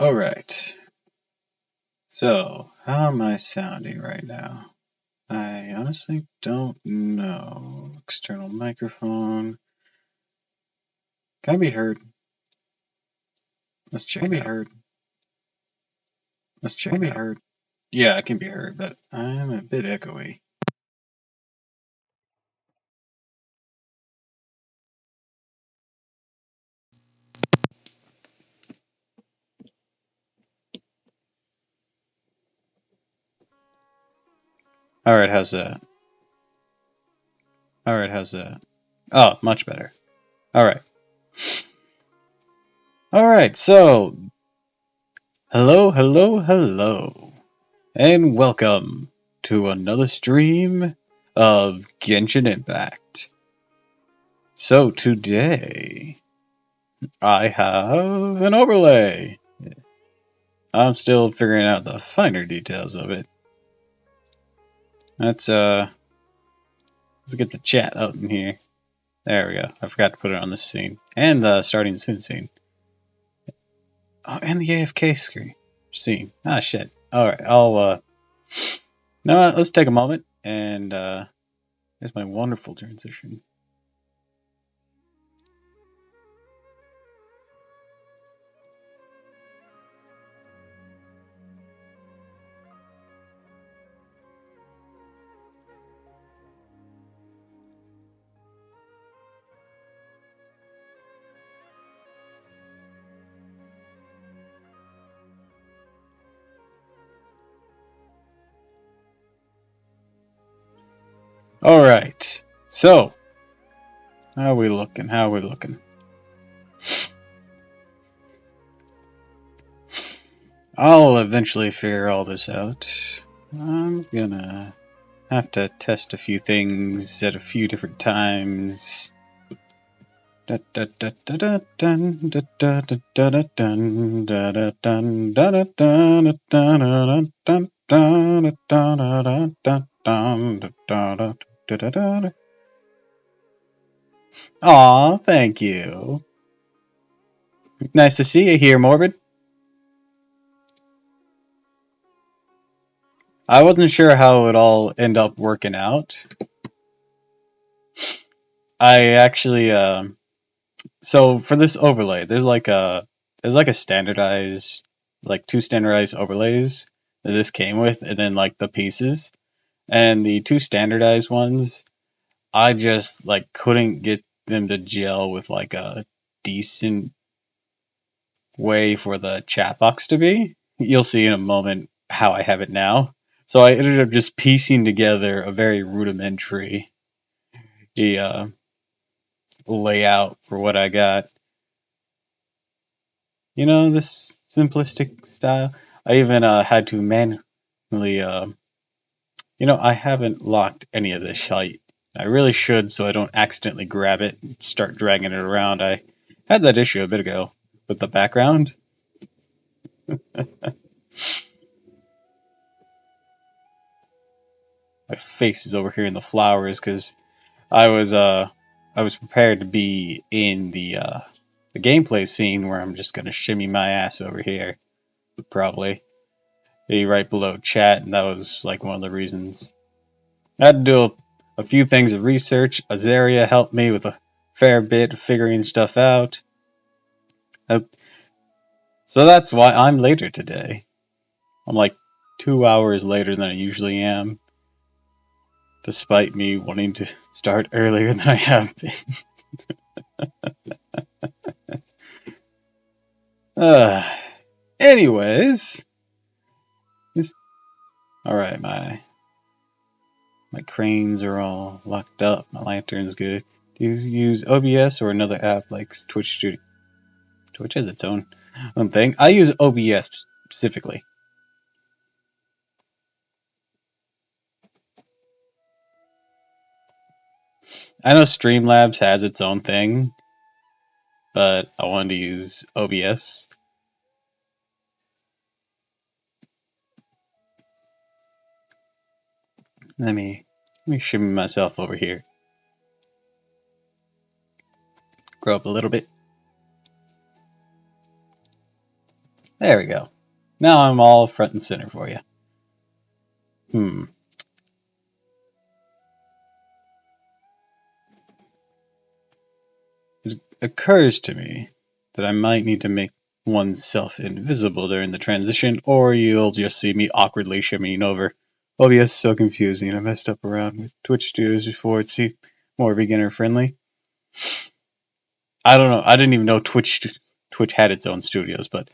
Alright, so how am I sounding right now? I honestly don't know. External microphone. Can I be heard? Let's check it out. Let's check it out. Yeah, I can be heard, but I'm a bit echoey. Alright, how's that? Alright, how's that? Oh, much better. Alright. Alright, so hello, and welcome to another stream of Genshin Impact. So today I have an overlay. I'm still figuring out the finer details of it. Let's get the chat out in here. There we go. I forgot to put it on this scene. And the starting soon scene. Oh, and the AFK scene. Ah, shit. Alright, no, let's take a moment, and, here's my wonderful transition. Alright, so, how are we looking? I'll eventually figure all this out. I'm gonna have to test a few things at a few different times. Aw, thank you. Nice to see you here, Morbid. I wasn't sure how it would all end up working out. I actually, so for this overlay, there's like a standardized, like two standardized overlays that this came with, and then like the pieces. And the two standardized ones, I just like couldn't get them to gel with like a decent way for the chat box to be. You'll see in a moment how I have it now. So I ended up just piecing together a very rudimentary layout for what I got. You know, this simplistic style. I even had to manually, I haven't locked any of this shite. I really should, so I don't accidentally grab it and start dragging it around. I had that issue a bit ago with the background. My face is over here in the flowers because I was prepared to be in the gameplay scene where I'm just gonna shimmy my ass over here, probably be right below chat, and that was like one of the reasons. I had to do a few things of research. Azaria helped me with a fair bit of figuring stuff out. So that's why I'm later today. I'm like 2 hours later than I usually am, despite me wanting to start earlier than I have been. Anyways, alright, my cranes are all locked up. My lantern's good. Do you use OBS or another app like Twitch Studio? Twitch has its own thing. I use OBS specifically. I know Streamlabs has its own thing, but I wanted to use OBS. Let me shimmy myself over here. Grow up a little bit. There There we go. Now I'm all front and center for you. It occurs to me that I might need to make oneself invisible during the transition, or you'll just see me awkwardly shimmying over. OBS is so confusing. I messed up around with Twitch Studios before. It's more beginner friendly. I don't know. I didn't even know Twitch had its own studios, but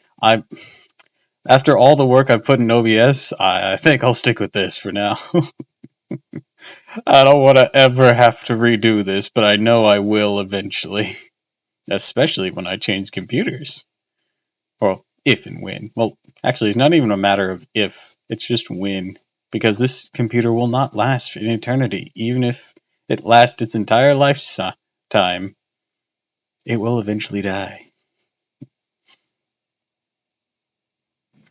after all the work I've put in OBS, I think I'll stick with this for now. I don't want to ever have to redo this, but I know I will eventually. Especially when I change computers. Well, if and when. Well, actually, it's not even a matter of if, it's just when. Because this computer will not last for an eternity. Even if it lasts its entire lifetime, it will eventually die.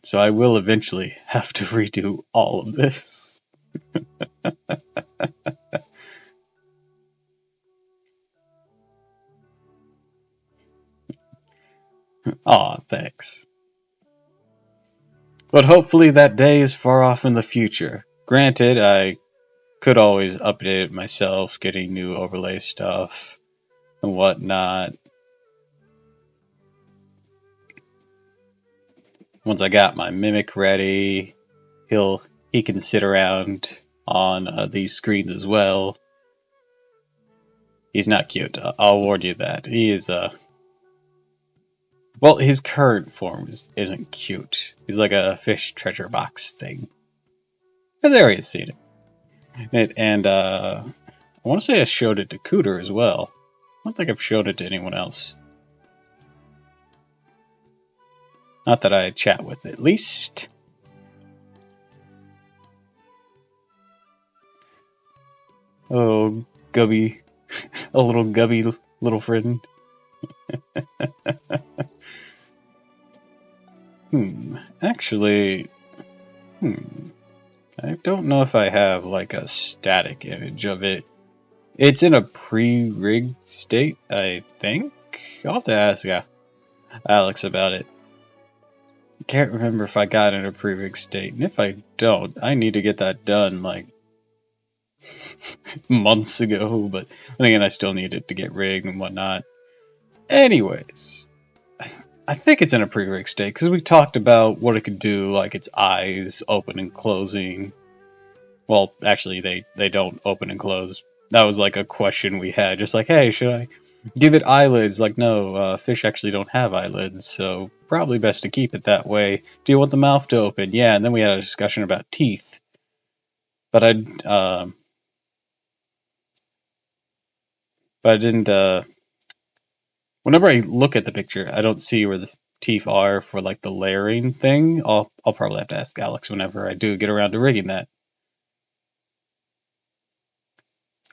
So I will eventually have to redo all of this. Aw, thanks. But hopefully that day is far off in the future. Granted, I could always update it myself, getting new overlay stuff and whatnot. Once I got my Mimic ready, he can sit around on these screens as well. He's not cute. I'll warn you that. He is, well, his current form isn't cute. He's like a fish treasure box thing. I've already seen it. And I want to say I showed it to Cooter as well. I don't think I've showed it to anyone else. Not that I chat with, at least. Oh, Gubby. A little Gubby little friend. Actually, I don't know if I have like a static image of it. It's in a pre-rigged state, I think. I'll have to ask Alex about it. I can't remember if I got it in a pre-rigged state, and if I don't, I need to get that done like months ago, but then again, I still need it to get rigged and whatnot. Anyways, I think it's in a pre-rigged state, because we talked about what it could do, like its eyes open and closing. Well, actually, they don't open and close. That was like a question we had, just like, hey, should I give it eyelids? Like, no, fish actually don't have eyelids, so probably best to keep it that way. Do you want the mouth to open? Yeah, and then we had a discussion about teeth. But I didn't, whenever I look at the picture, I don't see where the teeth are for, like, the layering thing. I'll probably have to ask Alex whenever I do get around to rigging that.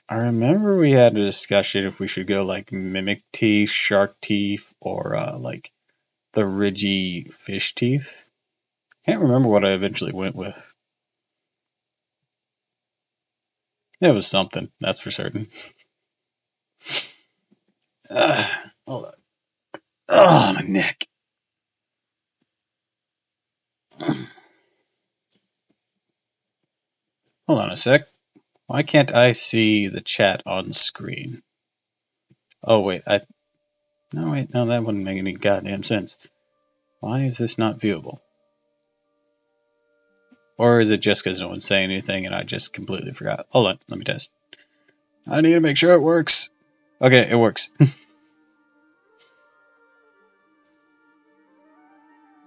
I remember we had a discussion if we should go like mimic teeth, shark teeth, or like the ridgy fish teeth. Can't remember what I eventually went with. It was something, that's for certain. Hold on. Oh, my neck. Hold on a sec. Why can't I see the chat on screen? Oh, wait. No, that wouldn't make any goddamn sense. Why is this not viewable? Or is it just because no one's saying anything and I just completely forgot? Hold on, let me test. I need to make sure it works. Okay, it works.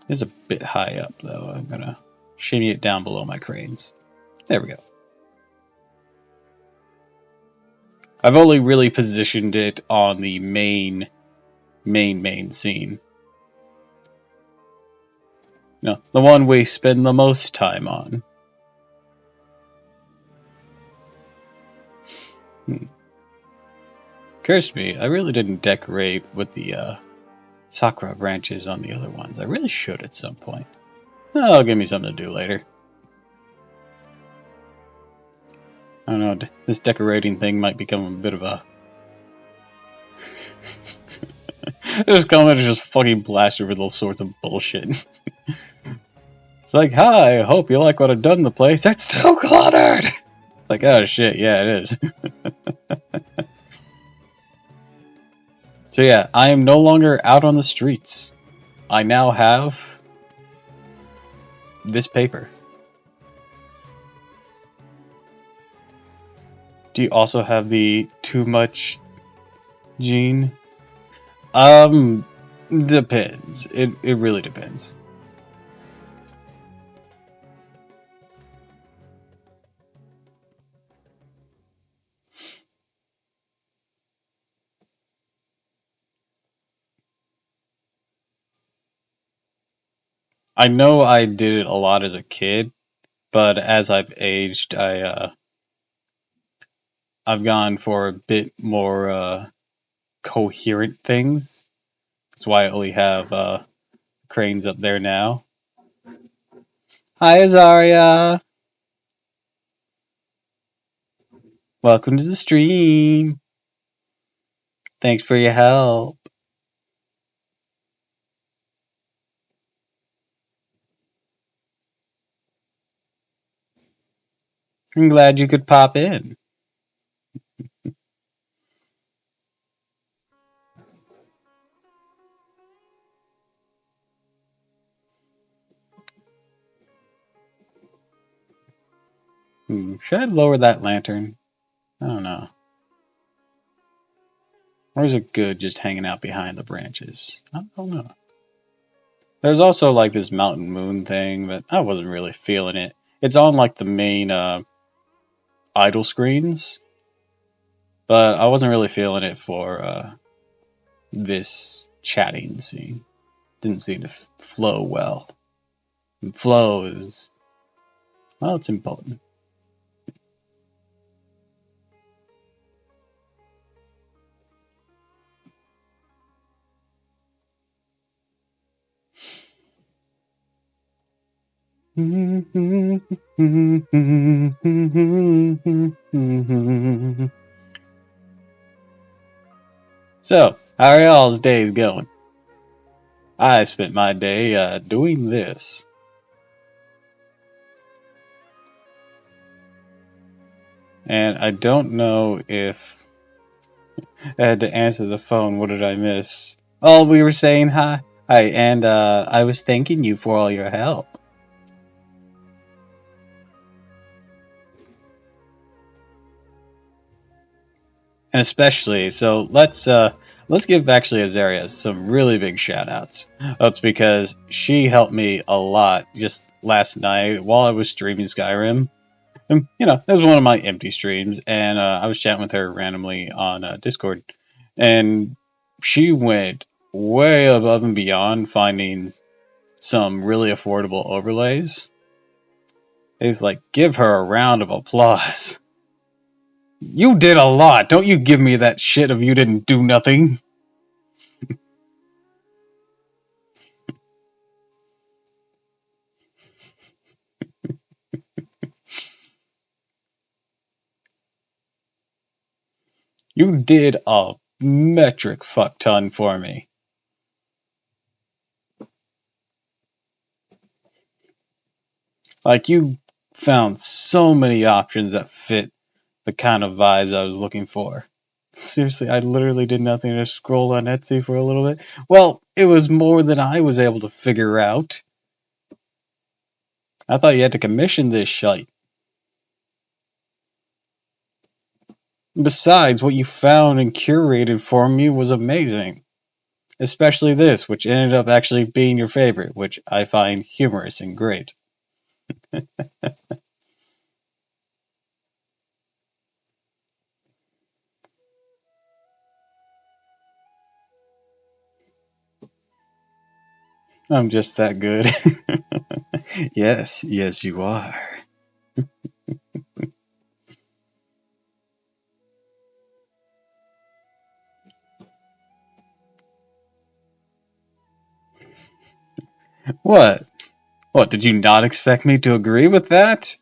It's a bit high up, though. I'm going to shimmy it down below my cranes. There we go. I've only really positioned it on the main scene. No, the one we spend the most time on. Occurs to me, I really didn't decorate with the sakura branches on the other ones. I really should at some point. Oh, give me something to do later. I don't know, this decorating thing might become a bit of a Just come in and just fucking blast you with all sorts of bullshit. It's like, hi, I hope you like what I've done in the place. It's too cluttered! It's like, oh shit, yeah, it is. So yeah, I am no longer out on the streets. I now have this paper. Do you also have the too much gene? Depends. It really depends. I know I did it a lot as a kid, but as I've aged, I've gone for a bit more coherent things. That's why I only have cranes up there now. Hi, Azaria. Welcome to the stream. Thanks for your help. I'm glad you could pop in. Should I lower that lantern? I don't know. Or is it good just hanging out behind the branches? I don't know. There's also like this mountain moon thing, but I wasn't really feeling it. It's on like the main idle screens, but I wasn't really feeling it for this chatting scene. Didn't seem to flow well. And flow is, well, it's important. So, how are y'all's days going? I spent my day doing this. And I don't know if I had to answer the phone. What did I miss? Oh, we were saying hi. Hi, and I was thanking you for all your help. And especially, so let's give actually Azaria some really big shout outs. That's because she helped me a lot just last night while I was streaming Skyrim. And, you know, it was one of my empty streams, and I was chatting with her randomly on Discord, and she went way above and beyond finding some really affordable overlays. It's like, give her a round of applause. You did a lot. Don't you give me that shit if you didn't do nothing. You did a metric fuck ton for me. Like, you found so many options that fit the kind of vibes I was looking for. Seriously, I literally did nothing to scroll on Etsy for a little bit. Well, it was more than I was able to figure out. I thought you had to commission this shite. Besides, what you found and curated for me was amazing. Especially this, which ended up actually being your favorite, which I find humorous and great. I'm just that good. Yes, yes, you are. What? What, did you not expect me to agree with that?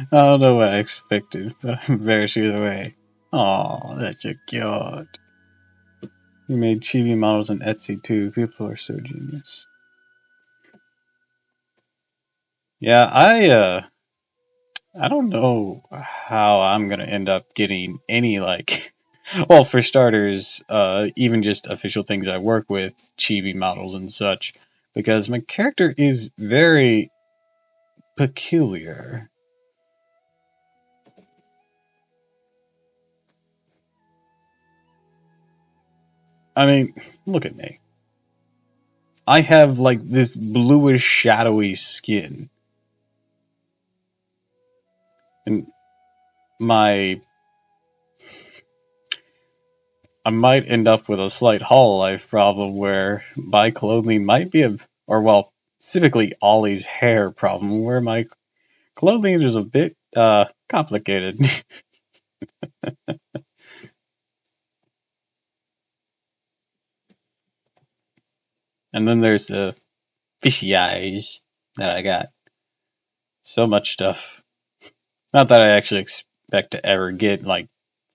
I don't know what I expected, but I'm embarrassed either way. Aw, that's so cute. We made chibi models on Etsy too. People are so genius. Yeah, I don't know how I'm gonna end up getting any like well, for starters, even just official things I work with, chibi models and such, because my character is very peculiar. I mean, look at me. I have like this bluish shadowy skin, and my I might end up with a slight Hall life problem where my clothing might be or well, specifically Ollie's hair problem, where my clothing is a bit complicated. And then there's the fishy eyes that I got. So much stuff. Not that I actually expect to ever get like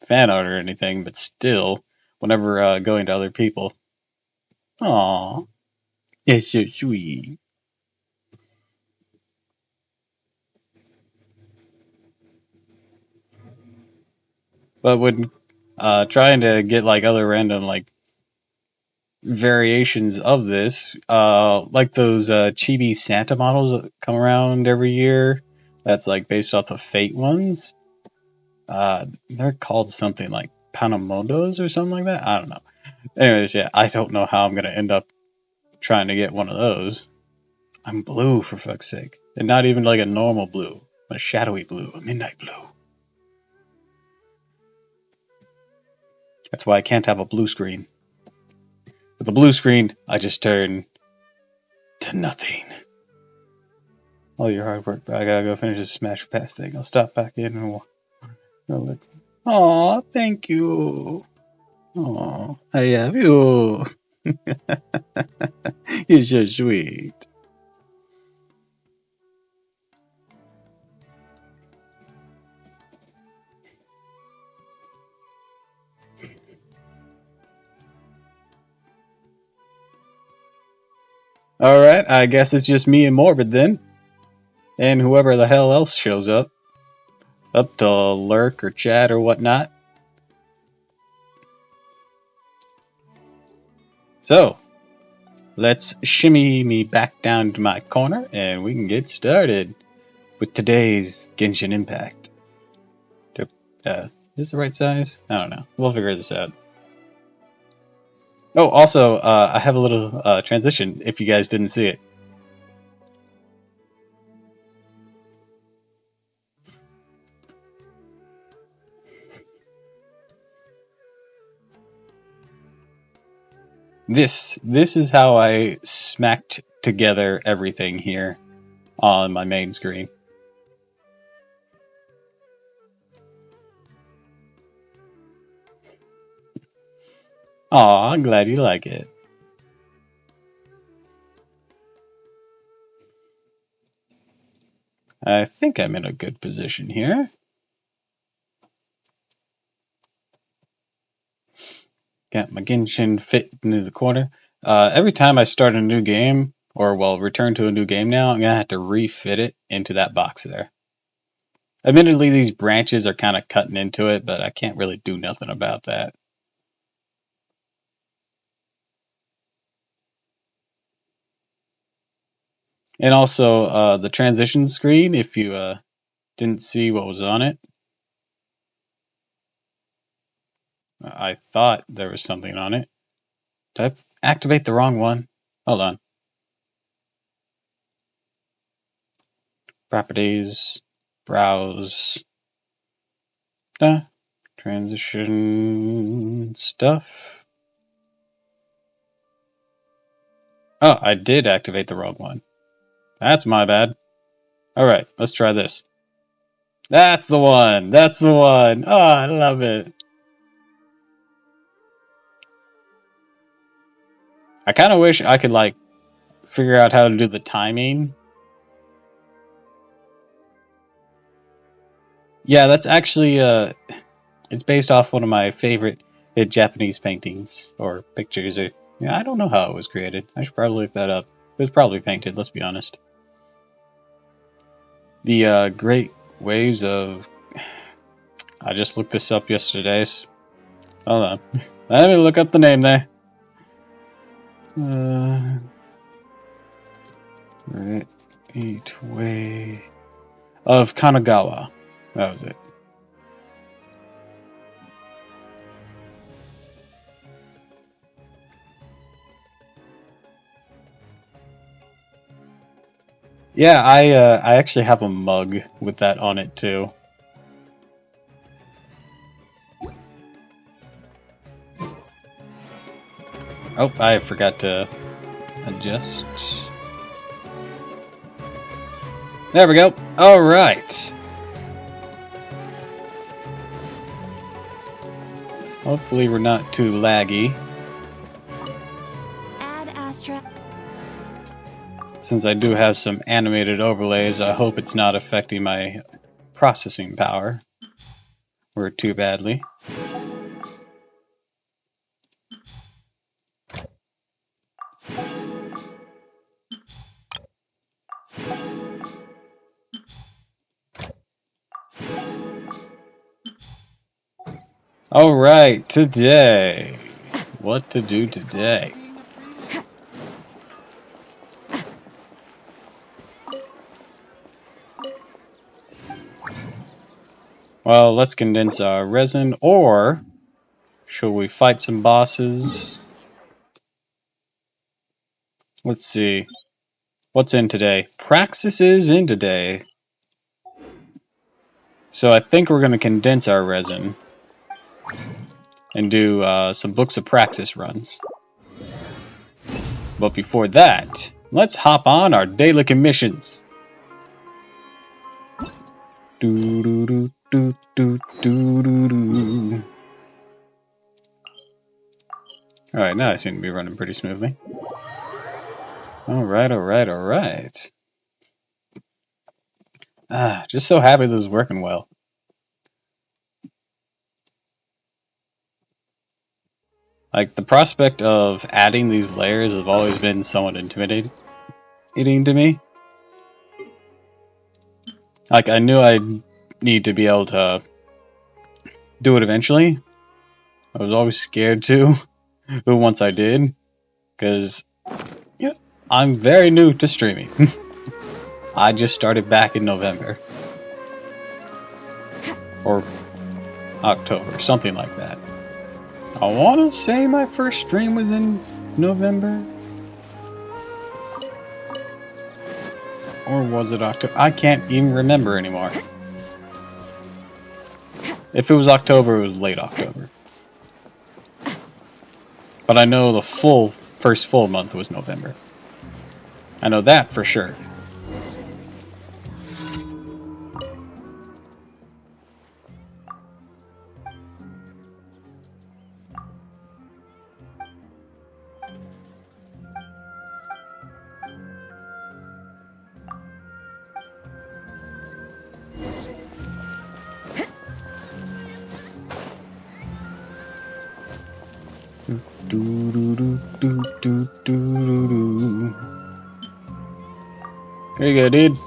fan art or anything, but still, whenever going to other people, aw, it's so sweet. But when trying to get like other random like variations of this, like those chibi Santa models that come around every year, that's like based off the Fate ones. They're called something like Panamodos or something like that. I don't know. Anyways, yeah, I don't know how I'm gonna end up trying to get one of those. I'm blue for fuck's sake, and not even like a normal blue, a shadowy blue, a midnight blue. That's why I can't have a blue screen. With the blue screen, I just turn to nothing. All your hard work, but I gotta go finish this Smash Pass thing. I'll stop back in and we'll. Aw, thank you. Aw, I have you. You're so sweet. Alright, I guess it's just me and Morbid then. And whoever the hell else shows up to lurk or chat or whatnot. So, let's shimmy me back down to my corner and we can get started with today's Genshin Impact. Uh, is this the right size? I don't know. We'll figure this out. Oh, also, I have a little transition if you guys didn't see it. This is how I smacked together everything here on my main screen. Aw, I'm glad you like it. I think I'm in a good position here. Got my Genshin fit into the corner. Every time I start a new game, or well, return to a new game now, I'm gonna have to refit it into that box there. Admittedly, these branches are kind of cutting into it, but I can't really do nothing about that. And also, the transition screen, if you didn't see what was on it, I thought there was something on it. Did I activate the wrong one? Hold on. Properties, browse, transition stuff. Oh, I did activate the wrong one. That's my bad. Alright, let's try this. That's the one! That's the one! Oh, I love it. I kind of wish I could, like, figure out how to do the timing. Yeah, that's actually it's based off one of my favorite Japanese paintings or pictures. Or yeah, I don't know how it was created. I should probably look that up. It was probably painted. Let's be honest. The Great Waves of. I just looked this up yesterday. Hold on. Let me look up the name there. Great Wave of Kanagawa. That was it. Yeah, I actually have a mug with that on it too. Oh, I forgot to adjust. There we go. All right. Hopefully we're not too laggy. Add Astra. Since I do have some animated overlays, I hope it's not affecting my processing power or too badly. All right, today. What to do today? Well, let's condense our resin, or should we fight some bosses? Let's see. What's in today? Praxis is in today. So I think we're going to condense our resin and do some Books of Praxis runs. But before that, let's hop on our daily commissions. Do do do do do do do do. All right, now I seem to be running pretty smoothly. All right, all right, all right. Just so happy this is working well. Like, the prospect of adding these layers has always been somewhat intimidating to me. Like, I knew I'd need to be able to do it eventually. I was always scared to, but once I did, because yeah, I'm very new to streaming. I just started back in November. Or October, something like that. I want to say my first stream was in November. Or was it October? I can't even remember anymore. If it was October, it was late October. But I know the first full month was November. I know that for sure. Do do do do do do do. There you go, dude.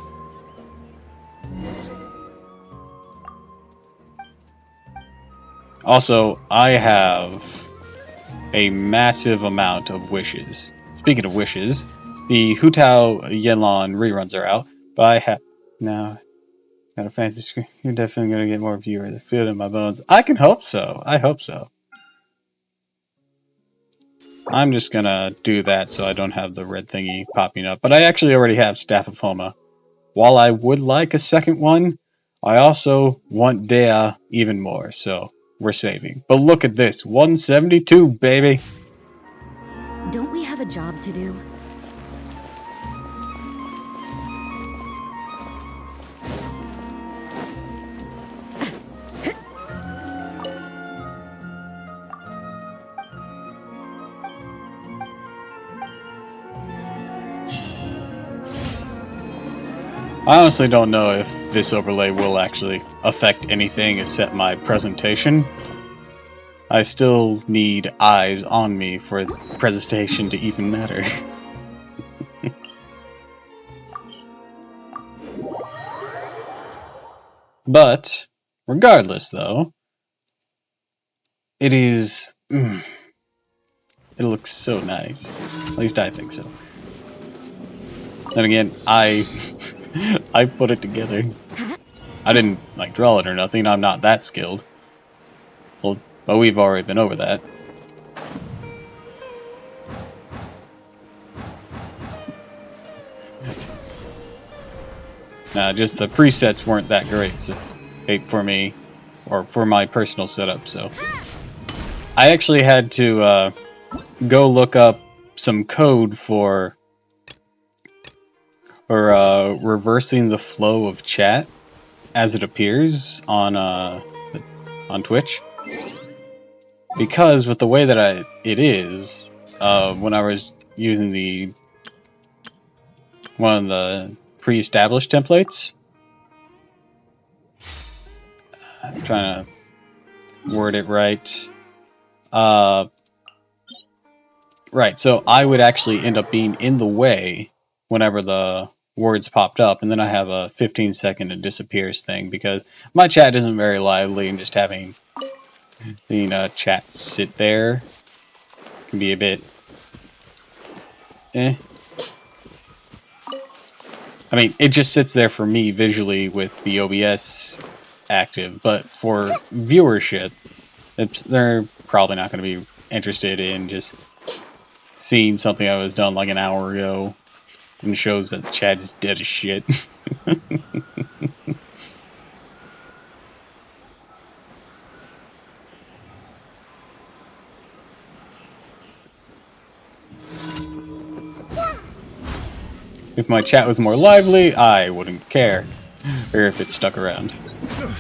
Also, I have a massive amount of wishes. Speaking of wishes, the Hutao Yenlon reruns are out, but I have now got a fancy screen. You're definitely gonna get more viewers. I feel it in my bones. I can hope so. I hope so. I'm just gonna do that so I don't have the red thingy popping up. But I actually already have Staff of Homa. While I would like a second one, I also want Dea even more, so we're saving. But look at this, 172, baby! Don't we have a job to do? I honestly don't know if this overlay will actually affect anything except my presentation, I still need eyes on me for presentation to even matter. But, regardless though, it is... it looks so nice. At least I think so. Then again, I put it together. I didn't like draw it or nothing, I'm not that skilled. Well, but we've already been over that. Nah, just the presets weren't that great for me, or for my personal setup, so... I actually had to go look up some code for reversing the flow of chat as it appears on Twitch, because with the way that it is, when I was using one of the pre-established templates, I'm trying to word it right. Right, so I would actually end up being in the way whenever the words popped up, and then I have a 15-second it disappears thing, because my chat isn't very lively, and just having the chat sit there can be a bit eh. I mean, it just sits there for me visually with the OBS active, but for viewership, they're probably not going to be interested in just seeing something that was done like an hour ago and shows that the chat is dead as shit. If my chat was more lively, I wouldn't care. Or if it stuck around.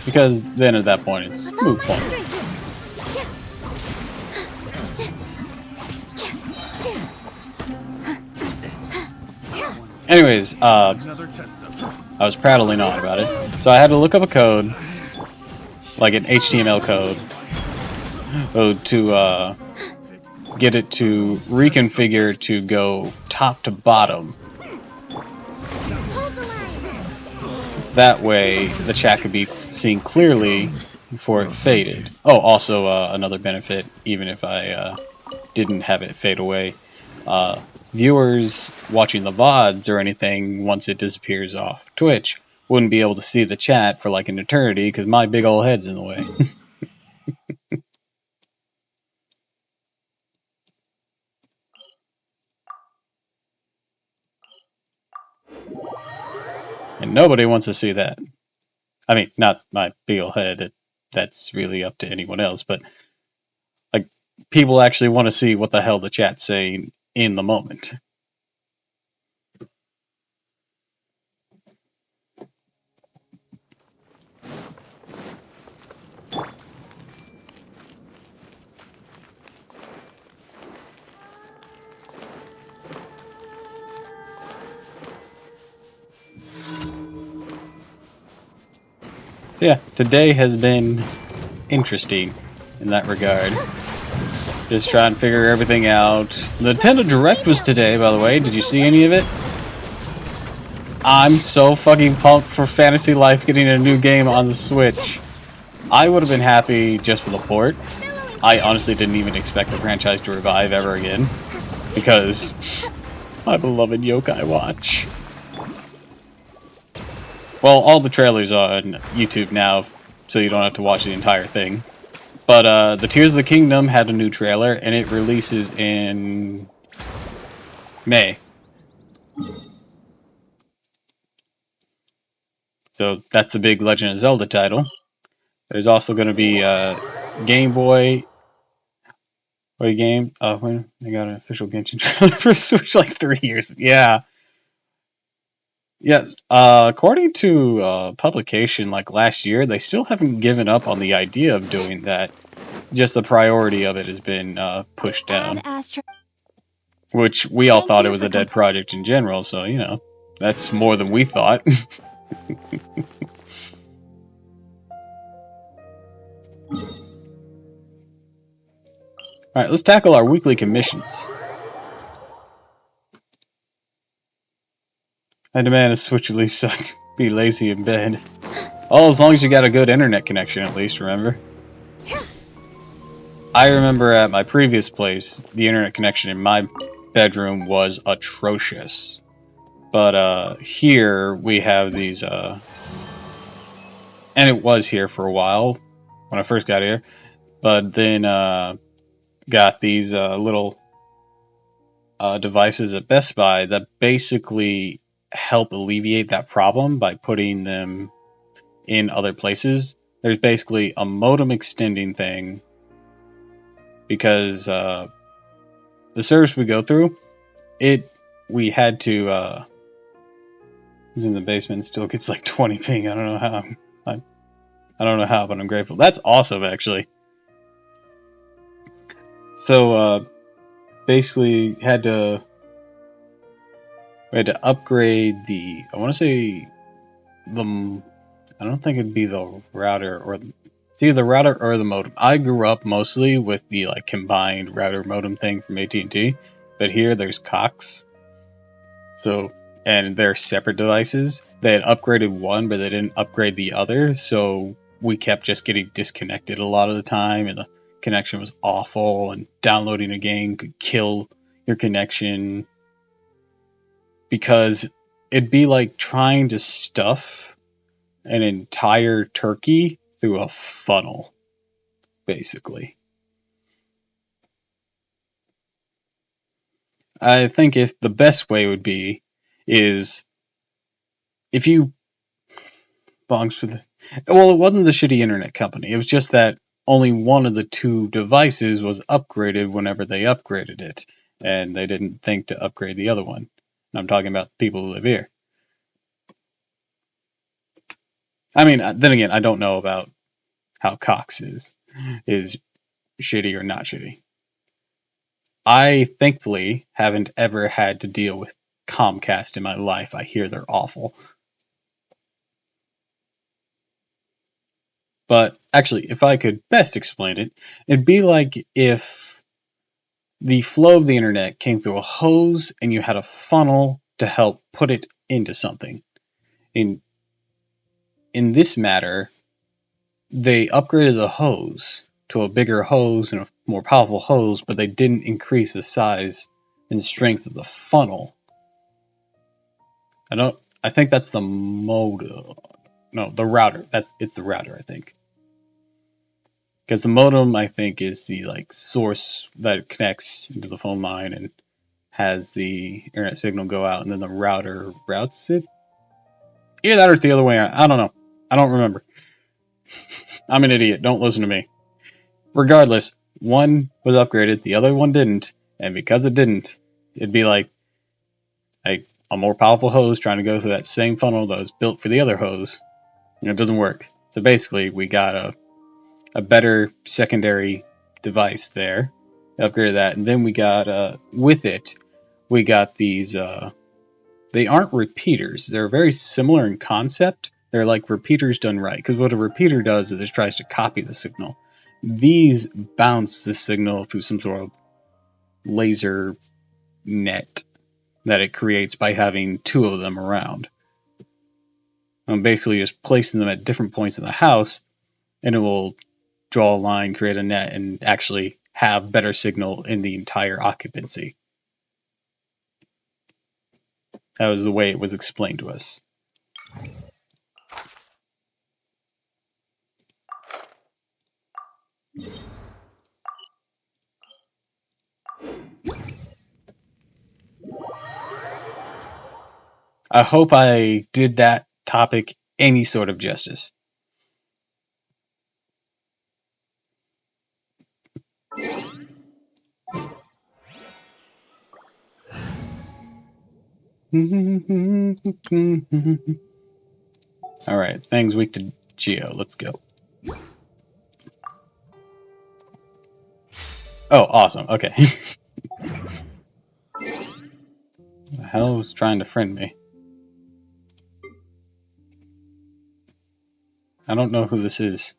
Because then at that point, it's moot point. Anyways, I was prattling on about it. So I had to look up a code, like an HTML code, to get it to reconfigure to go top to bottom. That way, the chat could be seen clearly before it faded. Oh, also another benefit, even if I didn't have it fade away, viewers watching the VODs or anything, once it disappears off Twitch, wouldn't be able to see the chat for like an eternity because my big old head's in the way. And nobody wants to see that. I mean, not my big old head, that's really up to anyone else, but like, people actually want to see what the hell the chat's saying in the moment. So yeah, today has been interesting in that regard. Just trying to figure everything out. The Nintendo Direct was today, by the way. Did you see any of it? I'm so fucking pumped for Fantasy Life getting a new game on the Switch. I would have been happy just with a port. I honestly didn't even expect the franchise to revive ever again. Because my beloved Yokai Watch. Well, all the trailers are on YouTube now, so you don't have to watch the entire thing. But the Tears of the Kingdom had a new trailer, and it releases in May. So that's the big Legend of Zelda title. There's also going to be a Game Boy game. Oh, when they got an official Genshin trailer for Switch like 3 years. Yeah. Yes. According to publication like last year, they still haven't given up on the idea of doing that. Just the priority of it has been pushed down. Which we all thought it was a dead project in general, so, you know, that's more than we thought. Alright, let's tackle our weekly commissions. I demand a switch at least so I can be lazy in bed. Oh, as long as you got a good internet connection at least, remember? I remember at my previous place, the internet connection in my bedroom was atrocious. But here we have these, and it was here for a while when I first got here, but then got these little devices at Best Buy that basically help alleviate that problem by putting them in other places. There's basically a modem extending thing because the service we go through, we had to who's in the basement still gets like 20 ping. I don't know how. I don't know how, but I'm grateful. That's awesome, actually. So basically we had to upgrade the. I want to say the. I don't think it'd be the router or it's either the router or the modem. I grew up mostly with the like combined router modem thing from AT&T, but here there's Cox. So and they're separate devices. They had upgraded one, but they didn't upgrade the other, so we kept just getting disconnected a lot of the time, and the connection was awful, and downloading a game could kill your connection because it'd be like trying to stuff an entire turkey through a funnel, basically. I think if the best way would be is if you bongs for the well, it wasn't the shitty internet company. It was just that only one of the two devices was upgraded whenever they upgraded it, and they didn't think to upgrade the other one. And I'm talking about people who live here. I mean, then again, I don't know about how Cox is shitty or not shitty. I thankfully haven't ever had to deal with Comcast in my life. I hear they're awful. But actually, if I could best explain it, it'd be like if the flow of the internet came through a hose and you had a funnel to help put it into something. In in this matter, they upgraded the hose to a bigger hose and a more powerful hose, but they didn't increase the size and strength of the funnel. I think that's the modem. No, the router. It's the router, I think. Because the modem, I think, is the like source that connects into the phone line and has the internet signal go out, and then the router routes it. Either that or it's the other way. I don't know. I don't remember. I'm an idiot. Don't listen to me. Regardless, one was upgraded, the other one didn't, and because it didn't, it'd be like a more powerful hose trying to go through that same funnel that was built for the other hose. It doesn't work. So basically, we got a better secondary device there. Upgraded that, and then we got with it, we got these. They aren't repeaters. They're very similar in concept. They're like repeaters done right. Because what a repeater does is it tries to copy the signal. These bounce the signal through some sort of laser net that it creates by having two of them around. I'm basically just placing them at different points in the house, and it will draw a line, create a net, and actually have better signal in the entire occupancy. That was the way it was explained to us. I hope I did that topic any sort of justice. Alright, things weak to Geo. Let's go. Oh, awesome. Okay. The hell was trying to friend me? I don't know who this is.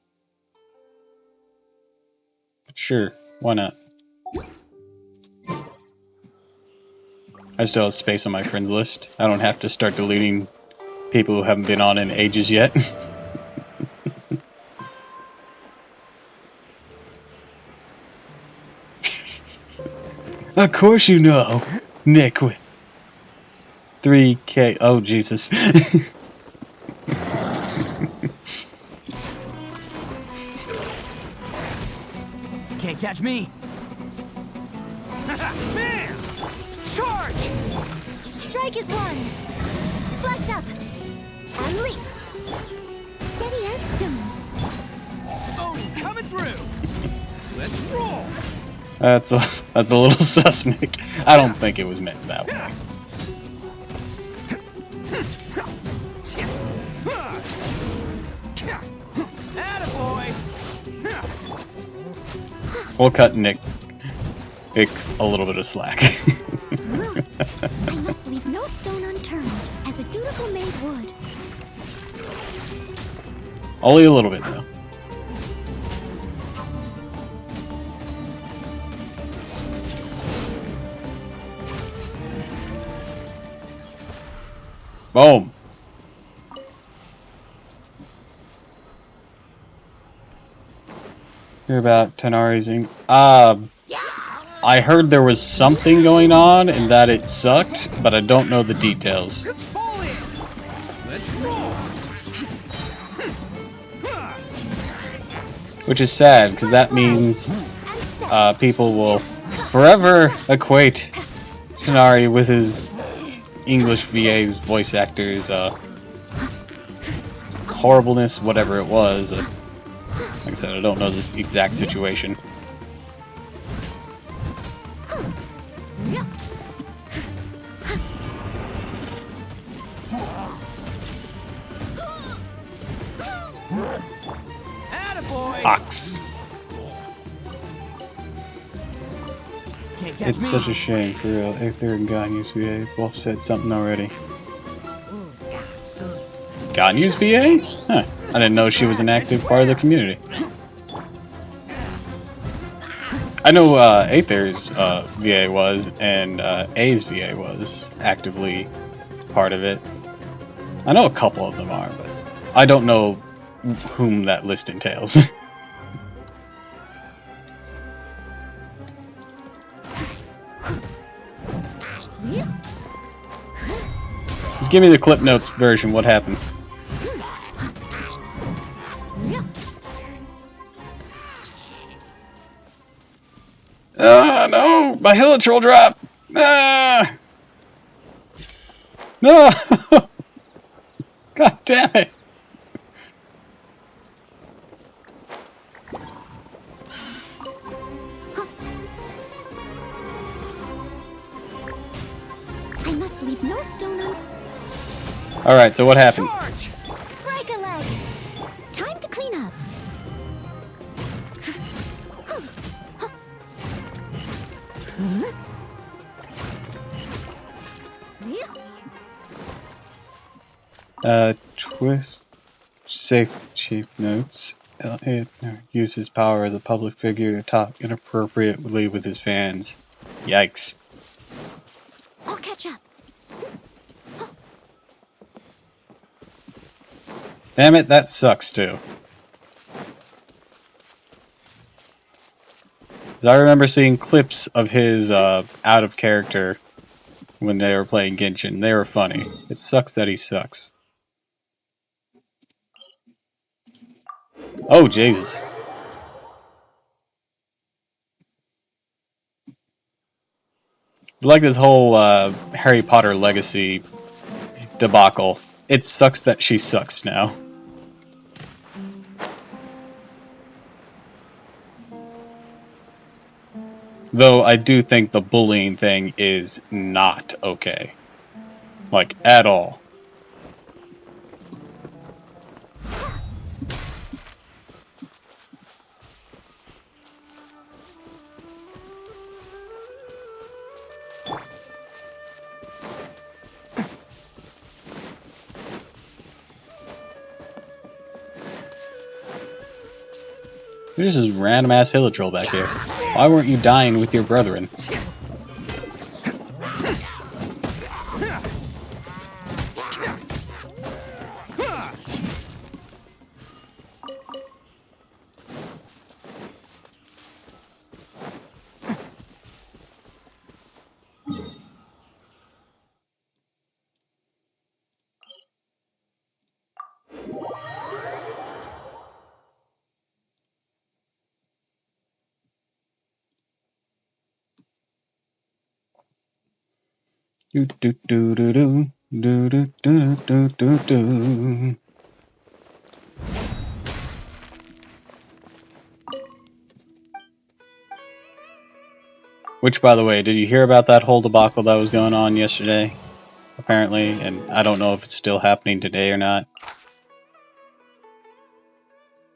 But sure, why not? I still have space on my friends list. I don't have to start deleting people who haven't been on in ages yet. Of course you know, Nick with 3K. Oh, Jesus. Can't catch me. Man! Charge! Strike is one. Flex up. And leap. Steady as stone. Oh, coming through. Let's roll. That's a little sus, Nick. I don't think it was meant that way. Attaboy. We'll cut Nick a little bit of slack. I must leave no stone unturned, as a dutiful maid would. Only a little bit, though. Boom. Hear about Tenari's I heard there was something going on and that it sucked, but I don't know the details. Fall in. Let's roll. Which is sad, because that means people will forever equate Tenari with his English VA's voice actor's horribleness, whatever it was. Like I said, I don't know this exact situation. Attaboy. Ox. Can't catch It's me. such a shame, for real. Aether and Ganyu's VA both said something already. Ganyu's VA? Huh. I didn't know she was an active part of the community. I know Aether's VA was, and A's VA was actively part of it. I know a couple of them are, but I don't know whom that list entails. Just give me the Clip Notes version, what happened? Ah, no! My Hilitrol drop! Ah! No! God damn it! I must leave no stone unturned. Alright, so what happened? Charge. Break a leg. Time to clean up. Twist. Safe chief notes. It used his power as a public figure to talk inappropriately with his fans. Yikes. I'll catch up. Damn it, that sucks too. 'Cause I remember seeing clips of his out of character when they were playing Genshin. They were funny. It sucks that he sucks. Oh, Jesus. Like this whole Harry Potter legacy debacle. It sucks that she sucks now. Though I do think the bullying thing is not okay. Like, at all. There's this random ass Hilitrol back here. Why weren't you dying with your brethren? Do do do do do do do do do do do. Which, by the way, did you hear about that whole debacle that was going on yesterday? Apparently, and I don't know if it's still happening today or not.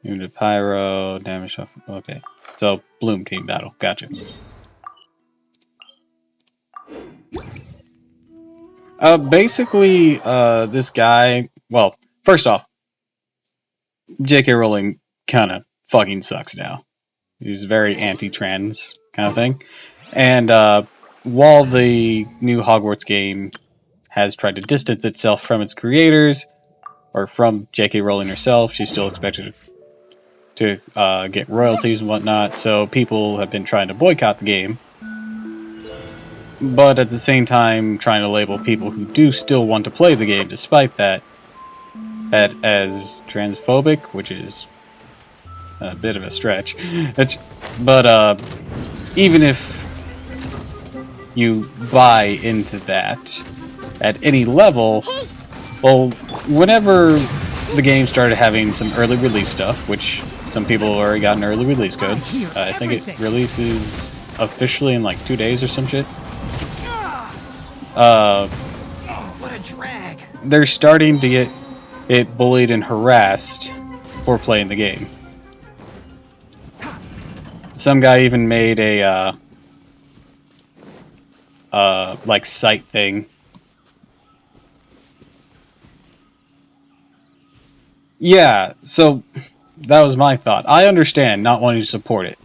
Unit pyro damage. Okay, so Bloom team battle. Gotcha. Basically, this guy. Well, first off, J.K. Rowling kind of fucking sucks now. He's very anti-trans kind of thing, and while the new Hogwarts game has tried to distance itself from its creators, or from J.K. Rowling herself, she's still expected to get royalties and whatnot, so people have been trying to boycott the game, but at the same time trying to label people who do still want to play the game despite that as transphobic, which is a bit of a stretch. But even if you buy into that at any level, well, whenever the game started having some early release stuff, which some people have already gotten early release codes, I think it releases officially in like 2 days or some shit. What a drag. They're starting to get it bullied and harassed for playing the game. Some guy even made a like site thing. Yeah, so that was my thought. I understand not wanting to support it.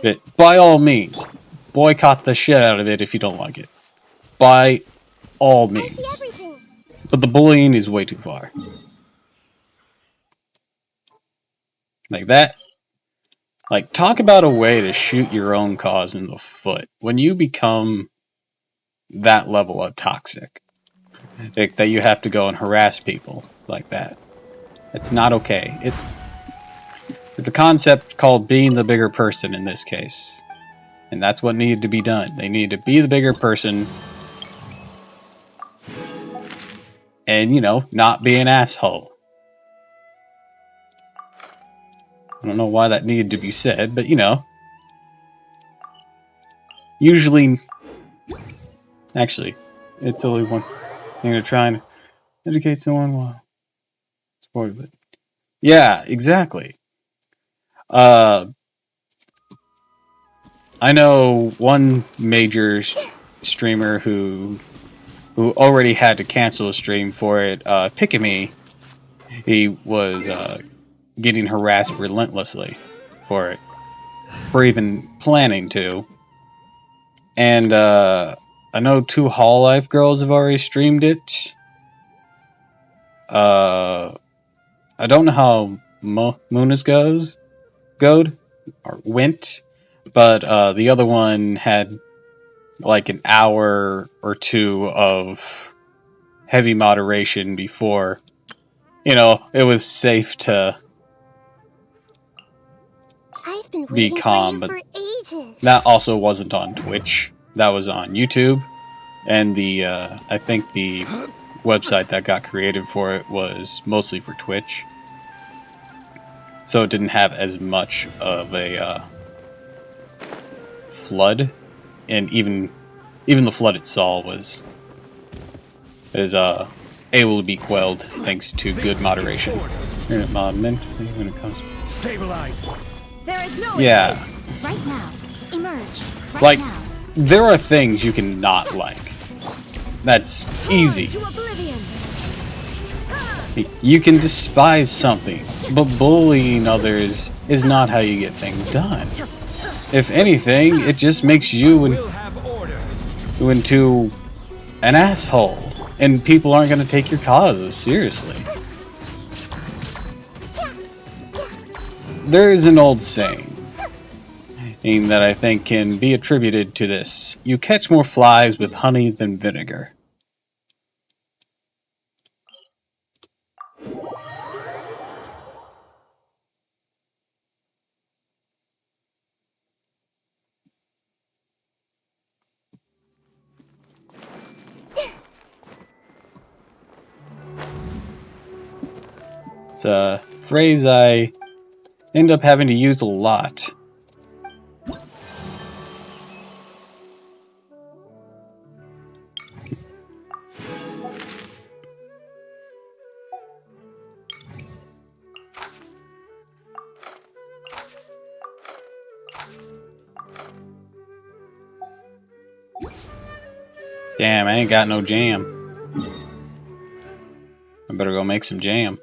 But by all means, boycott the shit out of it if you don't like it. By all I see means. everything. But the bullying is way too far. Like that. Like, talk about a way to shoot your own cause in the foot. When you become that level of toxic, like, that you have to go and harass people like that. It's not okay. It's a concept called being the bigger person in this case. And that's what needed to be done. They need to be the bigger person and, you know, not be an asshole. I don't know why that needed to be said, but, you know. Usually, actually, it's only one thing to try and educate someone while supportive of it. Yeah, exactly. I know one major streamer who already had to cancel a stream for it. Pikami, he was getting harassed relentlessly for it, for even planning to. And I know 2 Hololive girls have already streamed it. I don't know how Muna's went, but the other one had like an hour or two of heavy moderation before, you know, it was safe to I've been be waiting for calm, you but for ages. that also wasn't on Twitch. That was on YouTube, and the I think the website that got created for it was mostly for Twitch, so it didn't have as much of a flood, and even the flood it saw was able to be quelled thanks to good moderation. Internet modman when it comes. Stabilize. There is no Yeah, escape. Right now. Emerge. Right like now. there are things you can not like. That's easy. To oblivion. You can despise something, but bullying others is not how you get things done. If anything, it just makes you We'll have order. into an asshole, and people aren't going to take your causes seriously. There is an old saying that I think can be attributed to this: you catch more flies with honey than vinegar. It's a phrase I end up having to use a lot. Damn, I ain't got no jam. I better go make some jam.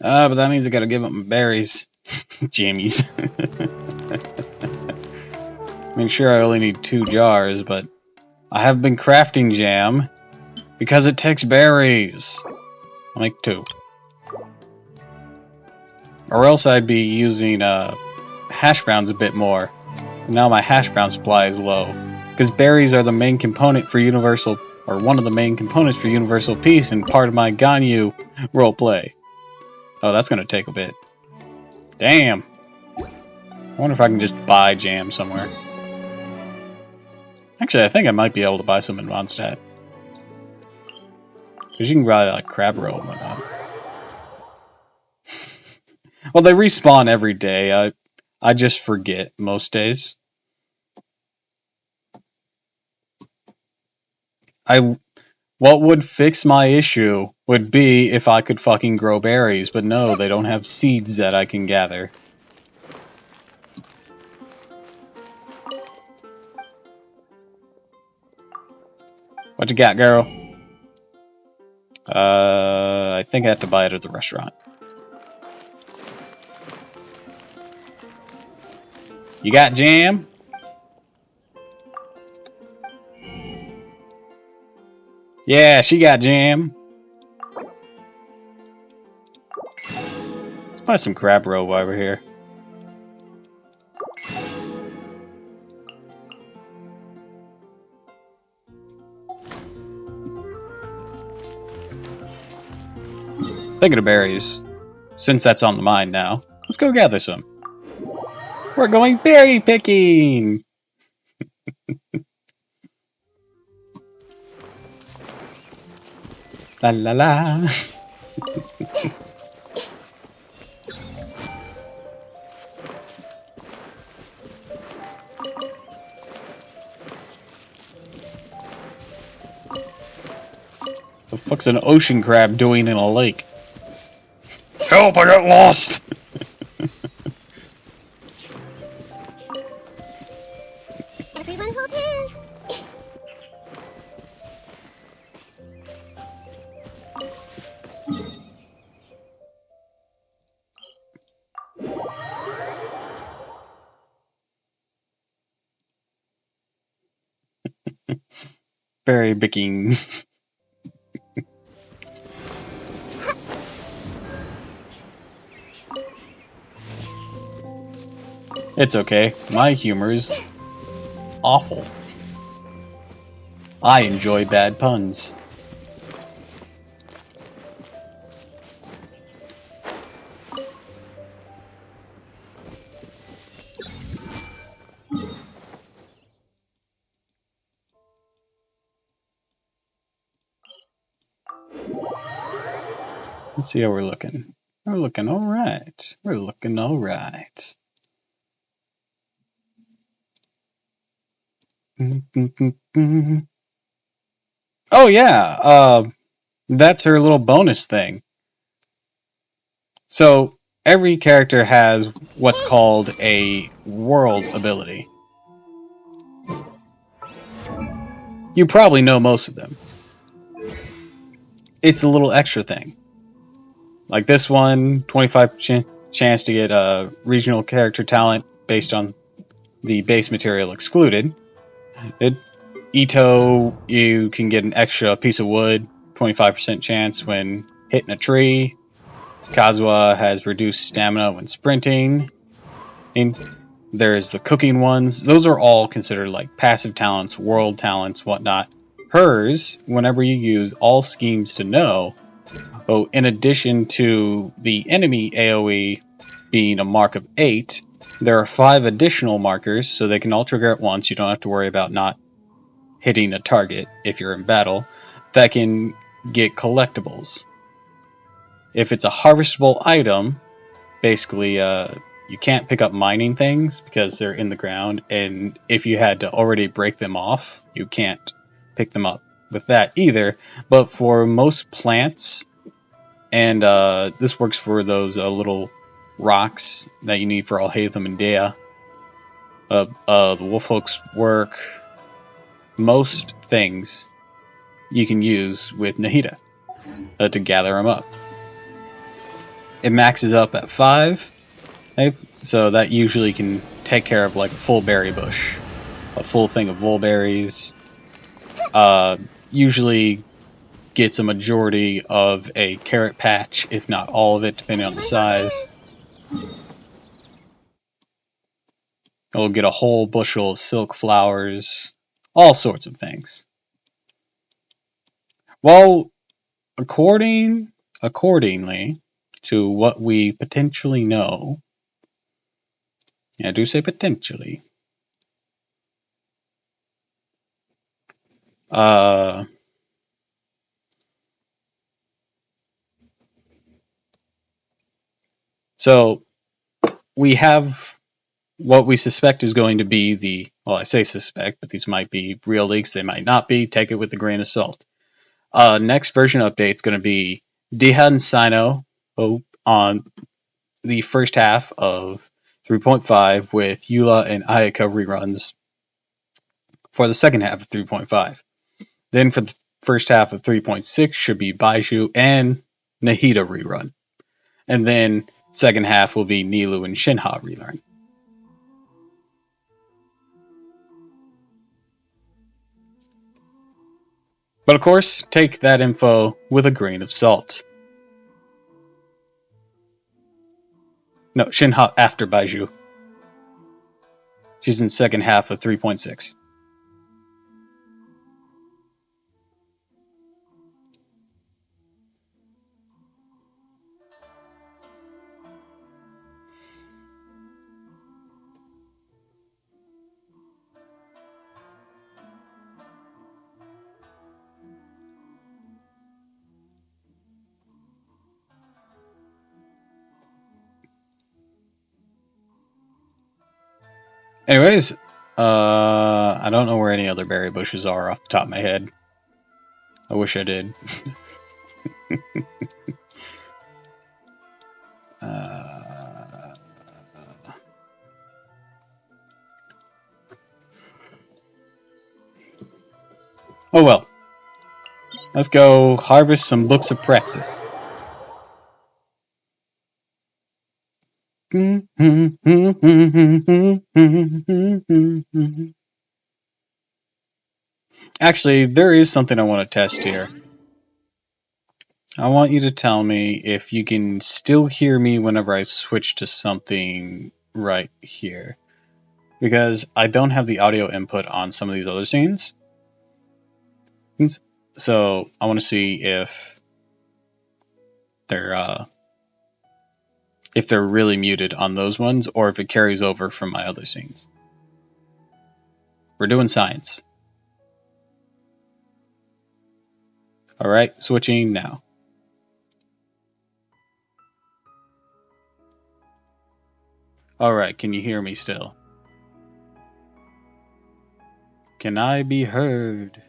But that means I gotta give up my berries. Jammies. I mean, sure, I only need 2 jars, but I have been crafting jam because it takes berries. I'll make 2. Or else I'd be using hash browns a bit more. But now my hash brown supply is low. Because berries are the main component for universal, or one of the main components for universal peace and part of my Ganyu roleplay. Oh, that's gonna take a bit. Damn. I wonder if I can just buy jam somewhere. Actually, I think I might be able to buy some in Mondstadt. Because you can buy like crab roe and whatnot. Well, they respawn every day. I just forget most days. What would fix my issue would be if I could fucking grow berries, but no, they don't have seeds that I can gather. What you got, girl? I think I have to buy it at the restaurant. You got jam? Yeah, she got jam. Let's buy some crab roe while we're here. Thinking of berries. Since that's on the mind now, let's go gather some. We're going berry picking! La la la. The fuck's an ocean crab doing in a lake? Help, I got lost! Everyone hold hands. Berry picking. It's okay. My humor is awful. I enjoy bad puns. Let's see how we're looking. We're looking alright. We're looking alright. Oh yeah, that's her little bonus thing. So every character has what's called a world ability. You probably know most of them. It's a little extra thing. Like this one, 25 chance to get a regional character talent based on the base material excluded. Ito, you can get an extra piece of wood, 25% chance when hitting a tree. Kazuha has reduced stamina when sprinting. And there's the cooking ones. Those are all considered like passive talents, world talents, whatnot. Hers, whenever you use all schemes to know, oh, in addition to the enemy AoE being a mark of 8, there are 5 additional markers, so they can all trigger at once. You don't have to worry about not hitting a target if you're in battle. that can get collectibles. If it's a harvestable item, basically you can't pick up mining things because they're in the ground, and if you had to already break them off, you can't pick them up with that either. But for most plants, and this works for those little rocks that you need for Alhaitham and Dea, the wolf hooks work. Most things you can use with Nahida to gather them up. It maxes up at 5, okay? So that usually can take care of like a full berry bush, a full thing of woolberries. Usually gets a majority of a carrot patch, if not all of it, depending on the size. It'll get a whole bushel of silk flowers, all sorts of things. Well, accordingly to what we potentially know, I do say potentially, so we have what we suspect is going to be well, I say suspect, but these might be real leaks, they might not be, take it with a grain of salt. Next version update is going to be Diha and Sino on the first half of 3.5 with Eula and Ayaka reruns for the second half of 3.5. Then for the first half of 3.6 should be Baiju and Nahida rerun. And then second half will be Nilu and Shinha relearn. But of course, take that info with a grain of salt. No, Shinha after Baiju. She's in second half of 3.6. Anyways, I don't know where any other berry bushes are off the top of my head. I wish I did. Oh well. Let's go harvest some books of praxis. Actually, there is something I want to test here. I want you to tell me if you can still hear me whenever I switch to something right here. Because I don't have the audio input on some of these other scenes. So I want to see if they're really muted on those ones, or if it carries over from my other scenes. We're doing science. Alright, switching now. Alright, can you hear me still? Can I be heard?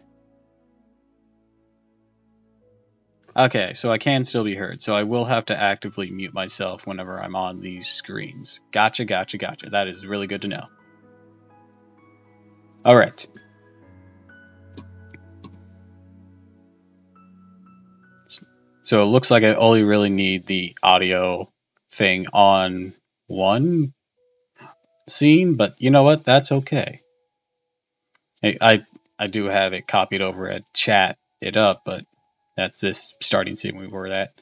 Okay, so I can still be heard, so I will have to actively mute myself whenever I'm on these screens. Gotcha. That is really good to know. Alright. So it looks like I only really need the audio thing on one scene, but you know what? That's okay. I do have it copied over at chat it up, but that's this starting scene we were at.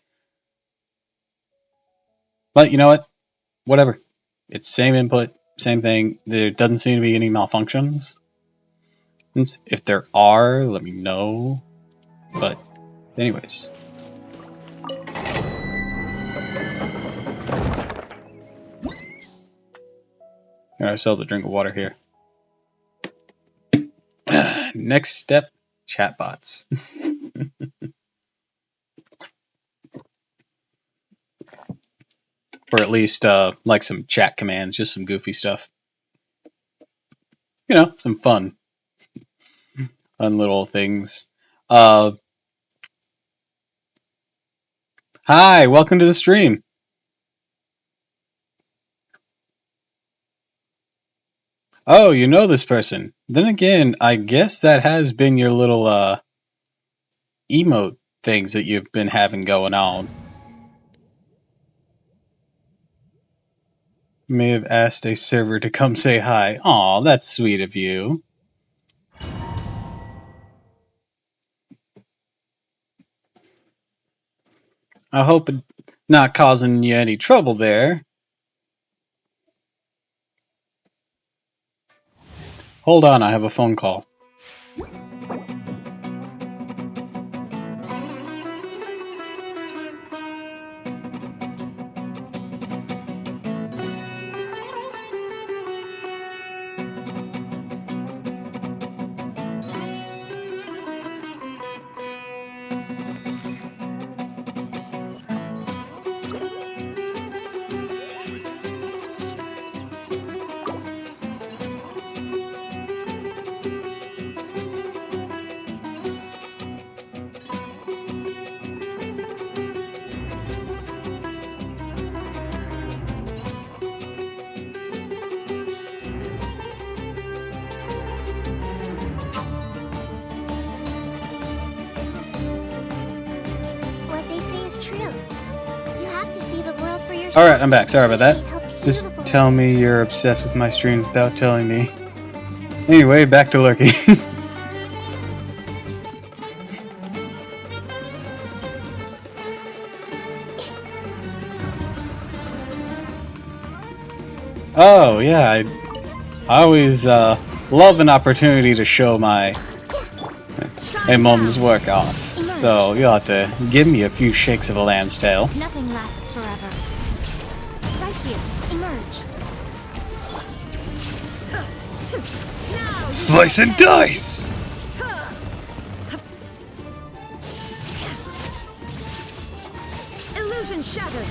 But you know what? Whatever. It's same input, same thing. There doesn't seem to be any malfunctions. If there are, let me know. But anyways. Got ourselves a drink of water here. Next step, chatbots. Or at least like some chat commands, just some goofy stuff. You know, some fun little things. Uh, Hi, welcome to the stream. Oh, you know this person. Then again, I guess that has been your little emote things that you've been having going on. May have asked a server to come say hi. Aw, that's sweet of you. I hope it not causing you any trouble there. Hold on, I have a phone call. What they say is true. You have to see the world for yourself. Alright, I'm back. Sorry about that. Appreciate how Just beautiful tell it me is. you're obsessed with my streams without telling me. Anyway, back to lurking. Oh, yeah, I always love an opportunity to show my mom's work off. So you'll have to give me a few shakes of a lamb's tail. Nothing lasts forever. Right here, emerge. Slice and dice! Illusion shattered.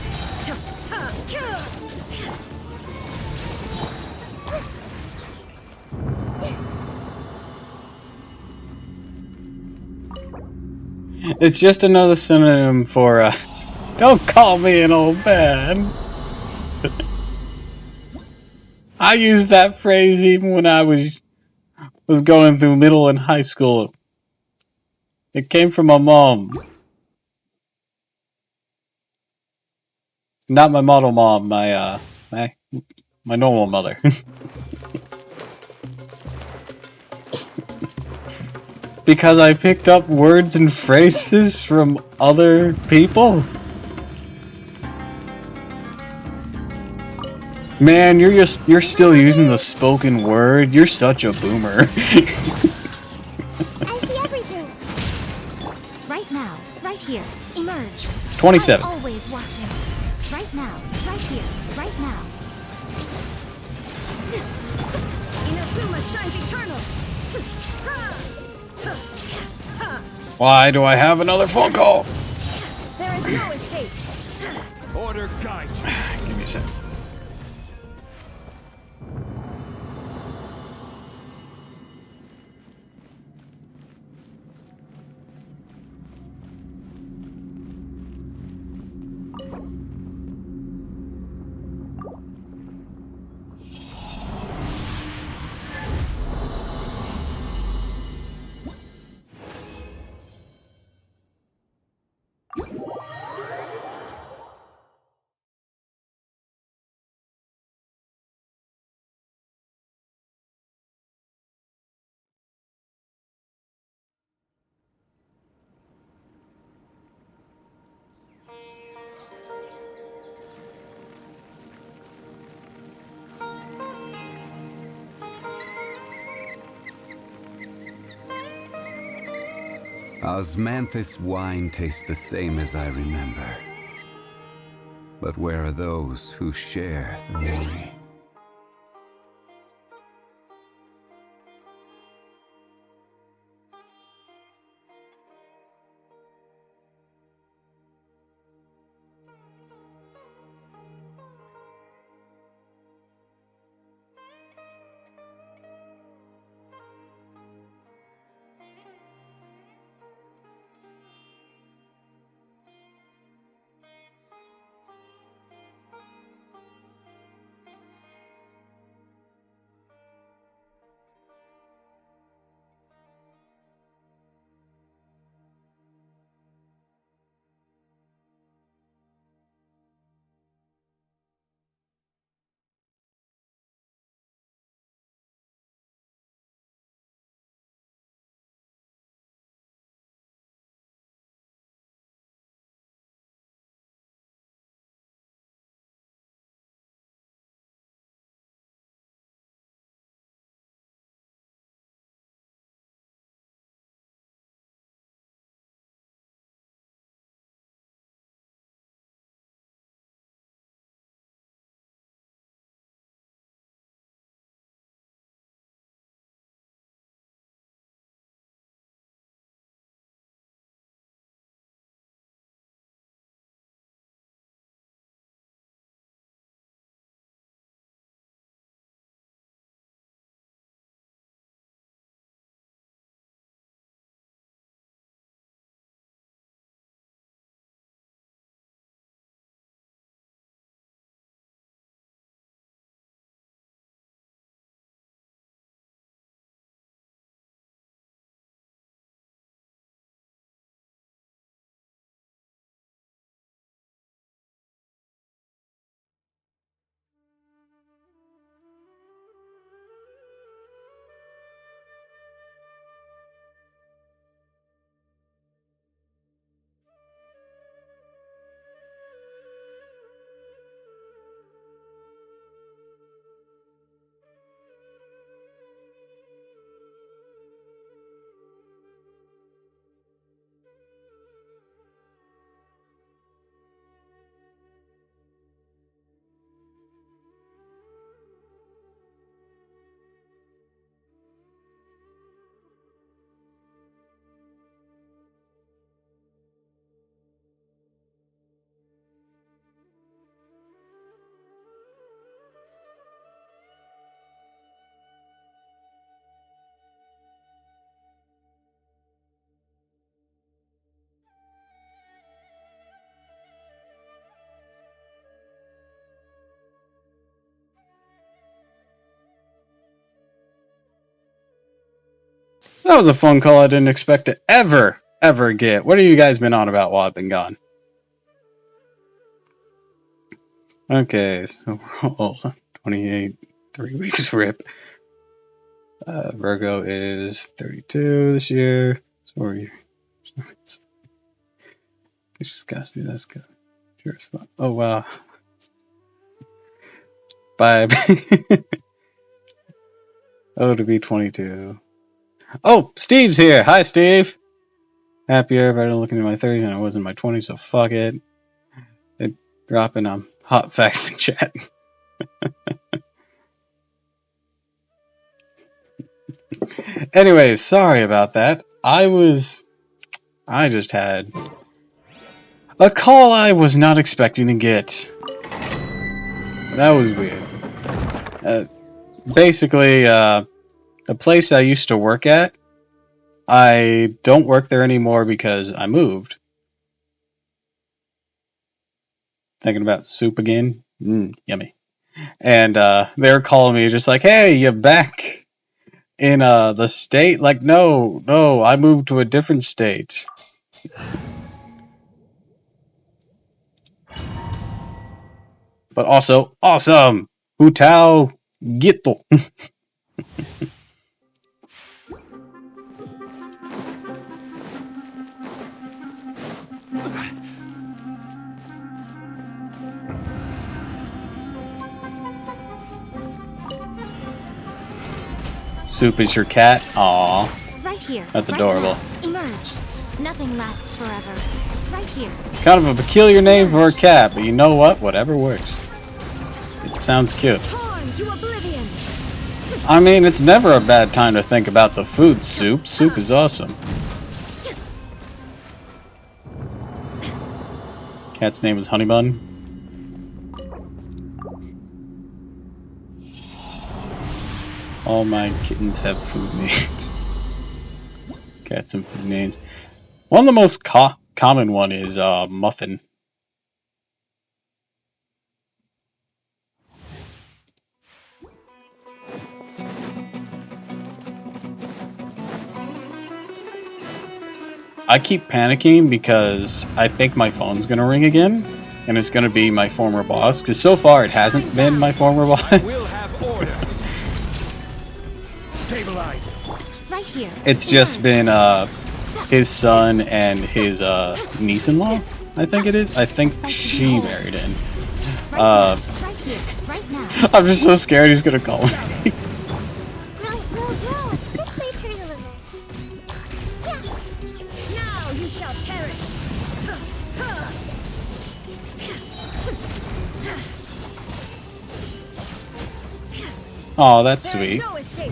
It's just another synonym for, don't call me an old man. I used that phrase even when I was going through middle and high school. It came from my mom. Not my model mom, my normal mother. Because I picked up words and phrases from other people? Man, you're still using the spoken word. You're such a boomer. I see everything. Right now, right here, emerge. 27. I'm always watching. Right now, right here, right now. Inazuma shines eternal. Why do I have another phone call? There is no escape. Order guide you. Give me a sec. Osmanthus wine tastes the same as I remember. But where are those who share the memory? That was a phone call I didn't expect to ever get. What have you guys been on about while I've been gone? Okay, so hold on. 28, 3 weeks rip. Virgo is 32 this year. Sorry. Disgusting, that's good. Sure as fuck. Oh, wow. Bye. Oh, to be 22. Oh, Steve's here. Hi, Steve. Happier if I don't look into my 30s and I was in my 20s, so fuck it. It dropping hot facts in chat. Anyways, sorry about that. I just had a call I was not expecting to get. That was weird. Basically, the place I used to work at, I don't work there anymore because I moved. Thinking about soup again? Yummy. And they were calling me just like, hey, you back in the state? Like, no, I moved to a different state. But also, awesome! Hutao Gito. Soup is your cat? Aww. Right here. That's right adorable. now. Emerge. Nothing lasts forever. Right here. Kind of a peculiar name for a cat, but you know what? Whatever works. It sounds cute. Torn to oblivion. I mean, it's never a bad time to think about the food, Soup. Soup is awesome. Cat's name is Honeybun. All my kittens have food names. Cats and food names. One of the most common one is Muffin. I keep panicking because I think my phone's gonna ring again, and it's gonna be my former boss. Because so far it hasn't been my former boss. We'll have order. Stabilize. Right here. It's just been his son and his niece-in-law. I think it is. I think she married him. Right here. Right now. I'm just so scared he's gonna call me. No. This may hurt a little. Now you shall perish. Oh, that's There is sweet. no escape.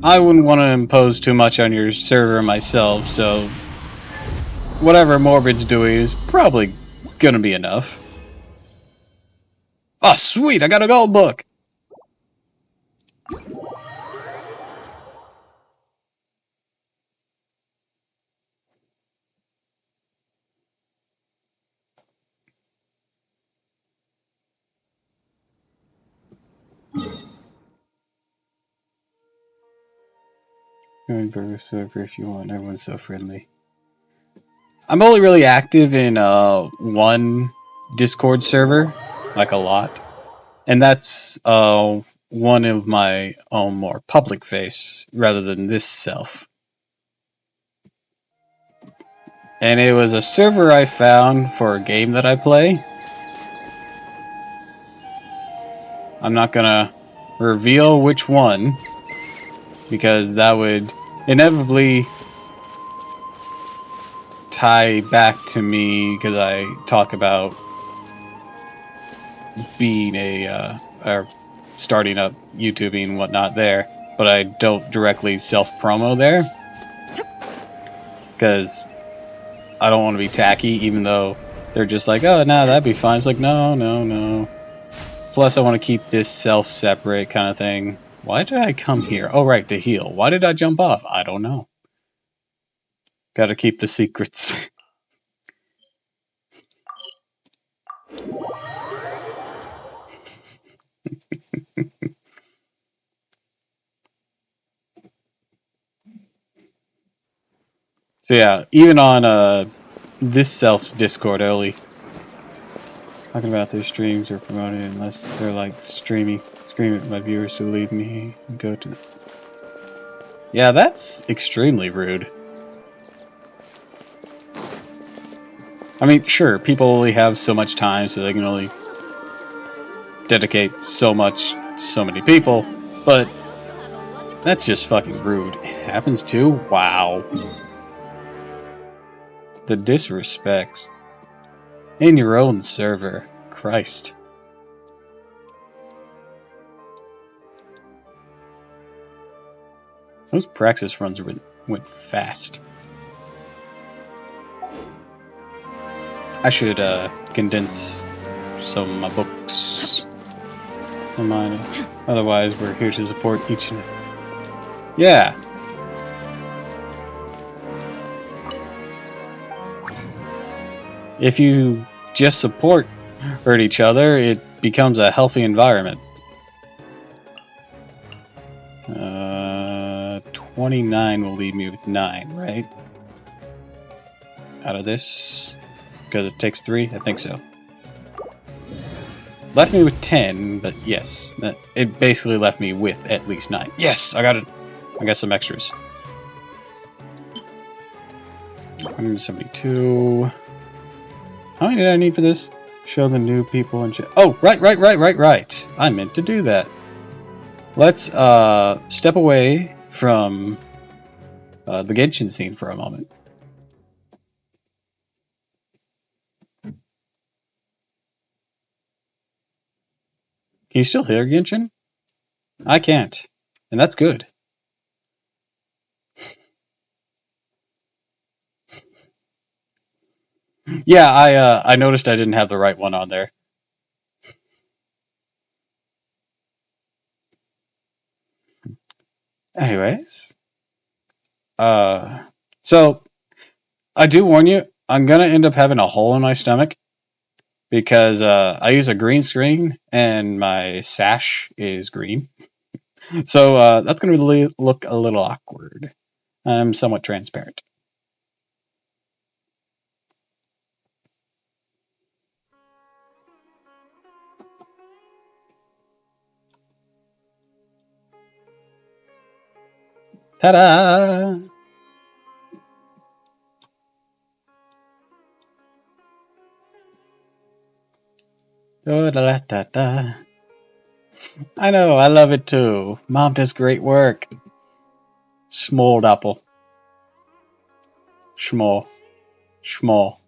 I wouldn't want to impose too much on your server myself, so whatever Morbid's doing is probably gonna be enough. Oh, sweet! I got a gold book! Join Burger server if you want. Everyone's so friendly. I'm only really active in one Discord server, like a lot, and that's one of my own more public face rather than this self. And it was a server I found for a game that I play. I'm not gonna reveal which one, because that would inevitably tie back to me, because I talk about being or starting up YouTubing and whatnot there, but I don't directly self-promo there, because I don't want to be tacky, even though they're just like, oh, no, that'd be fine. It's like, no. Plus, I want to keep this self-separate kind of thing. Why did I come here? Oh, right, to heal. Why did I jump off? I don't know. Gotta keep the secrets. So yeah, even on this self's Discord early, talking about their streams or promoting it unless they're like screaming at my viewers to leave me and go to. Yeah, that's extremely rude. I mean, sure, people only have so much time, so they can only dedicate so much to so many people, but that's just fucking rude. It happens too? Wow. The disrespect. In your own server. Christ. Those praxis runs went fast. I should condense some of my books of mine. Otherwise, we're here to support each and... Yeah. If you just support hurt each other, it becomes a healthy environment. 29 will leave me with 9, right? Out of this? Because it takes 3? I think so. Left me with 10, but yes. It basically left me with at least 9. Yes! I got it! I got some extras. 172. How many did I need for this? Show the new people and shit. Oh, right. I meant to do that. Let's step away from the Genshin scene for a moment. Can you still hear Genshin? I can't. And that's good. Yeah, I noticed I didn't have the right one on there. Anyways. So I do warn you, I'm gonna end up having a hole in my stomach because I use a green screen and my sash is green. So that's gonna really look a little awkward. I'm somewhat transparent. Ta-da! Da-da-da-da-da. I know, I love it too. Mom does great work. Small Doppel. Small. Small.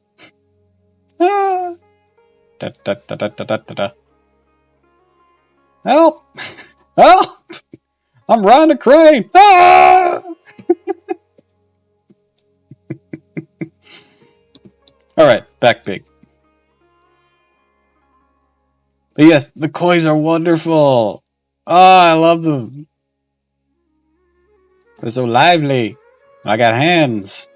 Ah. Da-da-da-da-da-da-da. Help! Help! I'm riding a crane! Ah! Alright, back big. But yes, the kois are wonderful. Oh, I love them. They're so lively. I got hands.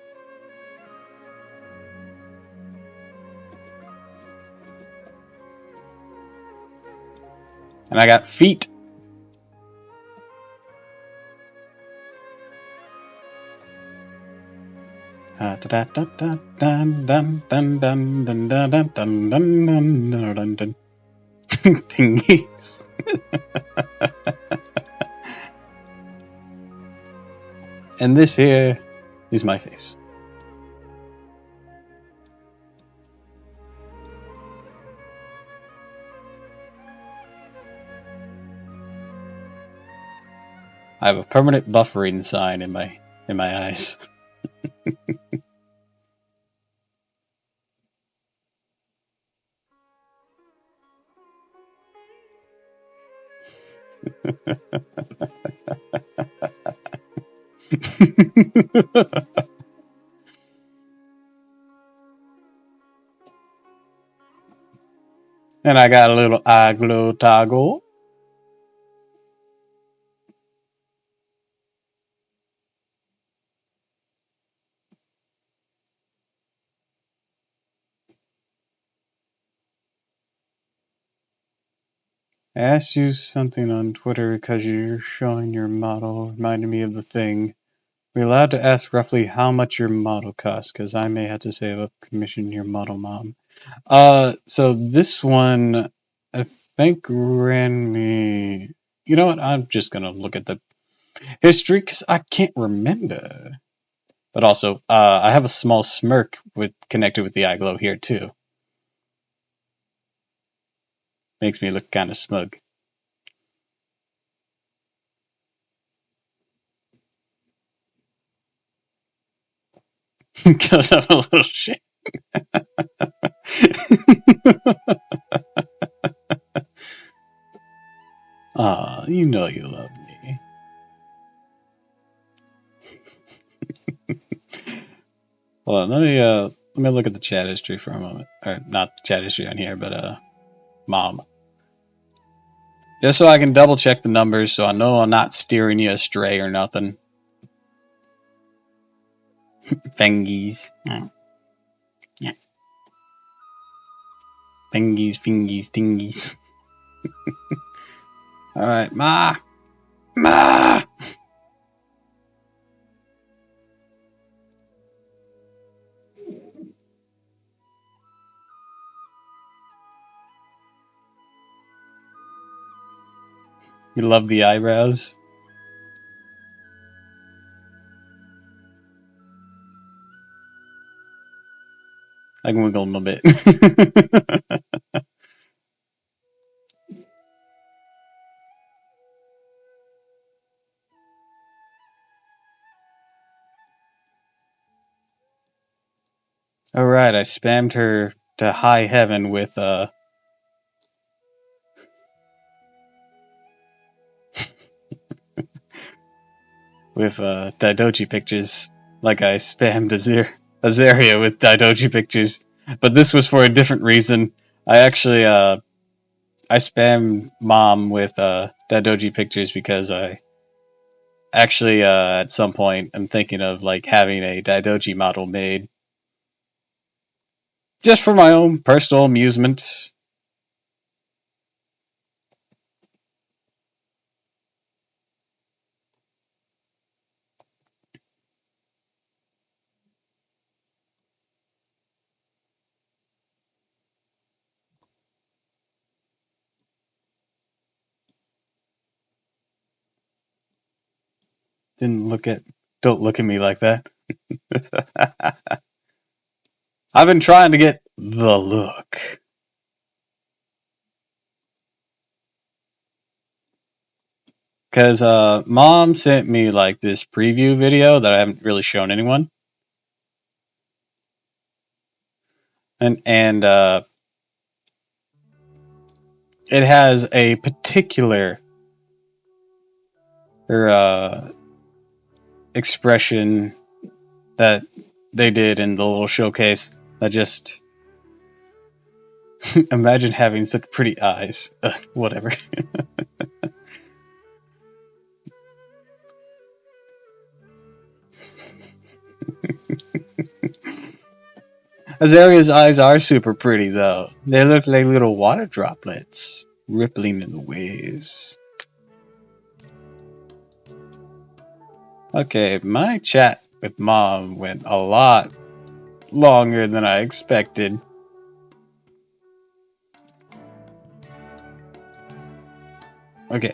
And I got feet. Thingies. And this here is my face. I have a permanent buffering sign in my eyes. And I got a little eye glow toggle. I asked you something on Twitter because you're showing your model reminded me of the thing. We're allowed to ask roughly how much your model costs, because I may have to save up commission your model mom. So this one, I think ran me. You know what? I'm just gonna look at the history because I can't remember. But also, I have a small smirk connected with the eye glow here too. Makes me look kind of smug. Because I'm a little shit. Aw, you know you love me. Hold on, let me look at the chat history for a moment. Or not chat history on here, but mom. Just so I can double check the numbers so I know I'm not steering you astray or nothing. Fengies. Oh. Yeah. Fengies, fingies, tingies. Alright, Ma! Ma! You love the eyebrows? I can wiggle them a bit. Alright, I spammed her to high heaven with Daidoji pictures, like I spammed Azaria with Daidoji pictures. But this was for a different reason. I actually I spammed Mom with Daidoji pictures because I actually at some point I'm thinking of like having a Daidoji model made just for my own personal amusement. Don't look at me like that. I've been trying to get the look. Because Mom sent me like this preview video that I haven't really shown anyone. And it has a particular expression that they did in the little showcase that just imagine having such pretty eyes. Whatever. Azaria's eyes are super pretty though. They look like little water droplets rippling in the waves. Okay, my chat with Mom went a lot longer than I expected. Okay,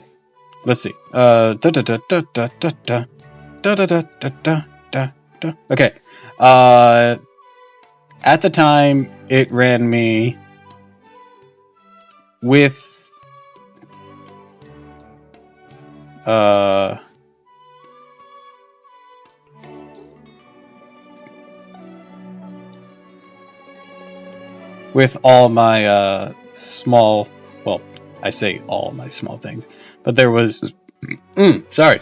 let's see. Okay. At the time, it ran me with all my small, well, I say all my small things, but there was sorry.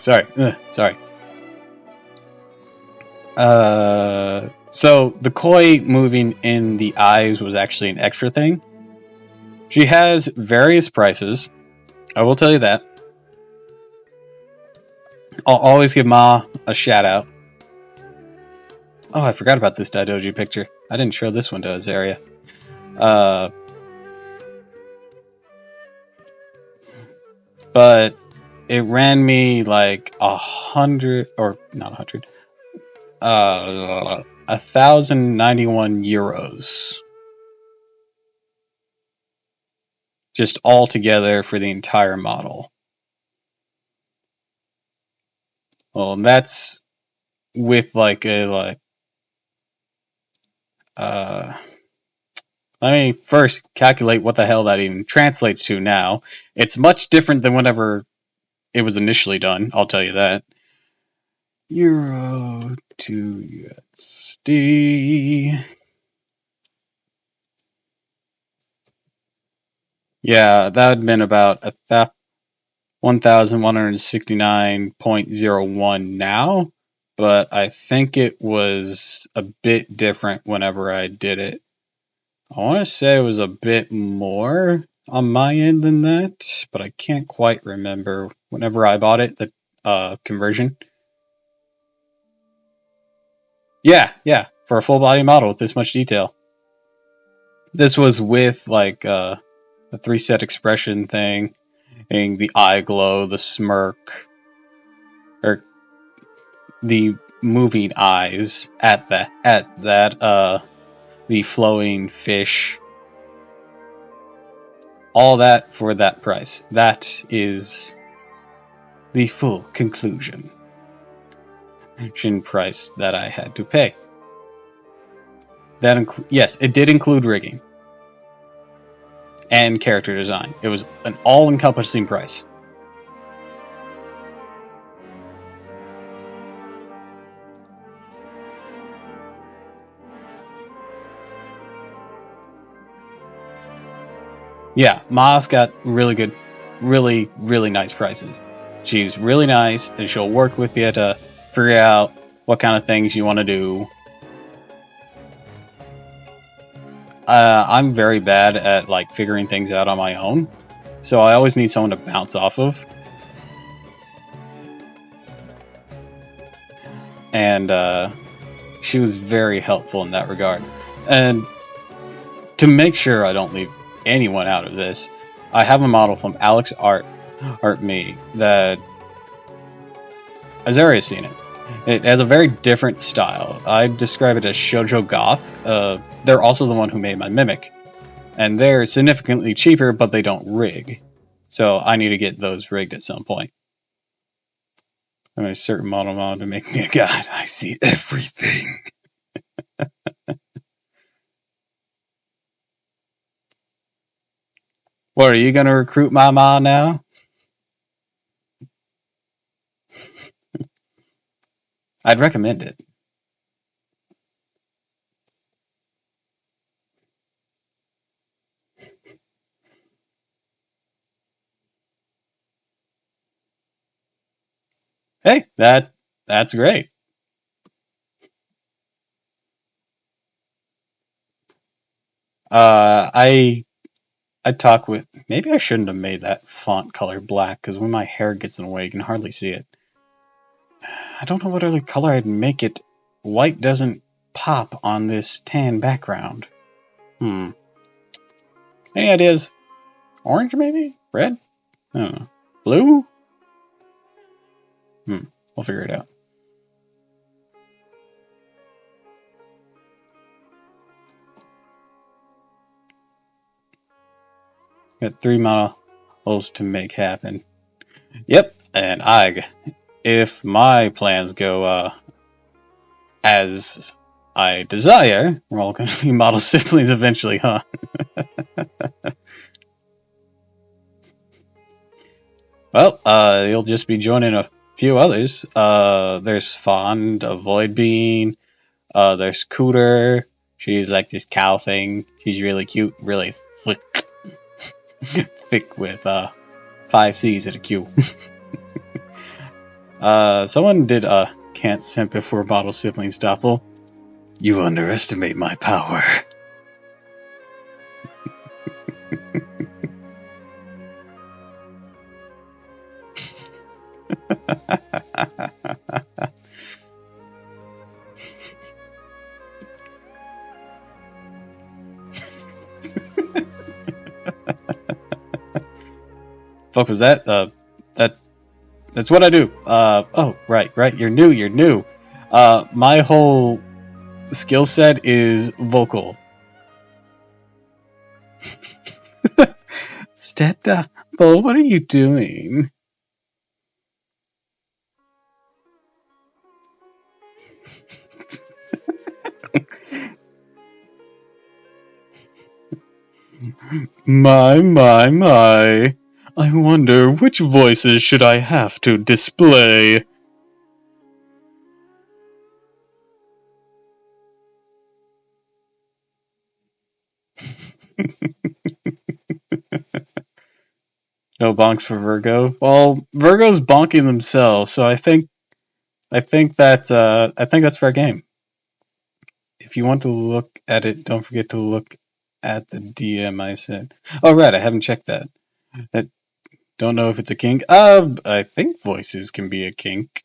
So the koi moving in the eyes was actually an extra thing. She has various prices. I will tell you that. I'll always give Ma a shout out. Oh, I forgot about this Daidoji picture. I didn't show this one to Azaria. But it ran me like 100, or not 100, €1,091. Just all together for the entire model. Well, and that's with like a let me first calculate what the hell that even translates to now. It's much different than whenever it was initially done, I'll tell you that. Euro to USD. Yeah, that would have been about 1,169.01 now, but I think it was a bit different whenever I did it. I want to say it was a bit more on my end than that, but I can't quite remember whenever I bought it, the conversion. Yeah, for a full body model with this much detail. This was with like a 3-set expression thing, and the eye glow, the smirk, or the moving eyes at that the flowing fish. All that for that price. That is the full conclusion price that I had to pay. That yes, it did include rigging and character design. It was an all-encompassing price. Yeah, Ma's got really good, really nice prices. She's really nice, and she'll work with you to figure out what kind of things you want to do. I'm very bad at like figuring things out on my own, so I always need someone to bounce off of. And she was very helpful in that regard. And to make sure I don't leave anyone out of this, I have a model from Alex Art Me that Azaria's seen it. It has a very different style. I describe it as shoujo goth. They're also the one who made my Mimic, and they're significantly cheaper, but they don't rig. So I need to get those rigged at some point. I'm a certain model to make me a god. I see everything. What, are you gonna recruit my ma now? I'd recommend it. Hey, that's great. I talk with, maybe I shouldn't have made that font color black, because when my hair gets in the way, you can hardly see it. I don't know what other color I'd make it. White doesn't pop on this tan background. Any ideas? Orange, maybe? Red? I don't know. Blue? We'll figure it out. Got 3 models to make happen. Yep, and if my plans go as I desire, we're all going to be model siblings eventually, huh? Well, you'll just be joining a few others. There's Fond, Avoid Bean. There's Cooter. She's like this cow thing. She's really cute, really thick. Thick with 5 C's and a Q. Someone did can't simp before model siblings Doppel. You underestimate my power. Fuck was that? That's what I do. Oh, right. You're new. My whole skill set is vocal. Step down. Bo, what are you doing? My. I wonder which voices should I have to display? No bonks for Virgo. Well, Virgo's bonking themselves, so I think that's fair game. If you want to look at it, don't forget to look at the DM I sent. Oh right, I haven't checked that. I don't know if it's a kink. I think voices can be a kink.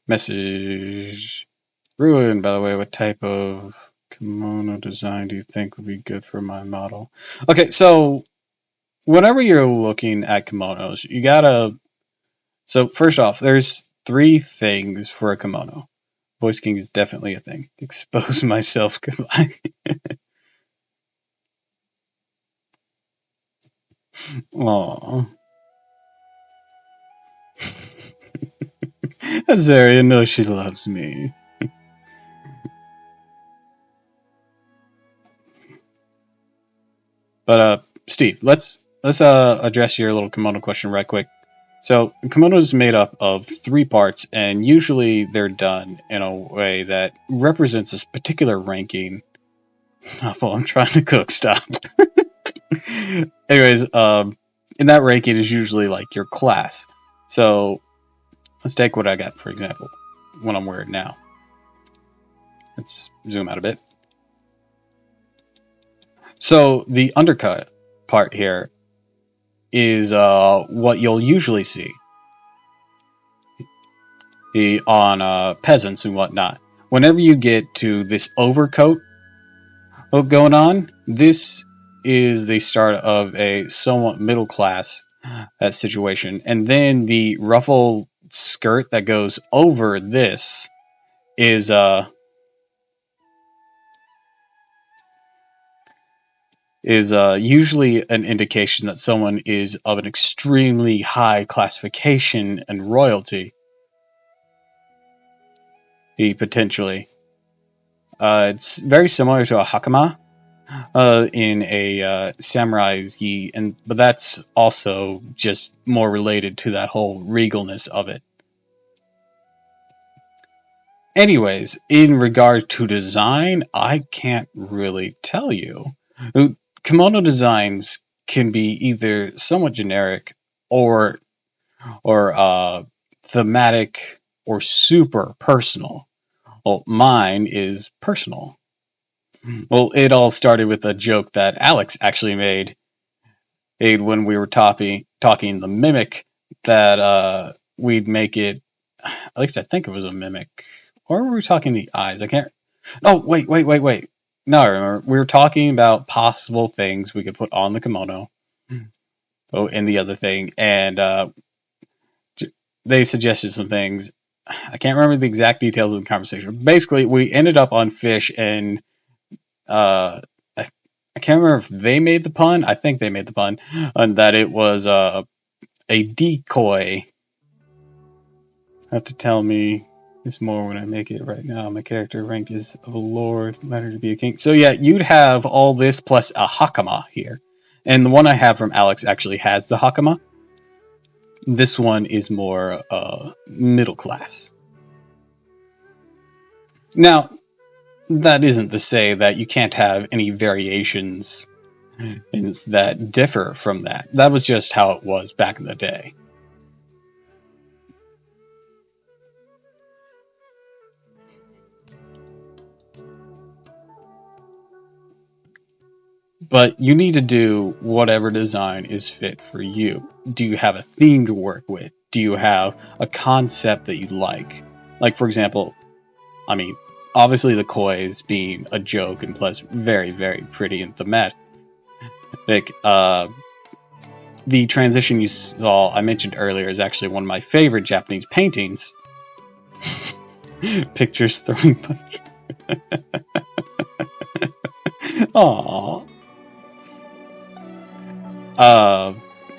Message. Ruin, by the way, what type of kimono design do you think would be good for my model? Okay, so whenever you're looking at kimonos, you gotta. So, first off, there's three things for a kimono. Voice King is definitely a thing. Expose myself. Goodbye. Aww. Azaria knows she loves me. But Steve, let's address your little kimono question right quick. So kimono is made up of three parts, and usually they're done in a way that represents a particular ranking. Oh, well, I'm trying to cook. Stop. Anyways, in that ranking is usually like your class. So let's take what I got for example, what I'm wearing now. Let's zoom out a bit. So the undercut part here is what you'll usually see on peasants and whatnot. Whenever you get to this overcoat going on, this is the start of a somewhat middle class situation. And then the ruffle skirt that goes over this is usually an indication that someone is of an extremely high classification and royalty. Potentially. It's very similar to a hakama in a samurai's gi, but that's also just more related to that whole regalness of it. Anyways, in regard to design, I can't really tell you. Kimono designs can be either somewhat generic or thematic or super personal. Well, mine is personal. Well, it all started with a joke that Alex actually made when we were talking the mimic that we'd make it. At least I think it was a mimic. Or were we talking the eyes? I can't. Oh, wait. No, I remember. We were talking about possible things we could put on the kimono. Oh, and the other thing. And they suggested some things. I can't remember the exact details of the conversation. Basically, we ended up on fish, and I can't remember if they made the pun. I think they made the pun, and that it was a decoy. Have to tell me this more when I make it. Right now, my character rank is of a lord, letter to be a king. So yeah, you'd have all this plus a hakama here, and the one I have from Alex actually has the hakama. This one is more middle class. Now, that isn't to say that you can't have any variations that differ from that. That was just how it was back in the day. But you need to do whatever design is fit for you. Do you have a theme to work with? Do you have a concept that you like? Like, for example, I mean, obviously the koi is being a joke and plus very, very pretty and thematic. The transition you saw, I mentioned earlier, is actually one of my favorite Japanese paintings. Pictures throwing punch. Aww.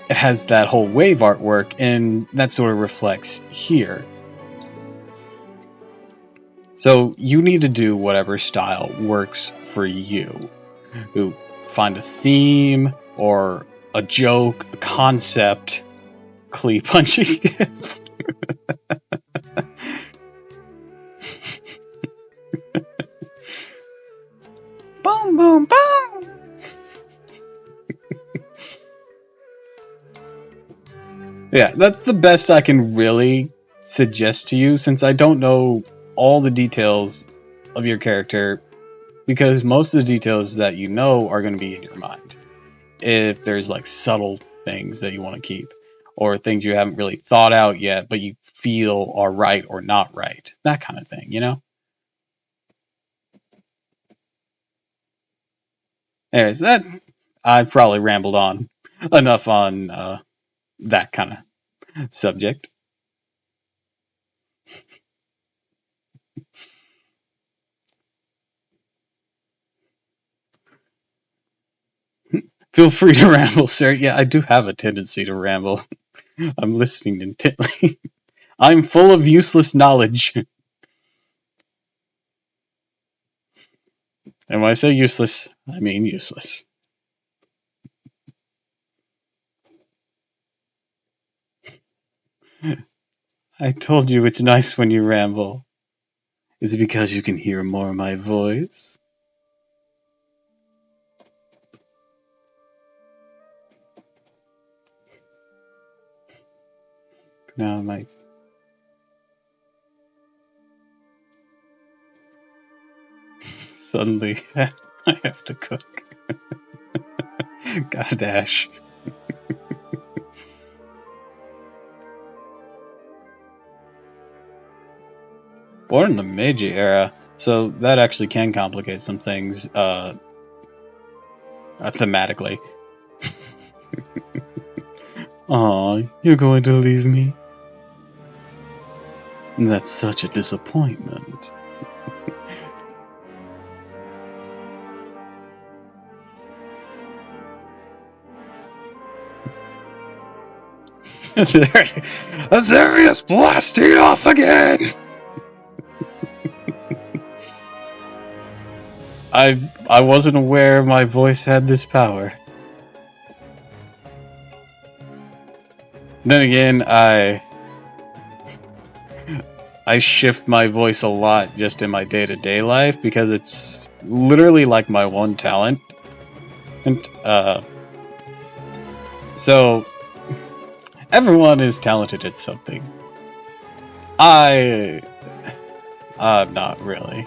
It has that whole wave artwork, and that sort of reflects here. So you need to do whatever style works for you. You find a theme or a joke, a concept, clee punching. Boom, boom, boom. Yeah, that's the best I can really suggest to you, since I don't know all the details of your character, because most of the details that you know are going to be in your mind. If there's like subtle things that you want to keep, or things you haven't really thought out yet, but you feel are right or not right, that kind of thing, you know? Anyways, that I've probably rambled on enough on that kind of subject. Feel free to ramble, sir. Yeah, I do have a tendency to ramble. I'm listening intently. I'm full of useless knowledge. And when I say useless, I mean useless. I told you it's nice when you ramble. Is it because you can hear more of my voice? Now my suddenly I have to cook. Gotta dash. Born in the Meiji era, so that actually can complicate some things thematically. Aw, you're going to leave me? That's such a disappointment. Azarius blasting off again! I wasn't aware my voice had this power. Then again, I shift my voice a lot just in my day-to-day life because it's literally like my one talent. And so everyone is talented at something. I'm not really.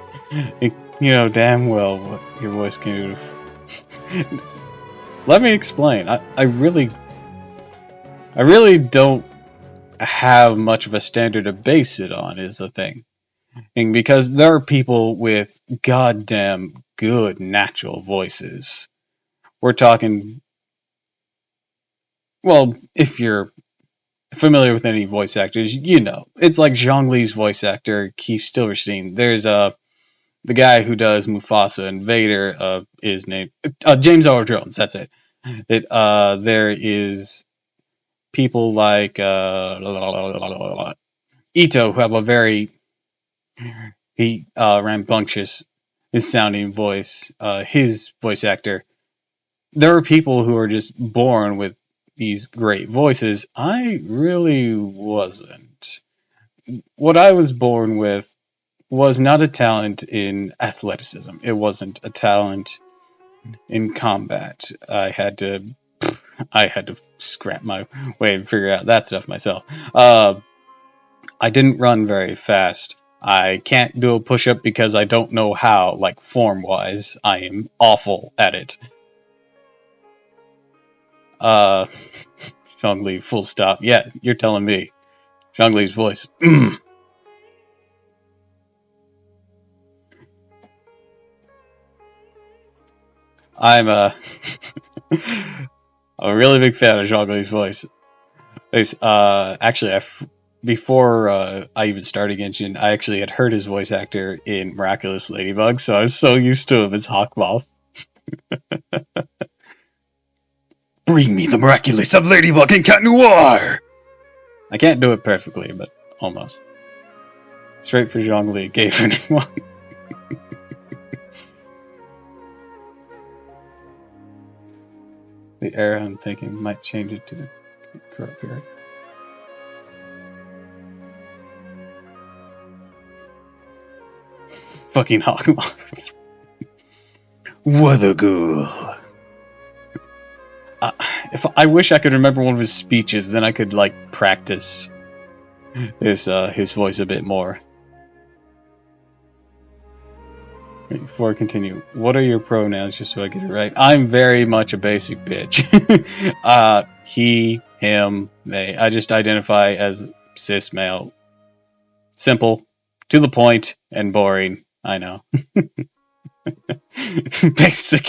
You know damn well what your voice can do. Let me explain. I really don't have much of a standard to base it on, is the thing. And because there are people with goddamn good natural voices. We're talking, well, if you're familiar with any voice actors, you know. It's like Zhongli's voice actor, Keith Silverstein. There's the guy who does Mufasa and Vader is named James Earl Jones, that's it. There is people like Ito, who have a very rambunctious his sounding voice. His voice actor. There are people who are just born with these great voices. I really wasn't. What I was born with was not a talent in athleticism. It wasn't a talent in combat. I had to scrap my way and figure out that stuff myself. I didn't run very fast. I can't do a push-up because I don't know how, like form-wise. I am awful at it. Zhongli, full stop. Yeah, you're telling me. Zhongli's voice. I'm I'm a really big fan of Zhongli's voice. Actually, before I even started Genshin, I actually had heard his voice actor in Miraculous Ladybug, so I was so used to him as Hawkmoth. Bring me the miraculous of Ladybug and Cat Noir! I can't do it perfectly, but almost. Straight for Zhongli, gay for anyone. The era I'm thinking might change it to the correct period. Fucking Hawkmoth. Weather Girl. If I wish I could remember one of his speeches, then I could like practice his voice a bit more. Before I continue, what are your pronouns, just so I get it right? I'm very much a basic bitch. He, him, they. I just identify as cis male. Simple, to the point, and boring. I know. Basic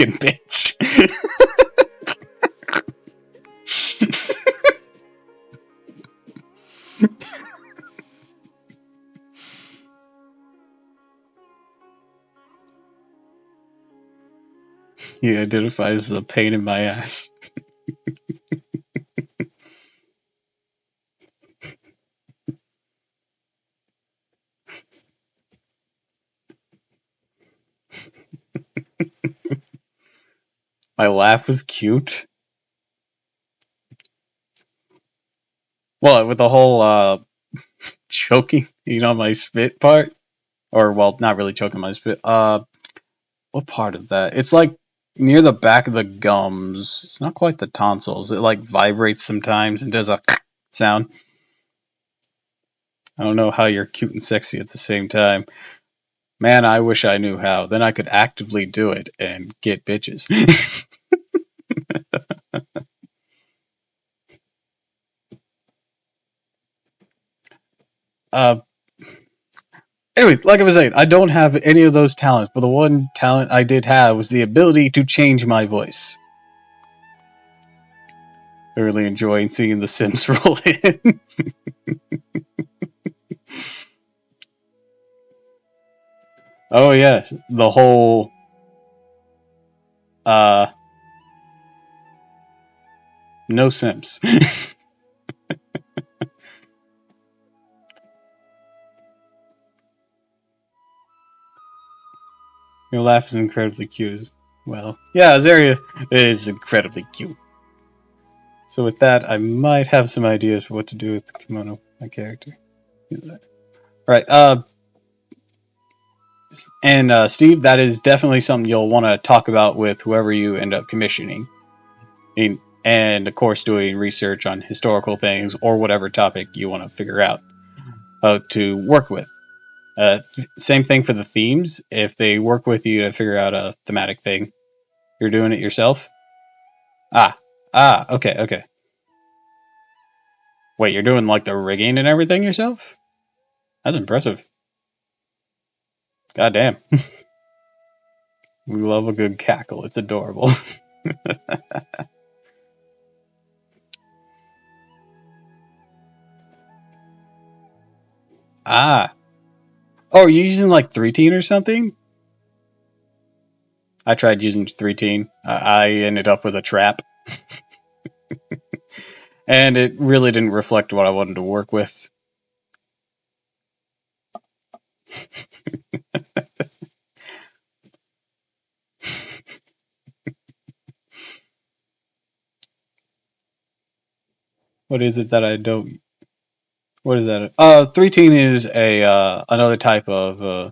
and bitch. He identifies as a pain in my ass. My laugh was cute. Well, with the whole choking, my spit part, or well, not really choking my spit. What part of that? It's like near the back of the gums. It's not quite the tonsils. It like vibrates sometimes and does a sound. I don't know how you're cute and sexy at the same time. Man, I wish I knew how. Then I could actively do it and get bitches. uh, anyways, like I was saying, I don't have any of those talents, but the one talent I did have was the ability to change my voice. I really enjoying seeing the Sims roll in. Oh yes, the whole no Sims. Your laugh is incredibly cute as well. Yeah, Azaria is incredibly cute. So with that, I might have some ideas for what to do with the kimono, my character. Right, and Steve, that is definitely something you'll want to talk about with whoever you end up commissioning. And of course, doing research on historical things or whatever topic you want to figure out how to work with. Same thing for the themes. If they work with you to figure out a thematic thing, you're doing it yourself. Okay. Wait, you're doing like the rigging and everything yourself? That's impressive. God damn. We love a good cackle. It's adorable. Ah. Oh, are you using like 3-teen or something? I tried using 3-teen. I ended up with a trap. And it really didn't reflect what I wanted to work with. What is it that I don't... What is that? 3-teen is a another type of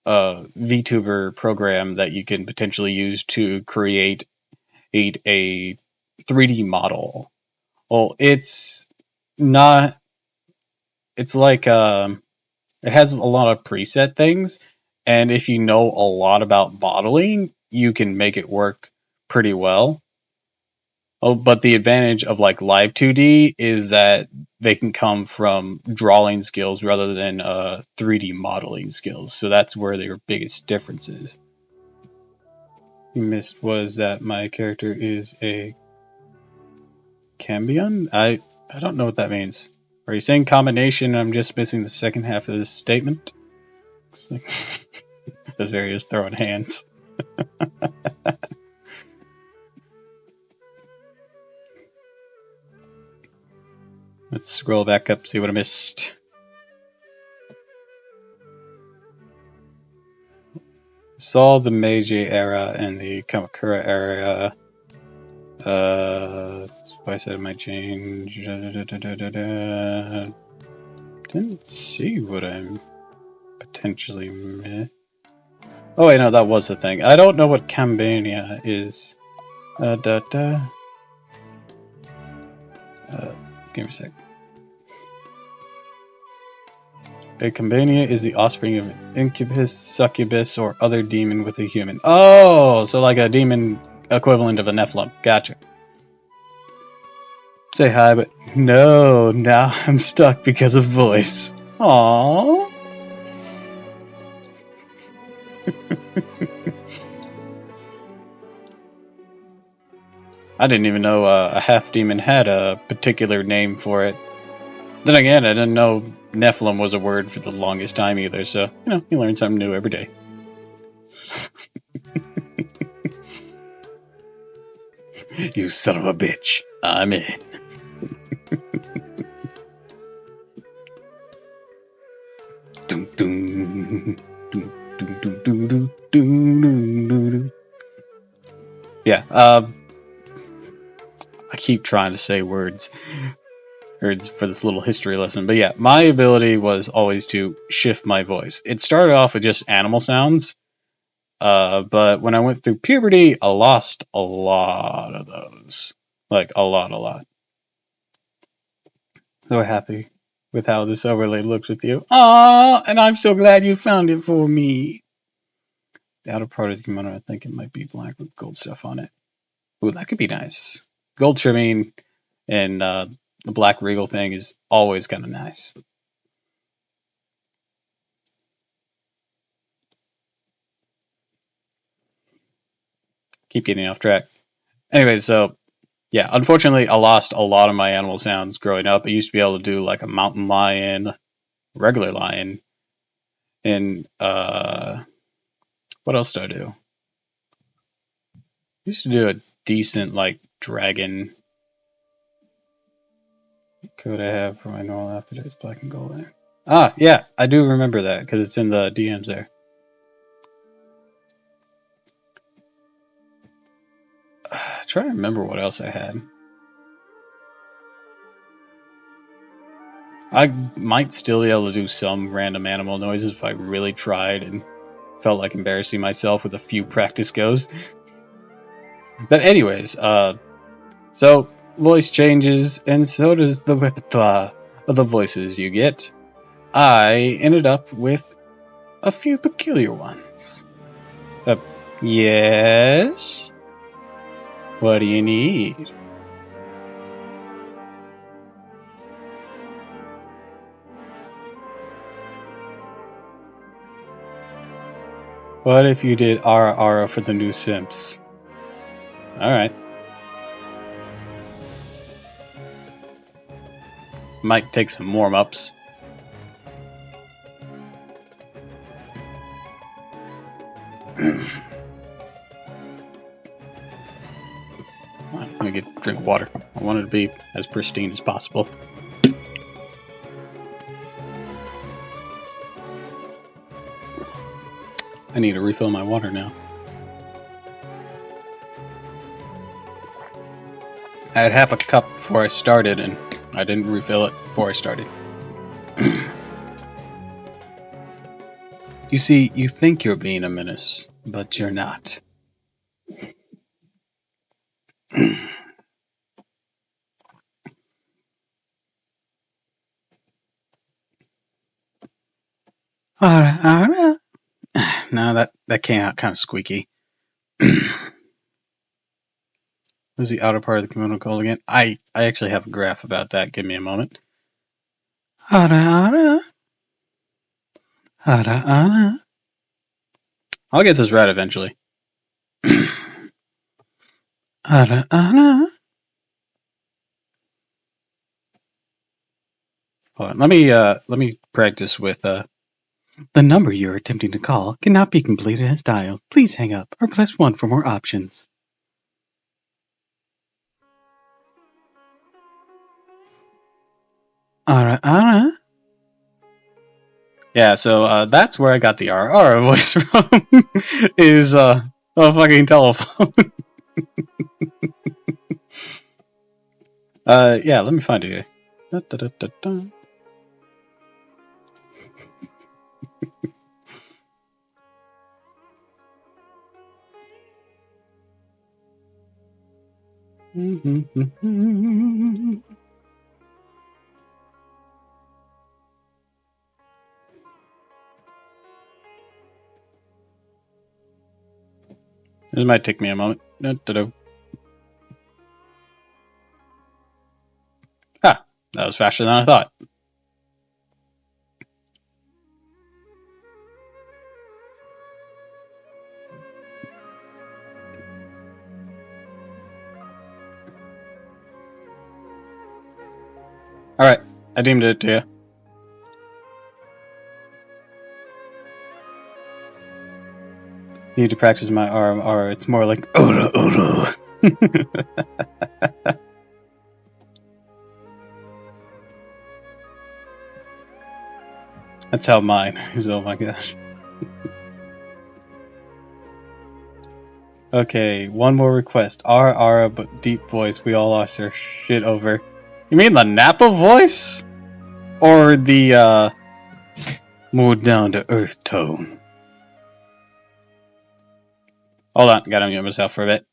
VTuber program that you can potentially use to create a 3D model. Well, it's not. It's like it has a lot of preset things, and if you know a lot about modeling, you can make it work pretty well. Oh, but the advantage of like live 2D is that they can come from drawing skills rather than 3D modeling skills. So that's where their biggest difference is. You missed was that my character is a Cambion. I don't know what that means. Are you saying combination and I'm just missing the second half of this statement? This area is throwing hands. Let's scroll back up, see what I missed. Saw the Meiji era and the Kamakura era. Spice item might change. Didn't see what I'm potentially missed. Oh wait, no, that was the thing. I don't know what Cambania is. Give me a sec. A Cambania is the offspring of an incubus, succubus, or other demon with a human. Oh, so like a demon equivalent of a Nephilim. Gotcha. Say hi, but no, now I'm stuck because of voice. Aww. I didn't even know a half demon had a particular name for it. Then again, I didn't know Nephilim was a word for the longest time either, so, you learn something new every day. You son of a bitch. I'm in. Yeah, I keep trying to say words for this little history lesson, but yeah, my ability was always to shift my voice. It started off with just animal sounds, but when I went through puberty, I lost a lot of those. Like, a lot. So happy with how this overlay looks with you. Aww, and I'm so glad you found it for me. The outer part of the kimono, I think it might be black with gold stuff on it. Ooh, that could be nice. Gold trimming and the black regal thing is always kind of nice. Keep getting off track. Anyway, so yeah, unfortunately, I lost a lot of my animal sounds growing up. I used to be able to do like a mountain lion, regular lion, and what else do I do? I used to do a decent like dragon. Code I have for my normal outfit is black and gold. Ah, yeah, I do remember that because it's in the DMs there. Try to remember what else I had. I might still be able to do some random animal noises if I really tried and felt like embarrassing myself with a few practice goes. But anyways, so voice changes, and so does the repertoire of the voices you get. I ended up with a few peculiar ones. Yes? What do you need? What if you did Ara Ara for the new Simps? Alright. Might take some warm-ups. Let me get a drink of water. I want it to be as pristine as possible. I need to refill my water now. I had half a cup before I started, and I didn't refill it before I started. You see, you think you're being a menace, but you're not. No, that came out kind of squeaky. What's the outer part of the kimono called again? I actually have a graph about that. Give me a moment. I'll get this right eventually. Hold on. Let me practice with the number you're attempting to call cannot be completed as dialed. Please hang up or press 1 for more options. Ara. Yeah, so that's where I got the Ara voice from. Is a fucking telephone. Yeah, let me find it here. Da, da, da, da, da. This might take me a moment. Da, da, da. Ah, that was faster than I thought. Alright, I deemed it to you. Need to practice my R. It's more like Ora Ora. That's how mine is. Oh my gosh. Okay, one more request. Ara, but deep voice. We all lost our shit over. You mean the Nappa voice? Or the, more down to earth tone? Hold on, gotta mute myself for a bit.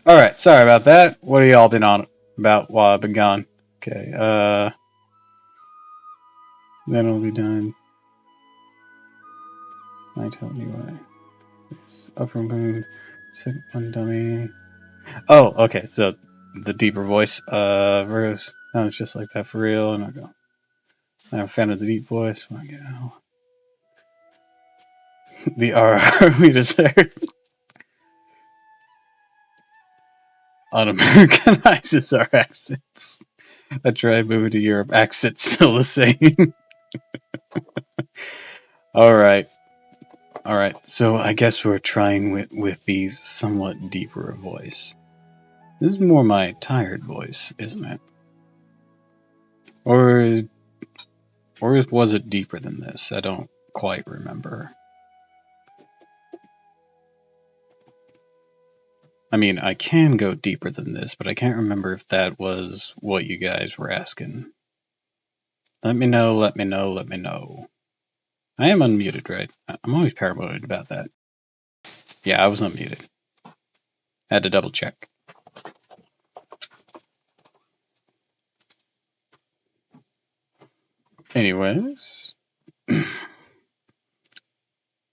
Alright, sorry about that. What have y'all been on about while I've been gone? Okay, that'll be done. Might help me why. It's upper mood, second one dummy. Oh, okay, so the deeper voice, Virgo's. No, it's just like that for real. I'm not going. I'm a fan of the deep voice. My God. The RR we deserve. Un-Americanizes our accents. I tried moving to Europe. Accent's still the same. Alright. Alright, so I guess we're trying with the somewhat deeper voice. This is more my tired voice, isn't it? Or was it deeper than this? I don't quite remember. I mean, I can go deeper than this, but I can't remember if that was what you guys were asking. Let me know, let me know, let me know. I am unmuted, right? I'm always paranoid about that. Yeah, I was unmuted. Had to double check. Anyways, this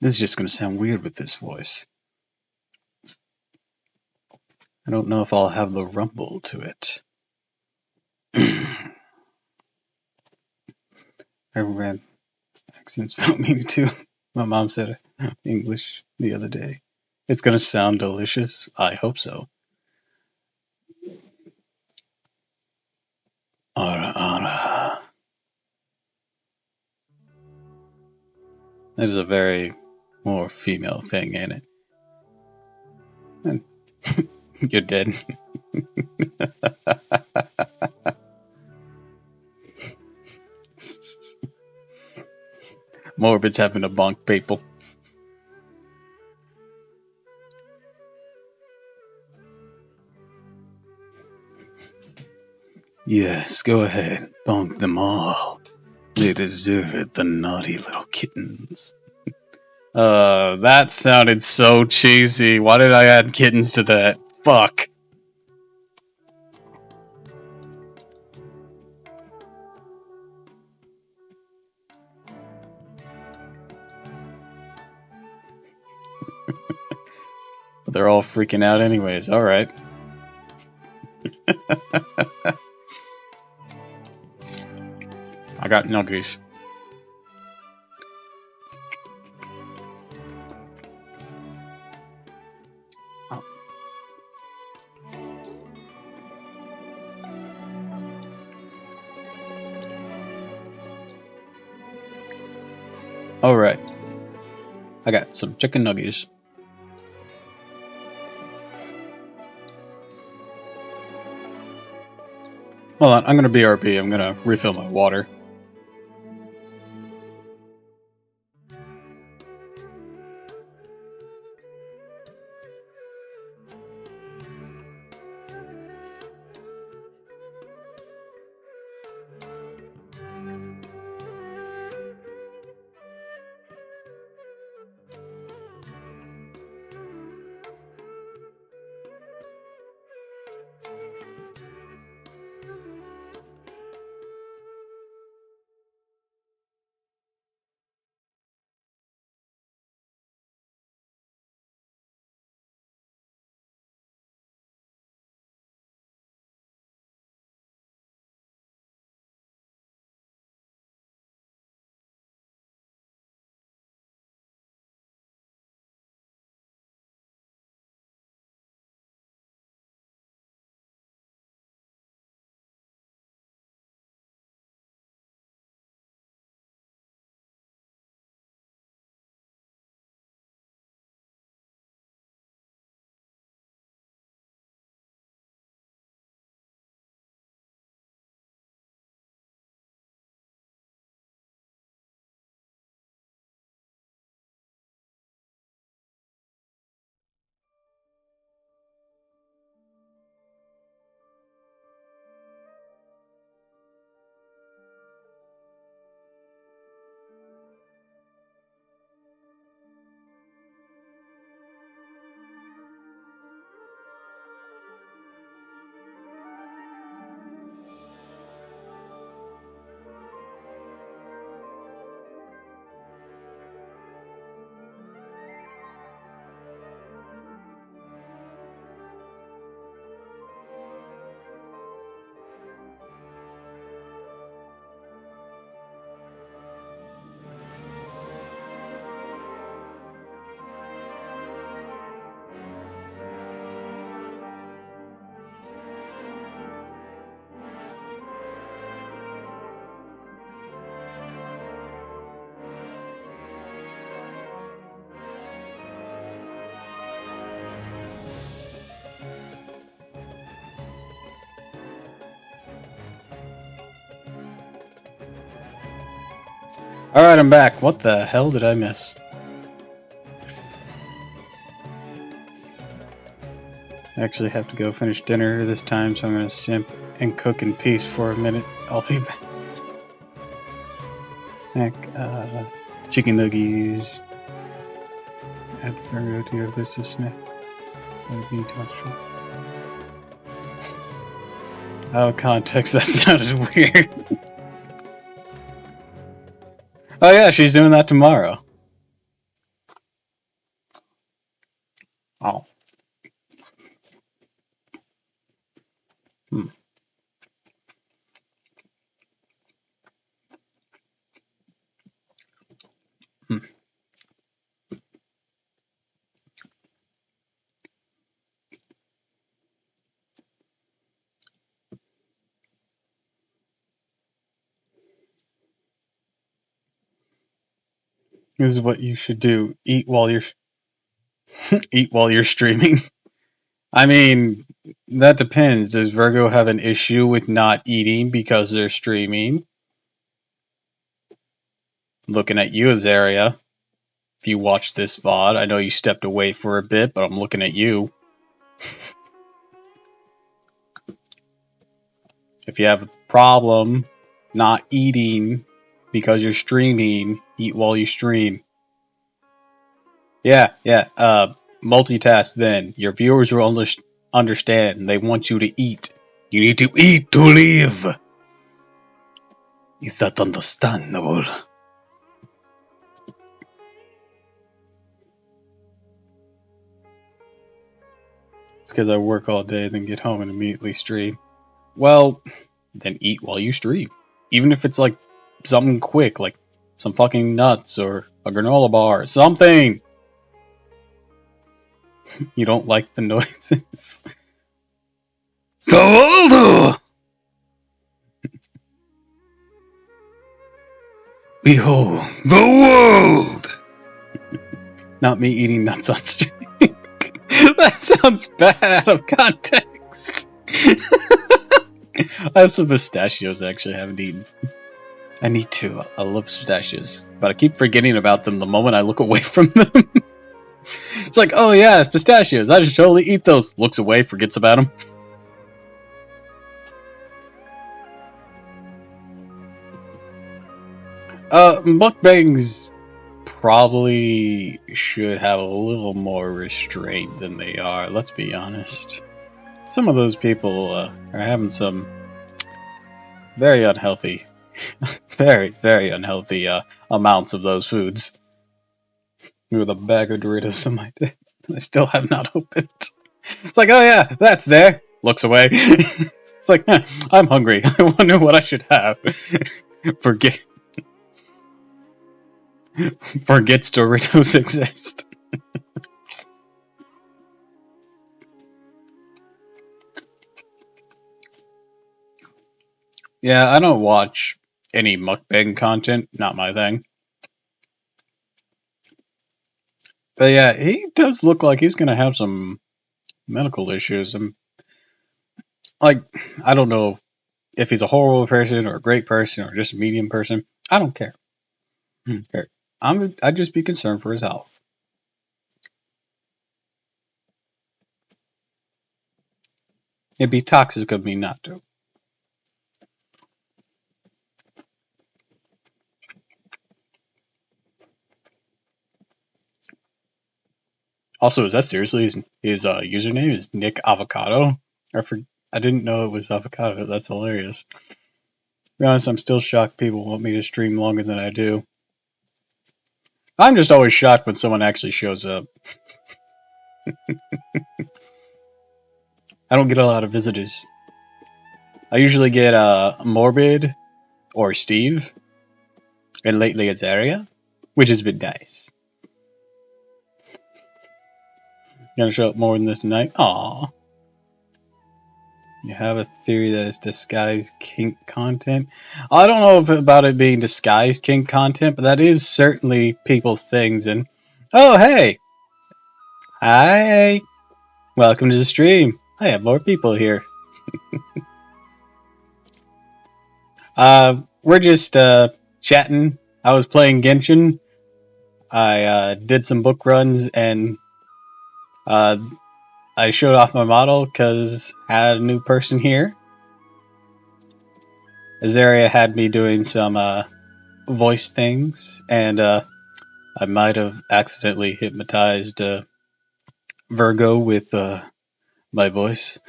is just gonna sound weird with this voice. I don't know if I'll have the rumble to it. I read accents don't mean to. My mom said English the other day. It's gonna sound delicious. I hope so. Ara ara. That is a very more female thing, ain't it? And you're dead. Morbid's having to bonk people. Yes, go ahead. Bonk them all. They deserve it, the naughty little kittens. That sounded so cheesy. Why did I add kittens to that? Fuck. They're all freaking out anyways. Alright. I got nuggies. Oh. Alright. I got some chicken nuggies. Hold on, I'm gonna BRB. I'm gonna refill my water. Alright, I'm back. What the hell did I miss? I actually have to go finish dinner this time, so I'm gonna simp and cook in peace for a minute. I'll be back. Chicken nuggies. Add Virgo to your list of snack. Let me touch it. Oh, context, that sounded weird. Oh yeah, she's doing that tomorrow. Oh. Hmm. Hmm. This is what you should do. Eat while you're eat while you're streaming. I mean, that depends. Does Virgo have an issue with not eating because they're streaming? Looking at you, Azaria. If you watch this VOD, I know you stepped away for a bit, but I'm looking at you. If you have a problem not eating because you're streaming, eat while you stream. Yeah. Multitask then. Your viewers will understand. They want you to eat. You need to eat to live. Is that understandable? It's because I work all day, then get home and immediately stream. Well, then eat while you stream. Even if it's like something quick, like some fucking nuts or a granola bar, something. You don't like the noises. So, behold the world. Not me eating nuts on stream. That sounds bad out of context. I have some pistachios I actually haven't eaten. I need to. I love pistachios, but I keep forgetting about them the moment I look away from them. It's like, oh yeah, it's pistachios. I should totally eat those. Looks away, forgets about them. Mukbangs probably should have a little more restraint than they are. Let's be honest. Some of those people are having some very unhealthy, very unhealthy amounts of those foods. With a bag of Doritos in my desk, I still have not opened. It's like, oh yeah, that's there. Looks away. It's like, I'm hungry. I wonder what I should have. Forgets Doritos exist. Yeah, I don't watch any mukbang content. Not my thing. But yeah, he does look like he's gonna have some medical issues. And like, I don't know if he's a horrible person or a great person or just a medium person. I don't care. I'd just be concerned for his health. It'd be toxic of me not to. Also, is that seriously his username is Nick Avocado? I didn't know it was avocado. That's hilarious. To be honest, I'm still shocked people want me to stream longer than I do. I'm just always shocked when someone actually shows up. I don't get a lot of visitors. I usually get Morbid or Steve, and lately it's Aria, which has been nice. Gonna show up more than this tonight? Aww. You have a theory that it's disguised kink content? I don't know about it being disguised kink content, but that is certainly people's things. And oh, hey! Hi! Welcome to the stream. I have more people here. We're just chatting. I was playing Genshin. I did some book runs and I showed off my model because I had a new person here. Azaria had me doing some voice things, and I might have accidentally hypnotized Virgo with my voice.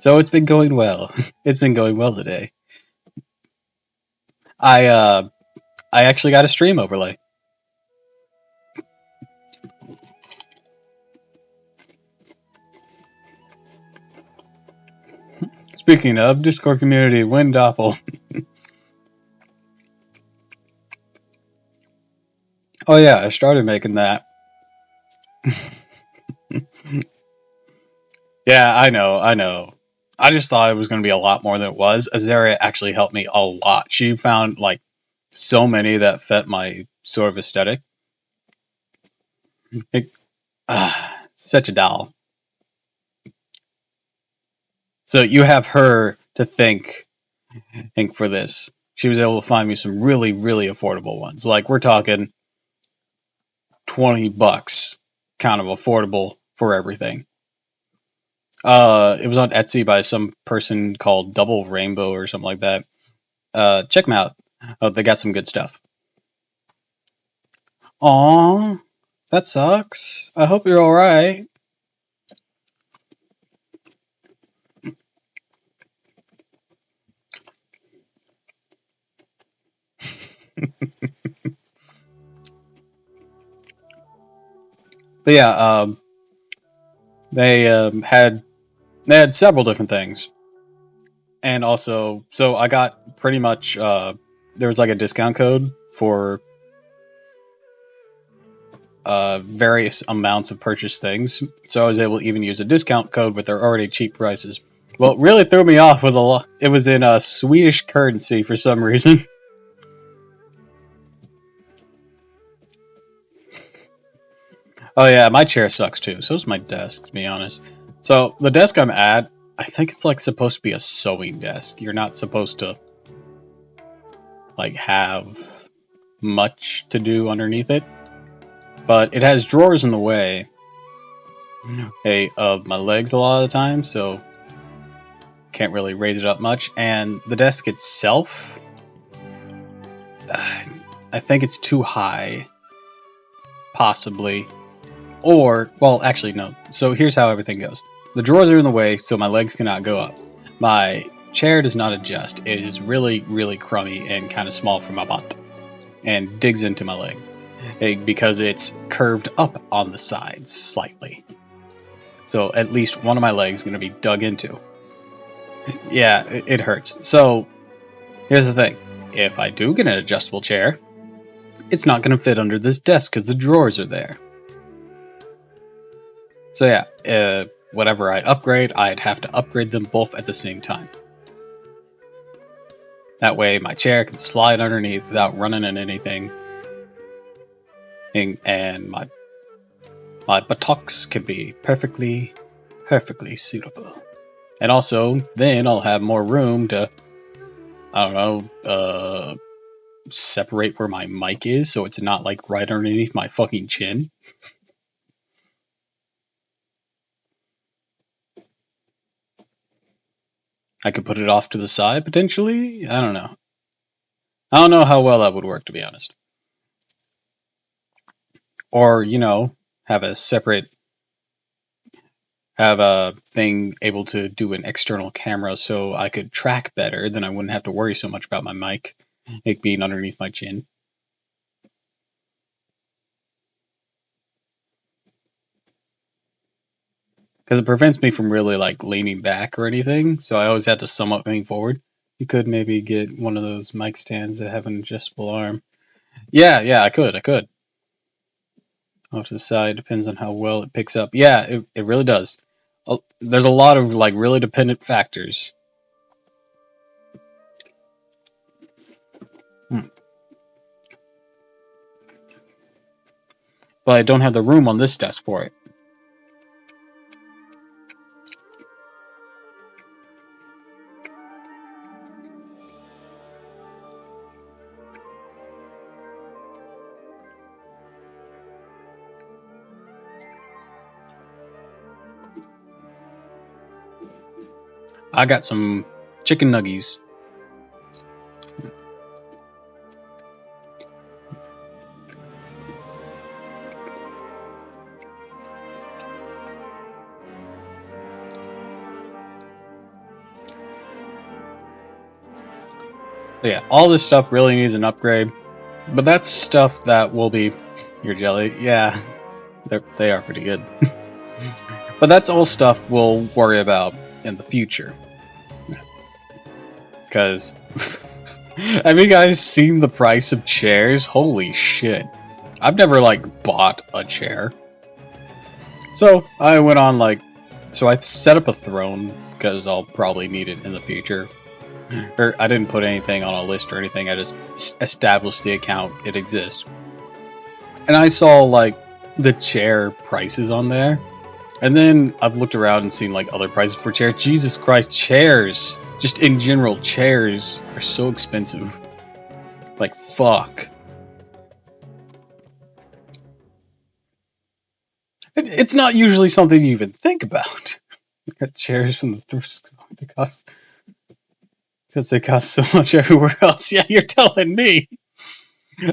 So it's been going well. It's been going well today. I I actually got a stream overlay. Speaking of Discord community, win Doppel. Oh yeah, I started making that. Yeah, I know, I know. I just thought it was going to be a lot more than it was. Azaria actually helped me a lot. She found like so many that fit my sort of aesthetic. Like, such a doll. So you have her to think for this. She was able to find me some really, really affordable ones. Like we're talking $20, kind of affordable for everything. It was on Etsy by some person called Double Rainbow or something like that. Check them out. Oh, they got some good stuff. Aw, that sucks. I hope you're alright. But yeah, they had several different things, and also so I got pretty much there was like a discount code for various amounts of purchased things, so I was able to even use a discount code with their already cheap prices. Well, it really threw me off was a lot. It was in Swedish currency for some reason. Oh yeah, my chair sucks too. So's my desk, to be honest. So the desk I'm at, I think it's like supposed to be a sewing desk. You're not supposed to like have much to do underneath it, but it has drawers in the way. Of my legs a lot of the time, so can't really raise it up much. And the desk itself, I think it's too high, possibly. Or, well, actually, no. So here's how everything goes. The drawers are in the way, so my legs cannot go up. My chair does not adjust. It is really, really crummy and kind of small for my butt. And digs into my leg. Because it's curved up on the sides slightly. So at least one of my legs is going to be dug into. Yeah, it hurts. So, here's the thing. If I do get an adjustable chair, it's not going to fit under this desk because the drawers are there. So yeah, whatever I upgrade, I'd have to upgrade them both at the same time. That way my chair can slide underneath without running into anything. And my buttocks can be perfectly suitable. And also, then I'll have more room to, I don't know, separate where my mic is so it's not like right underneath my fucking chin. I could put it off to the side potentially. I don't know. I don't know how well that would work, to be honest. Or, have a separate, have a thing able to do an external camera so I could track better, then I wouldn't have to worry so much about my mic, it being underneath my chin. Because it prevents me from really like leaning back or anything, so I always have to somewhat lean forward. You could maybe get one of those mic stands that have an adjustable arm. Yeah, I could. Off to the side, depends on how well it picks up. Yeah, it really does. There's a lot of like really dependent factors. But I don't have the room on this desk for it. I got some chicken nuggies. But yeah, all this stuff really needs an upgrade. But that's stuff that will be your jelly. Yeah, they are pretty good. But that's all stuff we'll worry about in the future. Because have you guys seen the price of chairs? Holy shit. I've never like bought a chair. So I went on so I set up a throne because I'll probably need it in the future. Or I didn't put anything on a list or anything. I just established the account. It exists. And I saw like the chair prices on there. And then I've looked around and seen like other prices for chairs. Jesus Christ, chairs! Just in general, chairs are so expensive. Like, fuck. It's not usually something you even think about. Got chairs from the thrift store. Because they cost so much everywhere else. Yeah, you're telling me.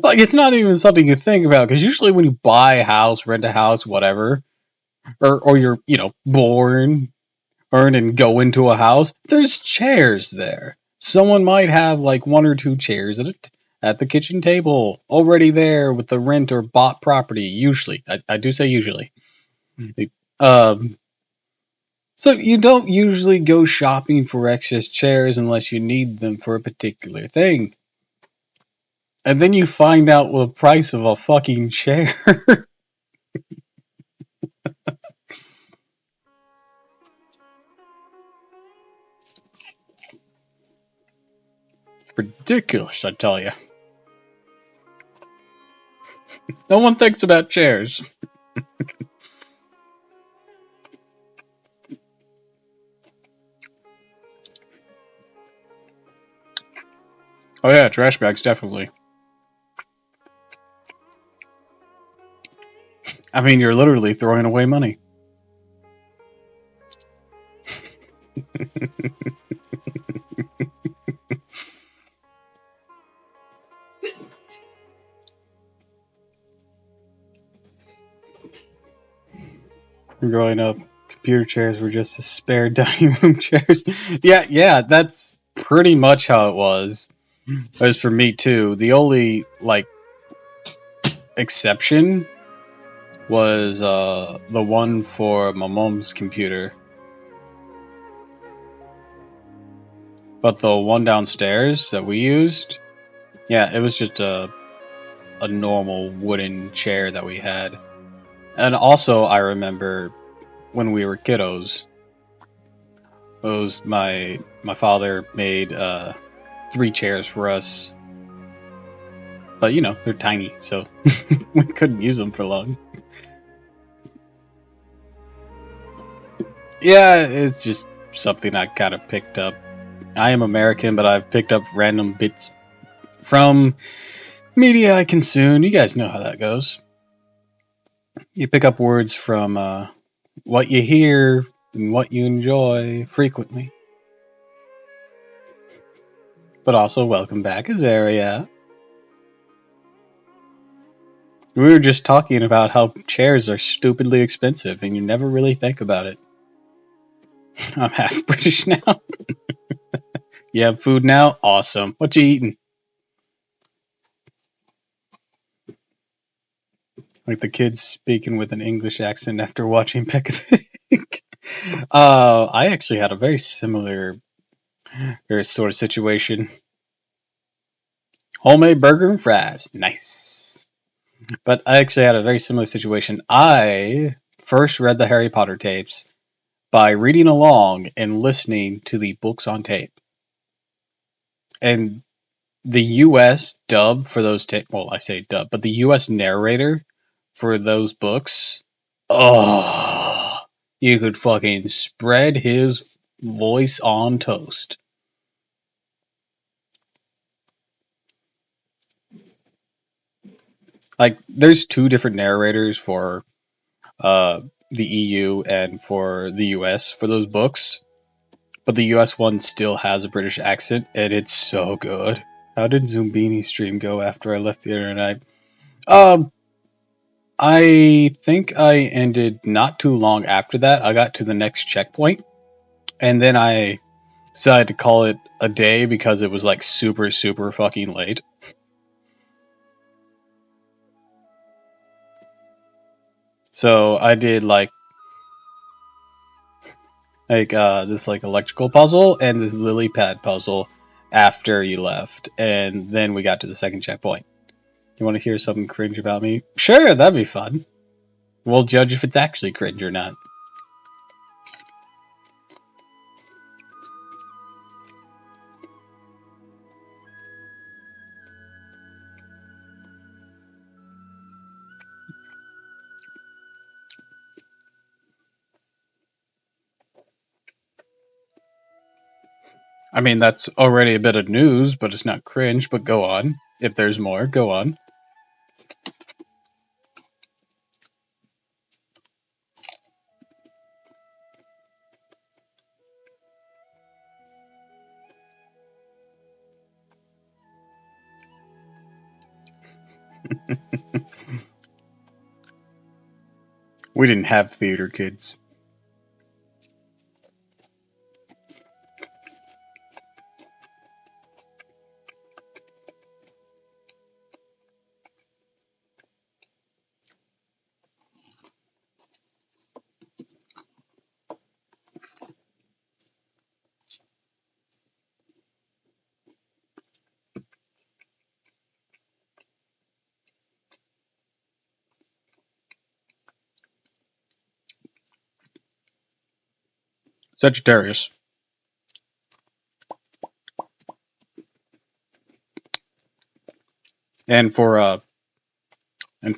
Like, it's not even something you think about. Because usually when you buy a house, rent a house, whatever, or you're, born, earn, and go into a house, there's chairs there. Someone might have like one or two chairs at the kitchen table already there with the rent or bought property. Usually, I do say usually. Um, so you don't usually go shopping for excess chairs unless you need them for a particular thing. And then you find out the price of a fucking chair. It's ridiculous, I tell you. No one thinks about chairs. Oh yeah, trash bags, definitely. I mean, you're literally throwing away money. Growing up, computer chairs were just as spare dining room chairs. Yeah, that's pretty much how it was. As for me too, the only exception was the one for my mom's computer. But the one downstairs that we used, yeah, it was just a normal wooden chair that we had. And also, I remember when we were kiddos, my father made 3 chairs for us. But they're tiny, so we couldn't use them for long. Yeah, it's just something I kind of picked up. I am American, but I've picked up random bits from media I consume. You guys know how that goes. You pick up words from what you hear and what you enjoy frequently. But also, welcome back, Azaria. We were just talking about how chairs are stupidly expensive, and you never really think about it. I'm half British now. You have food now? Awesome. What you eating? Like the kids speaking with an English accent after watching Peck a Pig. I actually had a very similar sort of situation. Homemade burger and fries. Nice. But I actually had a very similar situation. I first read the Harry Potter tapes by reading along and listening to the books on tape. And the US dub for those well, I say dub, but the US narrator for those books, oh, you could fucking spread his voice on toast. Like, there's 2 different narrators for the EU and for the US for those books, but the US one still has a British accent, and it's so good. How did Zumbini's stream go after I left the internet? I think I ended not too long after that. I got to the next checkpoint, and then I decided to call it a day because it was like super, super fucking late. So I did like this like electrical puzzle and this lily pad puzzle after you left, and then we got to the second checkpoint. You want to hear something cringe about me? Sure, that'd be fun. We'll judge if it's actually cringe or not. I mean, that's already a bit of news, but it's not cringe, but go on. If there's more, go on. We didn't have theater kids. Sagittarius. And for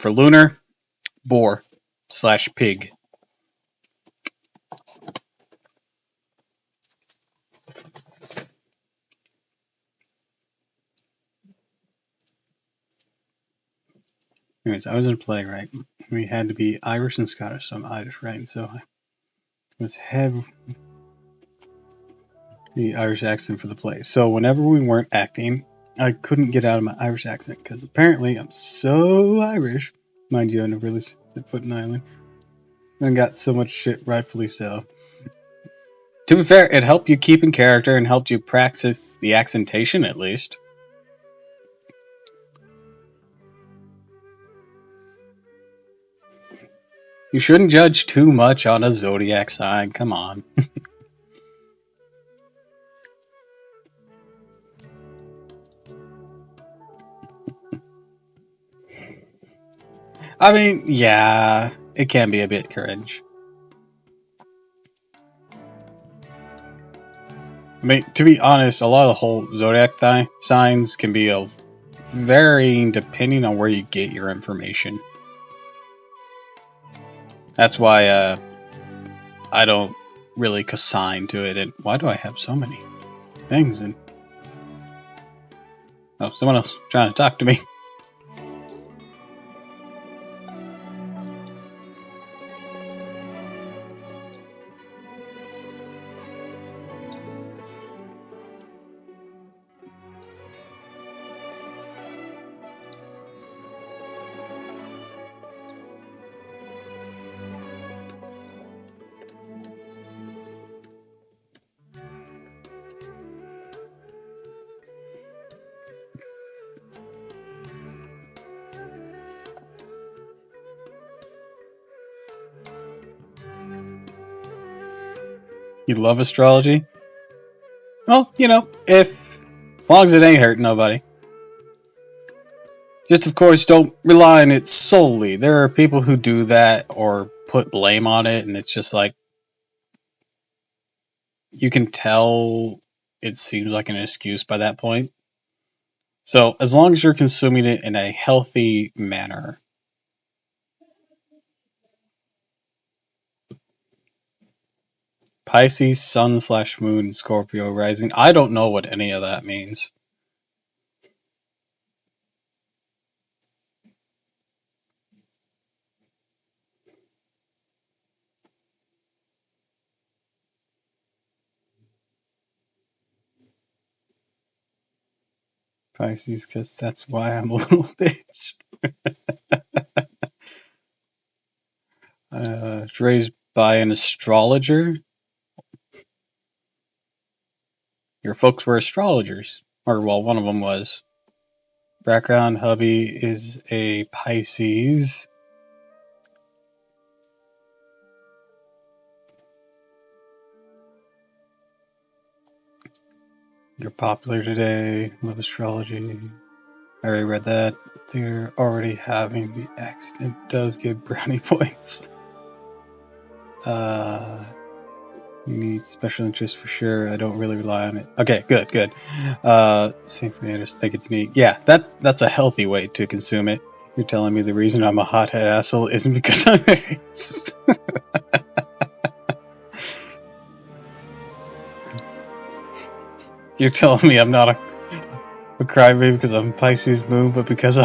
lunar, boar slash pig. Anyways, I was in a play, right? We had to be Irish and Scottish, so I'm Irish, right? So I was heavy Irish accent for the play. So whenever we weren't acting, I couldn't get out of my Irish accent because apparently I'm so Irish. Mind you, I never really set foot in Ireland. And got so much shit, rightfully so. To be fair, it helped you keep in character and helped you practice the accentation at least. You shouldn't judge too much on a zodiac sign, come on. I mean, yeah, it can be a bit cringe. I mean, to be honest, a lot of the whole zodiac signs can be varying depending on where you get your information. That's why I don't really consign to it. And why do I have so many things? And oh, someone else trying to talk to me. You love astrology? Well, you know, as long as it ain't hurting nobody. Just, of course, don't rely on it solely. There are people who do that or put blame on it, and it's just like, you can tell it seems like an excuse by that point. So, as long as you're consuming it in a healthy manner. Pisces, Sun slash Moon, Scorpio rising. I don't know what any of that means. Pisces, because that's why I'm a little bitch. Raised by an astrologer. your folks were astrologers. Or, well, one of them was. Background hubby is a Pisces. You're popular today. Love astrology. I already read that. They're already having the accident does give brownie points. You need special interest for sure. I don't really rely on it. Okay, good. Same for me. I just think it's neat. Yeah, that's a healthy way to consume it. You're telling me the reason I'm a hothead asshole isn't because I'm married. You're telling me I'm not a crybaby because I'm Pisces moon, but because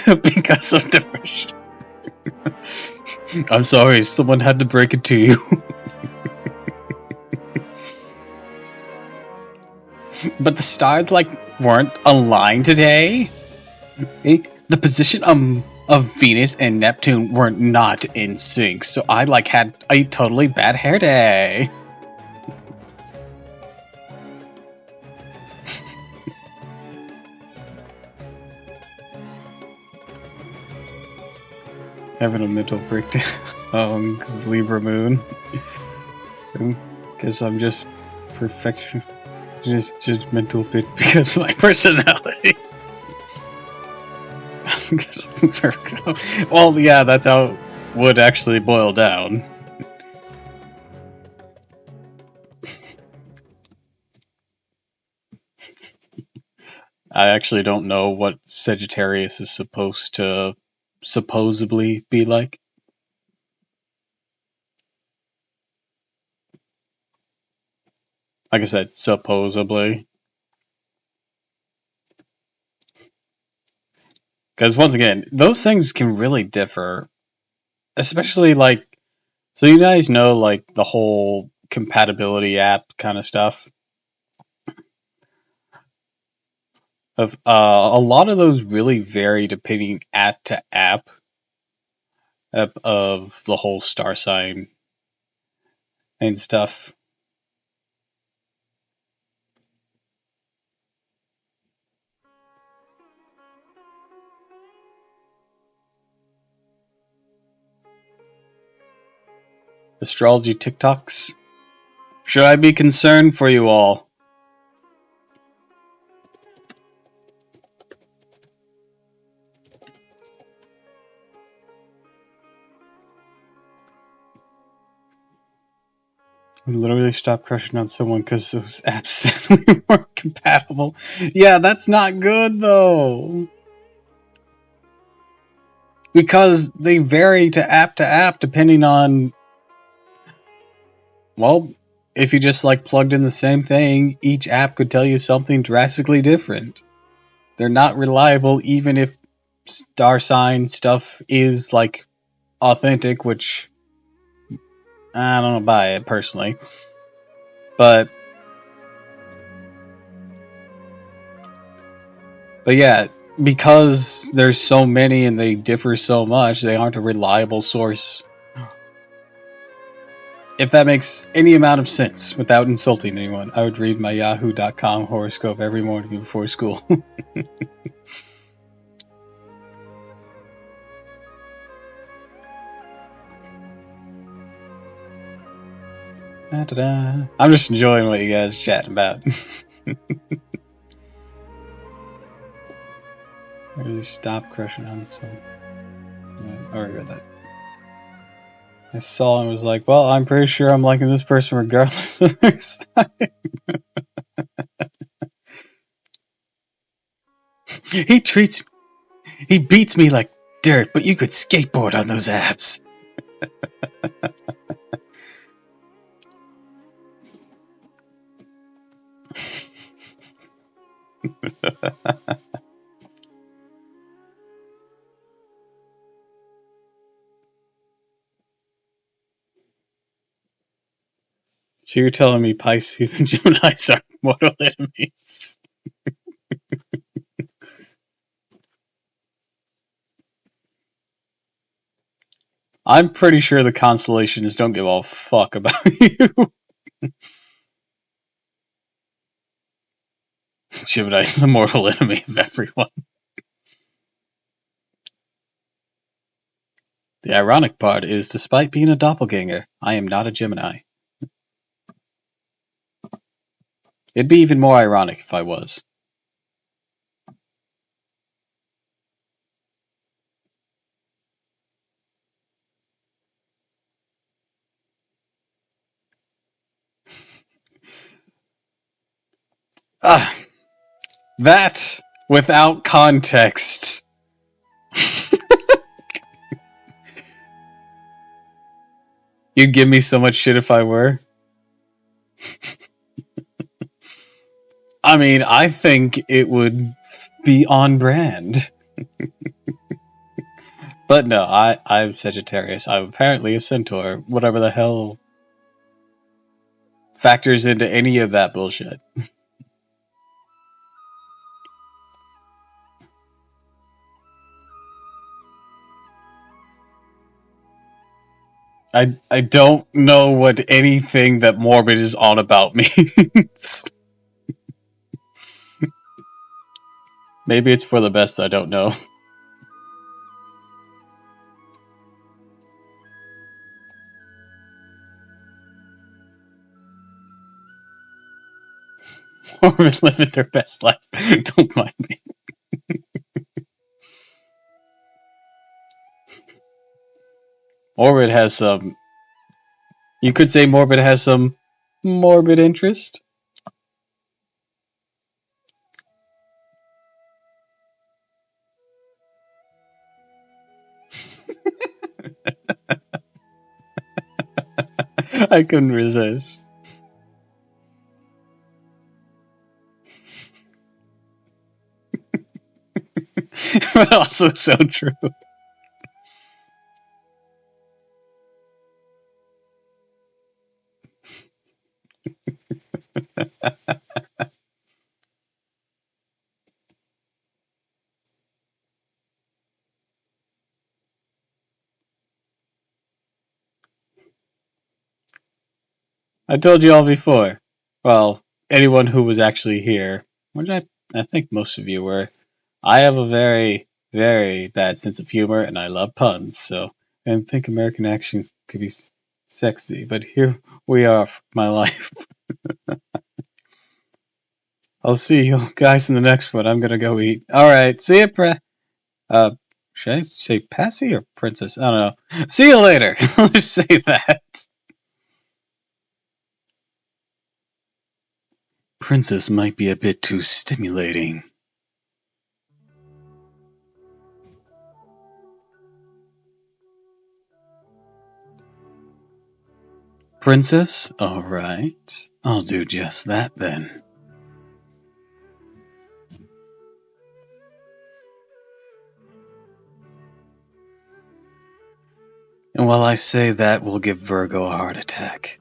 because of depression. I'm sorry, someone had to break it to you. But the stars weren't aligned today. The position of Venus and Neptune were not in sync, so I had a totally bad hair day. Having a mental breakdown. Cause Libra moon. Guess I'm just perfection. Just judgmental bit because of my personality. Well, yeah, that's how it would actually boil down. I actually don't know what Sagittarius is supposed to supposedly be like. Like I said, supposedly. Because once again, those things can really differ. Especially so you guys know the whole compatibility app kind of stuff. A lot of those really vary depending app to app of the whole star sign and stuff. Astrology TikToks. Should I be concerned for you all? I literally stopped crushing on someone because those apps said we weren't compatible. Yeah, that's not good though. Because they vary to app depending on, well, if you just plugged in the same thing, each app could tell you something drastically different. They're not reliable even if star sign stuff is authentic, which I don't buy it personally. But yeah, because there's so many and they differ so much, they aren't a reliable source. If that makes any amount of sense without insulting anyone, I would read my yahoo.com horoscope every morning before school. Da-da-da. I'm just enjoying what you guys are chatting about. I really stopped crushing on someone. I already read that. I saw and was like, well, I'm pretty sure I'm liking this person regardless of their sign. He beats me like dirt, but you could skateboard on those apps. So you're telling me Pisces and Geminis are mortal enemies? I'm pretty sure the constellations don't give a fuck about you. Gemini is the mortal enemy of everyone. The ironic part is, despite being a doppelganger, I am not a Gemini. It'd be even more ironic if I was. Ah, that without context. You'd give me so much shit if I were. I mean, I think it would be on brand. But no, I'm Sagittarius. I'm apparently a centaur. Whatever the hell factors into any of that bullshit. I don't know what anything that Morbid is on about means. Maybe it's for the best, I don't know. Morbid living their best life. Don't mind me. Morbid has some... You could say Morbid has some morbid interest. I couldn't resist. But also so true. I told you all before. Well, anyone who was actually here, which I think most of you were, I have a very, very bad sense of humor and I love puns, so I didn't think American actions could be sexy, but here we are for my life. I'll see you guys in the next one. I'm gonna go eat. Alright, see ya, uh, should I say Passy or Princess? I don't know. See you later. Let's say that. Princess might be a bit too stimulating. Princess? Alright. I'll do just that then. And while I say that, we'll give Virgo a heart attack.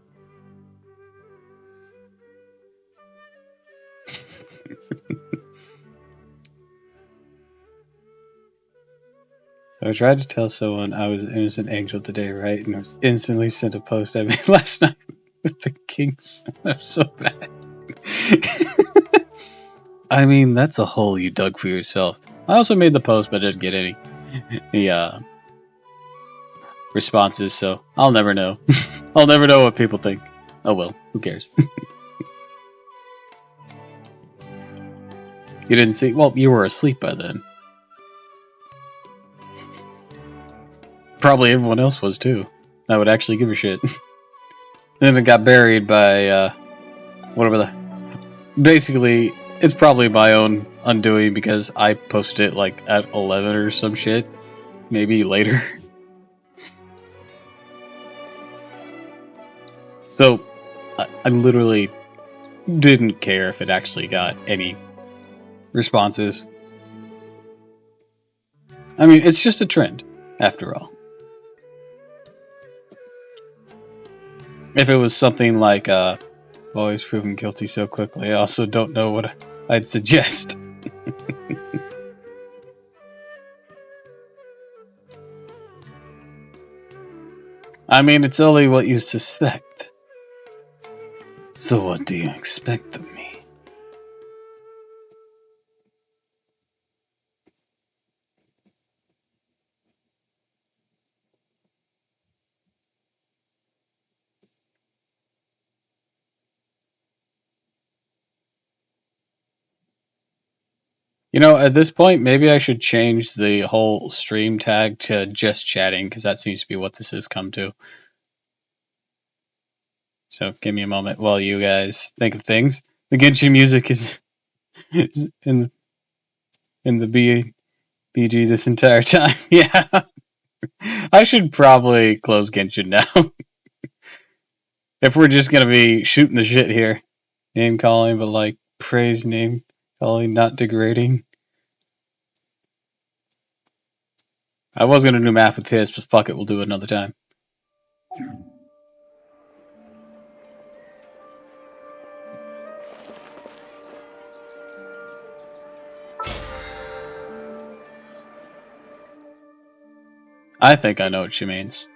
So I tried to tell someone I was an innocent angel today, right? And I was instantly sent a post I made last night with the kings. I'm so bad. I mean, that's a hole you dug for yourself. I also made the post, but didn't get any responses, so I'll never know. I'll never know what people think. Oh well, who cares? You didn't see? Well, you were asleep by then. Probably everyone else was too. I would actually give a shit. Then it got buried by whatever the... Basically, it's probably my own undoing because I posted it like at 11 or some shit. Maybe later. So, I literally didn't care if it actually got any responses. I mean, it's just a trend, after all. If it was something like, always proven guilty so quickly, I also don't know what I'd suggest. I mean, it's only what you suspect. So what do you expect of me? You know, at this point, maybe I should change the whole stream tag to just chatting, because that seems to be what this has come to. So give me a moment while you guys think of things. The Genshin music is in the BG this entire time. Yeah, I should probably close Genshin now if we're just gonna be shooting the shit here, name calling, but like praise name calling, not degrading. I was gonna do math with his, but fuck it, we'll do it another time. I think I know what she means.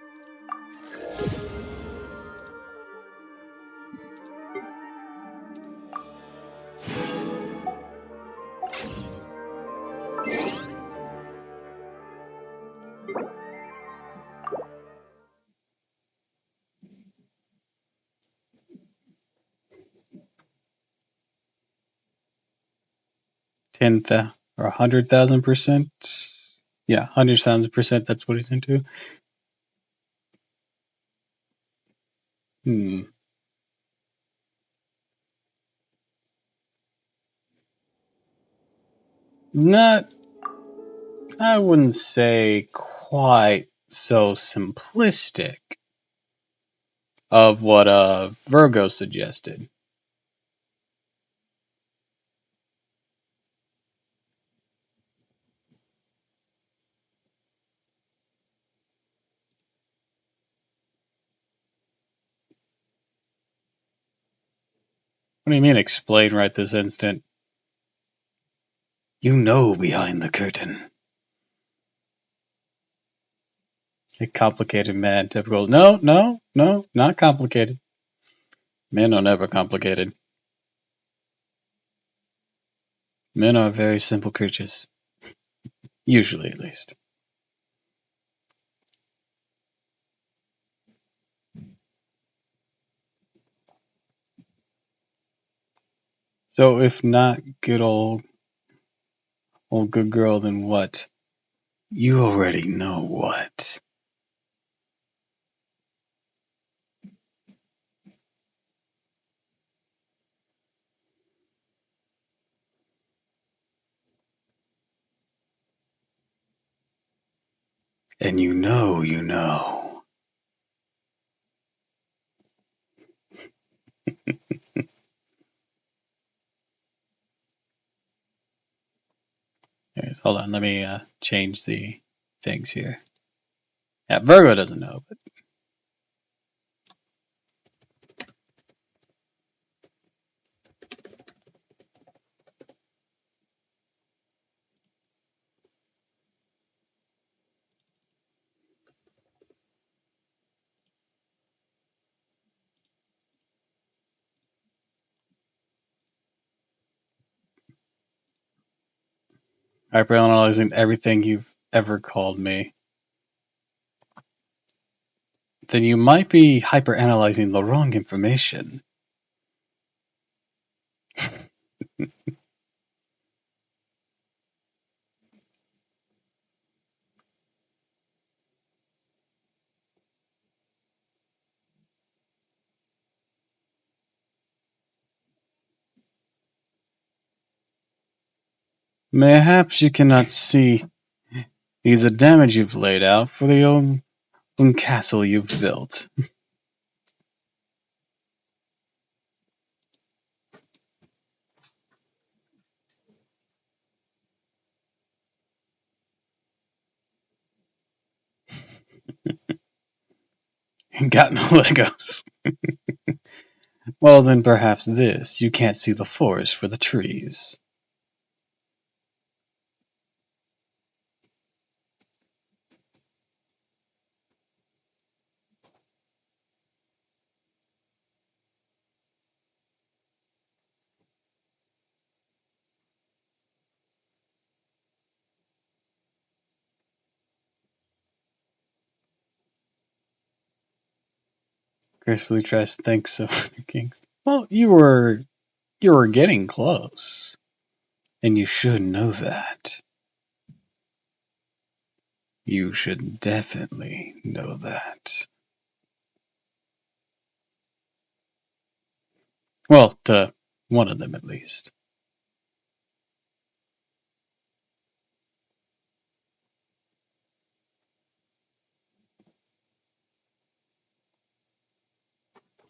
Or 100,000%. Yeah, 100,000%. That's what he's into. Hmm. Not, I wouldn't say quite so simplistic of what Virgo suggested. What do you mean explain right this instant? You know behind the curtain. A complicated man, typical. No, no, no, not complicated. Men are never complicated. Men are very simple creatures. Usually, at least. So, if not good old good girl, then what? You already know what. And you know you know. Anyways, hold on, let me change the things here. Yeah, Virgo doesn't know, but hyperanalyzing everything you've ever called me, then you might be hyperanalyzing the wrong information. Mayhaps you cannot see the damage you've laid out for the own castle you've built. Got no Legos. Well, then perhaps this. You can't see the forest for the trees. Gracefully tries to think of other kings. Well, you were getting close. And you should know that. You should definitely know that. Well, to one of them at least.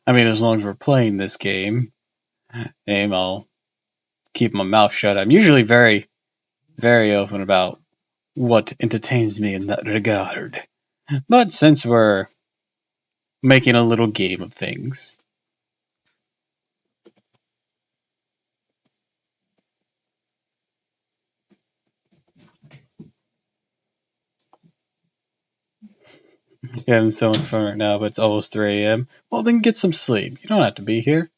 I mean, as long as we're playing this game, I'll keep my mouth shut. I'm usually very, very open about what entertains me in that regard. But since we're making a little game of things, yeah, I'm so in front right now, but it's almost 3 a.m. Well, then get some sleep. You don't have to be here.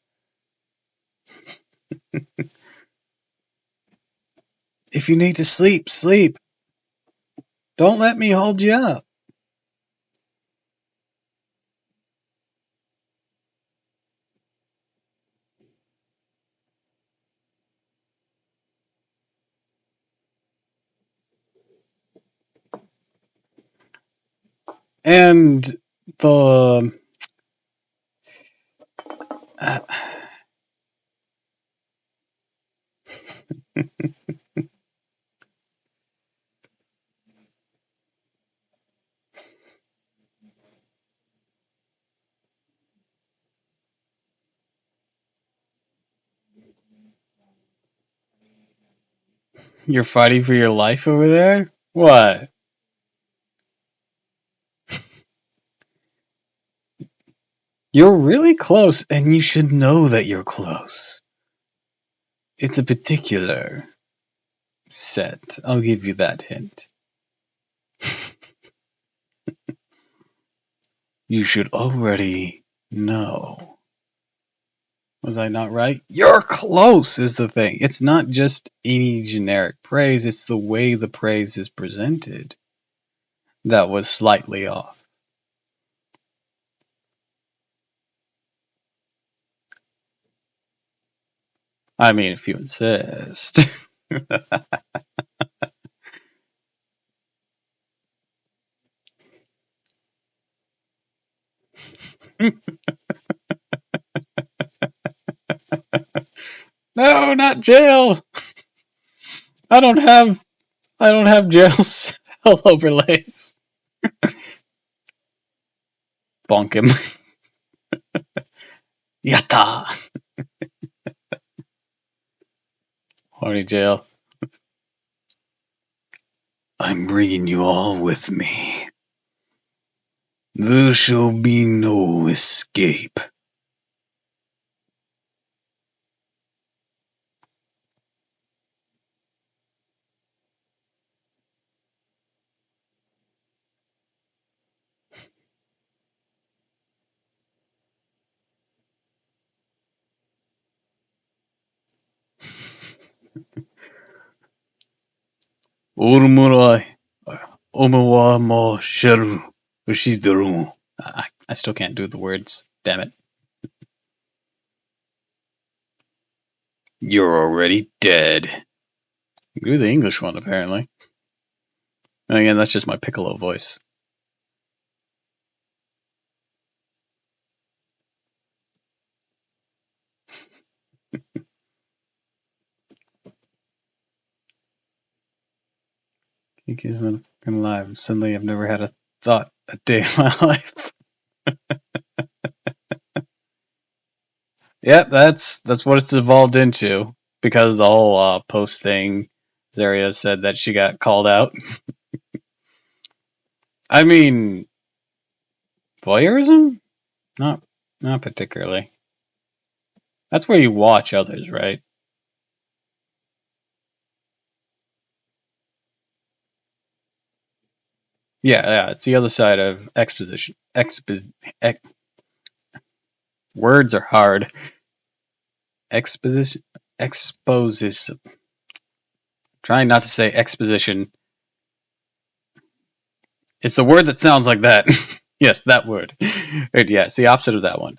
If you need to sleep, sleep. Don't let me hold you up. And the uh, you're fighting for your life over there? What? You're really close, and you should know that you're close. It's a particular set. I'll give you that hint. You should already know. Was I not right? You're close is the thing. It's not just any generic praise, it's the way the praise is presented that was slightly off. I mean, if you insist. No, not jail. I don't have jail cell overlays. Bonk him. Yatta. Horny jail. I'm bringing you all with me. There shall be no escape. Urumurai. Omawa mo sheru. Ushidaru. I still can't do the words. Damn it. You're already dead. Do the English one, apparently. And again, that's just my piccolo voice. Because when I'm alive, suddenly I've never had a thought a day in my life. Yep, that's what it's evolved into. Because the whole post thing, Zaria said that she got called out. I mean, voyeurism? Not particularly. That's where you watch others, right? Yeah, it's the other side of exposition. Words are hard. Exposition. Exposition. Trying not to say exposition. It's the word that sounds like that. Yes, that word. Yeah, it's the opposite of that one.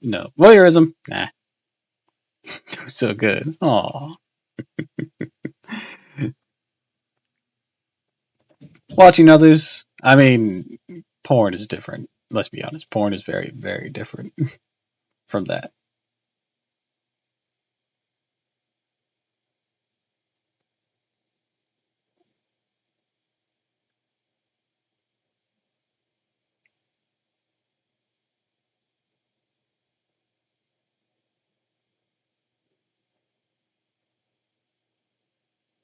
No. Voyeurism? Nah. So good. Aw. Watching others, I mean, porn is different. Let's be honest, porn is very, very different from that.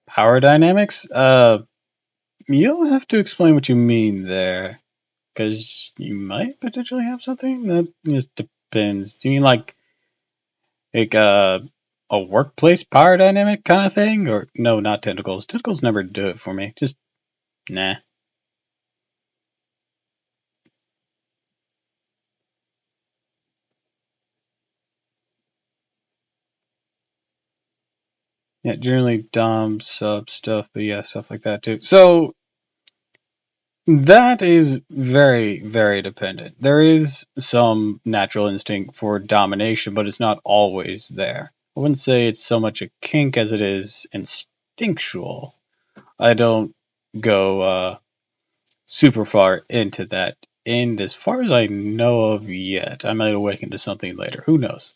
Power dynamics? You'll have to explain what you mean there, because you might potentially have something that just depends. Do you mean like a workplace power dynamic kind of thing, or no? Not tentacles. Tentacles never do it for me. Just nah. Yeah, generally dom sub stuff, but yeah, stuff like that too. So that is very, very dependent. There is some natural instinct for domination, but it's not always there. I wouldn't say it's so much a kink as it is instinctual. I don't go super far into that end as far as I know of yet. I might awaken to something later. Who knows?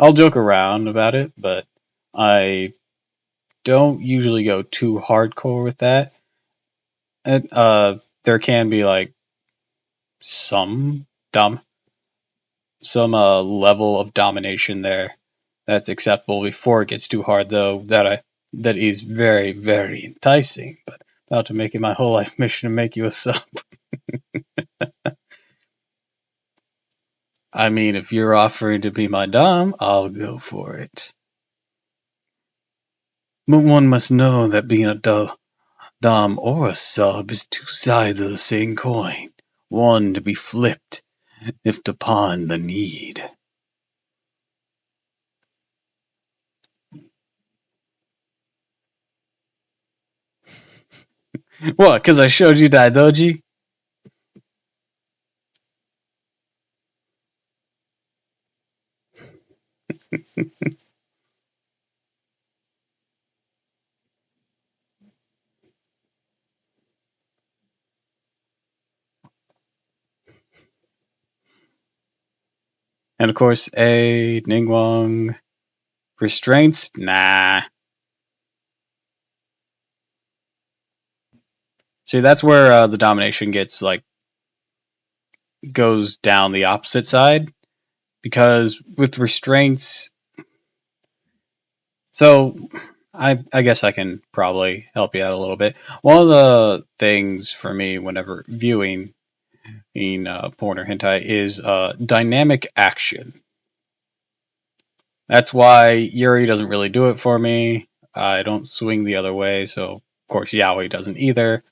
I'll joke around about it, but I don't usually go too hardcore with that. And, there can be like some dom some level of domination there that's acceptable before it gets too hard, though. That is very, very enticing. But about to make it my whole life mission to make you a sub. I mean, if you're offering to be my dom, I'll go for it. But one must know that being a dom or a sub is two sides of the same coin, one to be flipped if upon the need. What? Because I showed you Daidoji? And of course, A, Ningguang, restraints? Nah. See, that's where the domination gets, like, goes down the opposite side. Because with restraints. So, I guess I can probably help you out a little bit. One of the things for me whenever viewing in porn or hentai is dynamic action. That's why Yuri doesn't really do it for me. I don't swing the other way, so of course Yaoi doesn't either.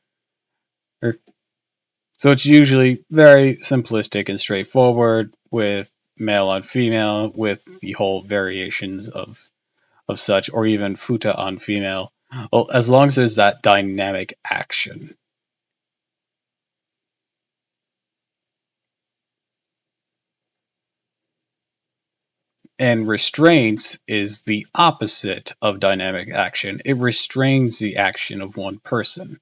So it's usually very simplistic and straightforward with male on female, with the whole variations of such, or even futa on female. Well, as long as there's that dynamic action. And restraints is the opposite of dynamic action. It restrains the action of one person.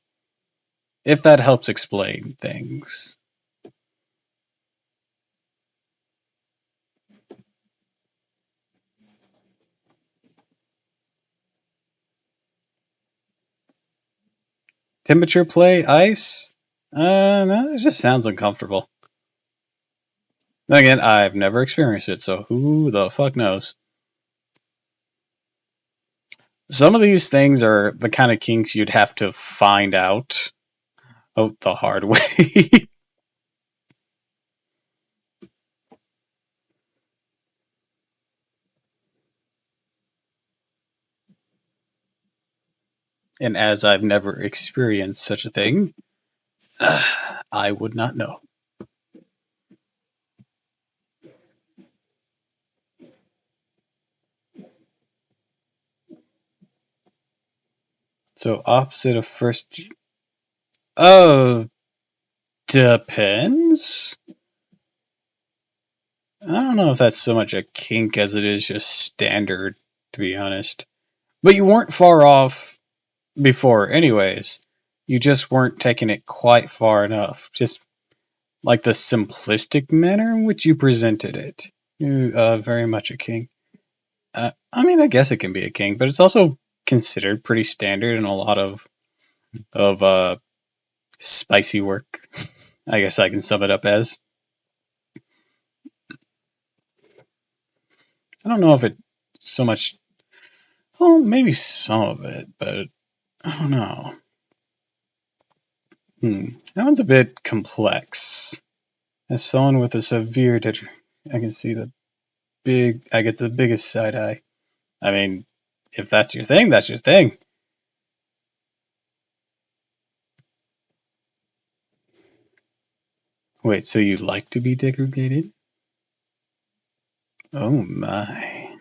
If that helps explain things. Temperature play, ice? No, it just sounds uncomfortable. Then again, I've never experienced it, so who the fuck knows? Some of these things are the kind of kinks you'd have to find out the hard way. And as I've never experienced such a thing, I would not know. So opposite of first. Oh, depends. I don't know if that's so much a kink as it is just standard to be honest. But you weren't far off before, anyways. You just weren't taking it quite far enough. Just like the simplistic manner in which you presented it. You, very much a king. I mean, I guess it can be a king, but it's also considered pretty standard in a lot of spicy work. I guess I can sum it up as. I don't know if it so much. Well, maybe some of it, but I don't know. That one's a bit complex. As someone with a severe I can see I get the biggest side eye. I mean, if that's your thing, that's your thing. Wait, so you like to be degraded? Oh my.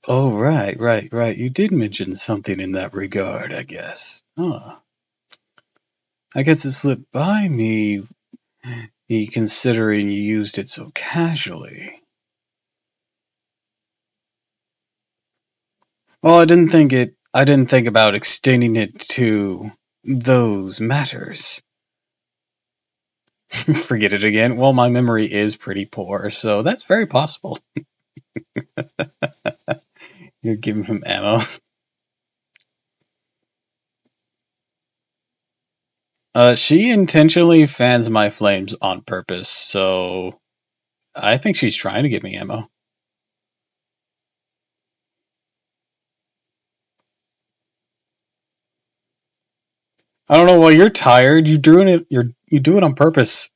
Oh, right. You did mention something in that regard, I guess. Huh. I guess it slipped by me, considering you used it so casually. Well, I didn't think about extending it to those matters. Forget it again. Well, my memory is pretty poor, so that's very possible. You're giving him ammo. She intentionally fans my flames on purpose, so I think she's trying to give me ammo. I don't know why you're tired. You do it on purpose.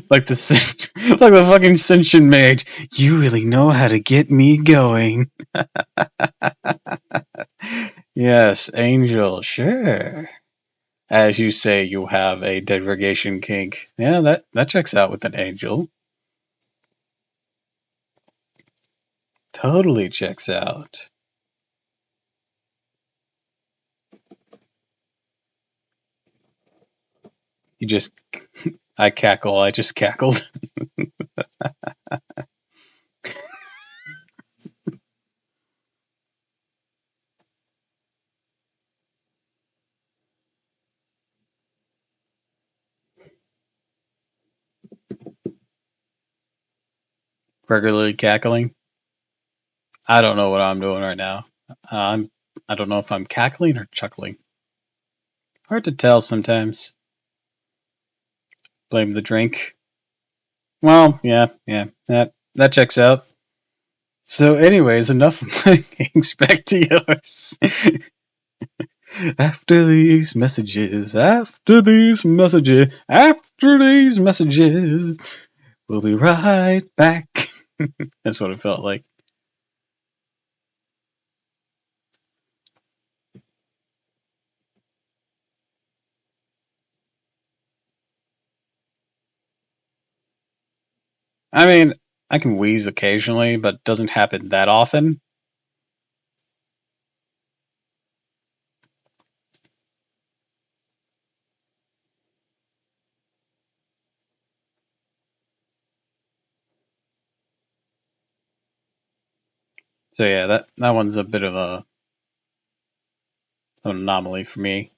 Like like the fucking sentient mage. You really know how to get me going. Yes, Angel, sure. As you say, you have a degradation kink. Yeah, that checks out with an angel. Totally checks out. You just, I cackle. I just cackled. Regularly cackling. I don't know what I'm doing right now. I don't know if I'm cackling or chuckling. Hard to tell sometimes. Blame the drink. Well, yeah, that checks out. So, anyways, enough of my kinks. Back to yours. After these messages, we'll be right back. That's what it felt like. I mean, I can wheeze occasionally, but it doesn't happen that often. So yeah, that one's a bit of an anomaly for me.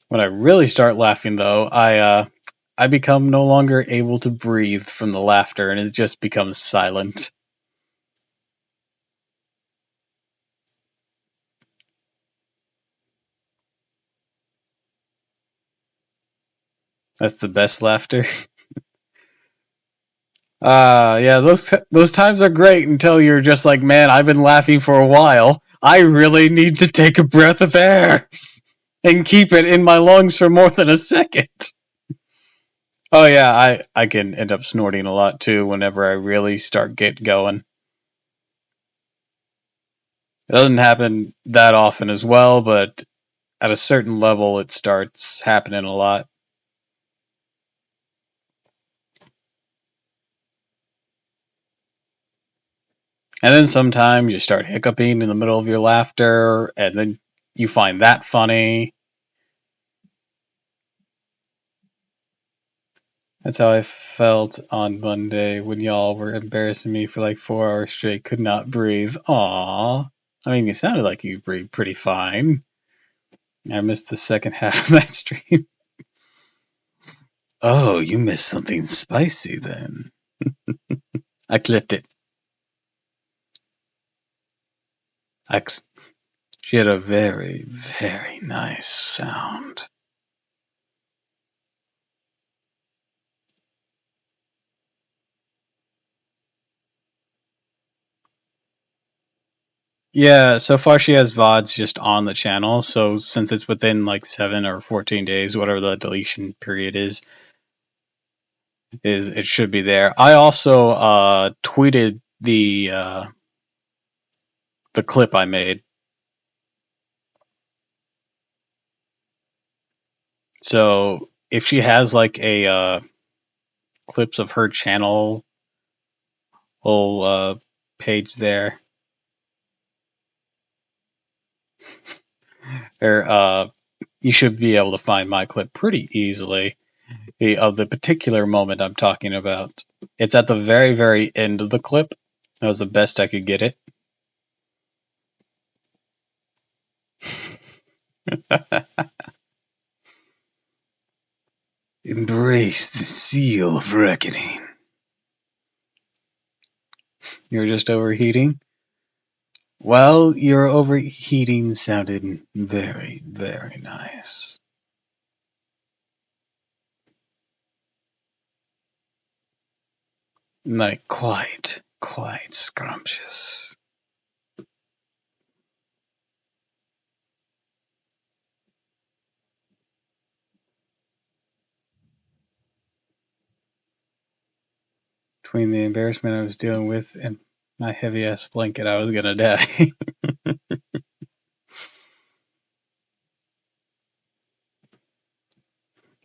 When I really start laughing, though, I become no longer able to breathe from the laughter, and it just becomes silent. That's the best laughter. Yeah, those times are great until you're just like, man, I've been laughing for a while. I really need to take a breath of air and keep it in my lungs for more than a second. Oh yeah, I can end up snorting a lot too whenever I really start get going. It doesn't happen that often as well, but at a certain level, it starts happening a lot. And then sometimes you start hiccuping in the middle of your laughter, and then you find that funny. That's how I felt on Monday when y'all were embarrassing me for like 4 hours straight, could not breathe. Aww. I mean, you sounded like you breathed pretty fine. I missed the second half of that stream. Oh, you missed something spicy then. I clipped it. She had a very, very nice sound. Yeah, so far she has VODs just on the channel, so since it's within like 7 or 14 days, whatever the deletion period is it should be there. I also tweeted the clip I made. So if she has like a clips of her channel whole page there, or you should be able to find my clip pretty easily of the particular moment I'm talking about. It's at the very, very end of the clip. That was the best I could get it. Embrace the seal of reckoning. You're just overheating? Well, your overheating sounded very, very nice. Like, quite scrumptious. Between the embarrassment I was dealing with and my heavy ass blanket, I was gonna die.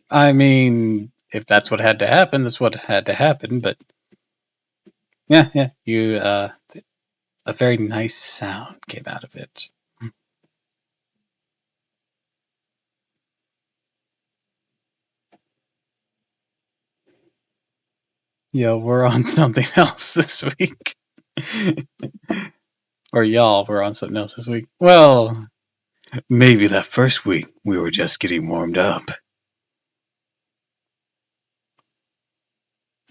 I mean, if that's what had to happen, that's what had to happen, but yeah, you, a very nice sound came out of it. Yo, we're on something else this week. Or y'all were on something else this week. Well, maybe that first week we were just getting warmed up.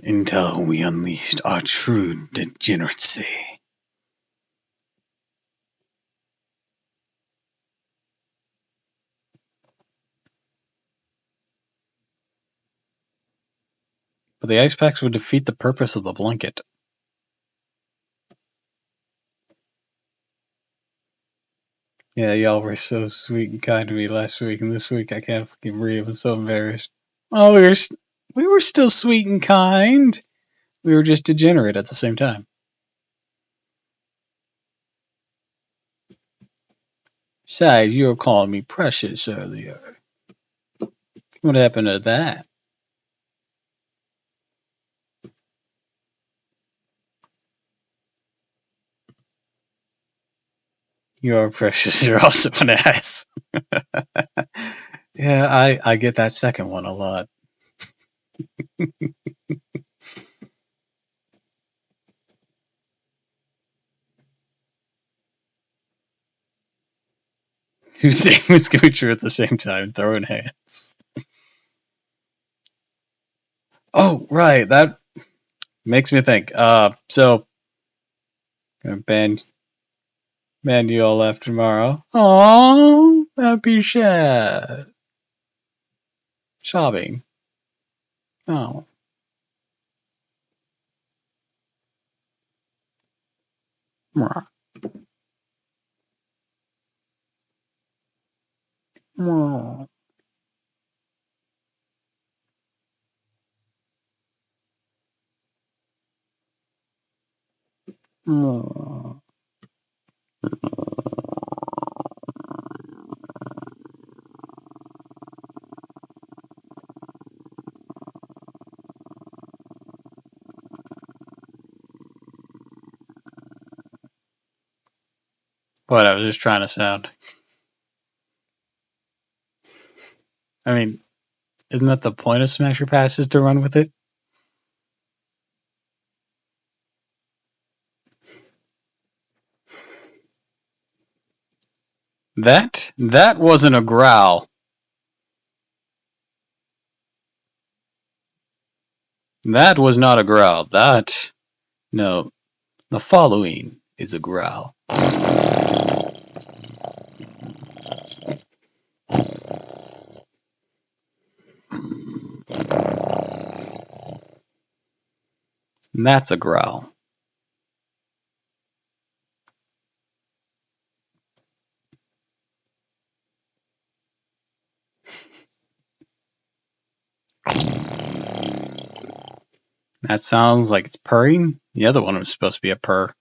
Until we unleashed our true degeneracy. But the ice packs would defeat the purpose of the blanket. Yeah, y'all were so sweet and kind to me last week, and this week I can't fucking breathe. I'm so embarrassed. Oh, we were still sweet and kind. We were just degenerate at the same time. Besides, you were calling me precious earlier. What happened to that? You are precious. You're also an ass. Yeah, I get that second one a lot. Two statements can be true at the same time. Throwing hands. Oh, right. That makes me think. So gonna ban you all after tomorrow. Oh, happy chat. Shopping. Oh. Mwah. Mwah. Mwah. What I was just trying to sound. I mean, isn't that the point of Smasher Pass is to run with it? That wasn't a growl. That was not a growl. No, the following is a growl. And that's a growl. That sounds like it's purring. The other one was supposed to be a purr.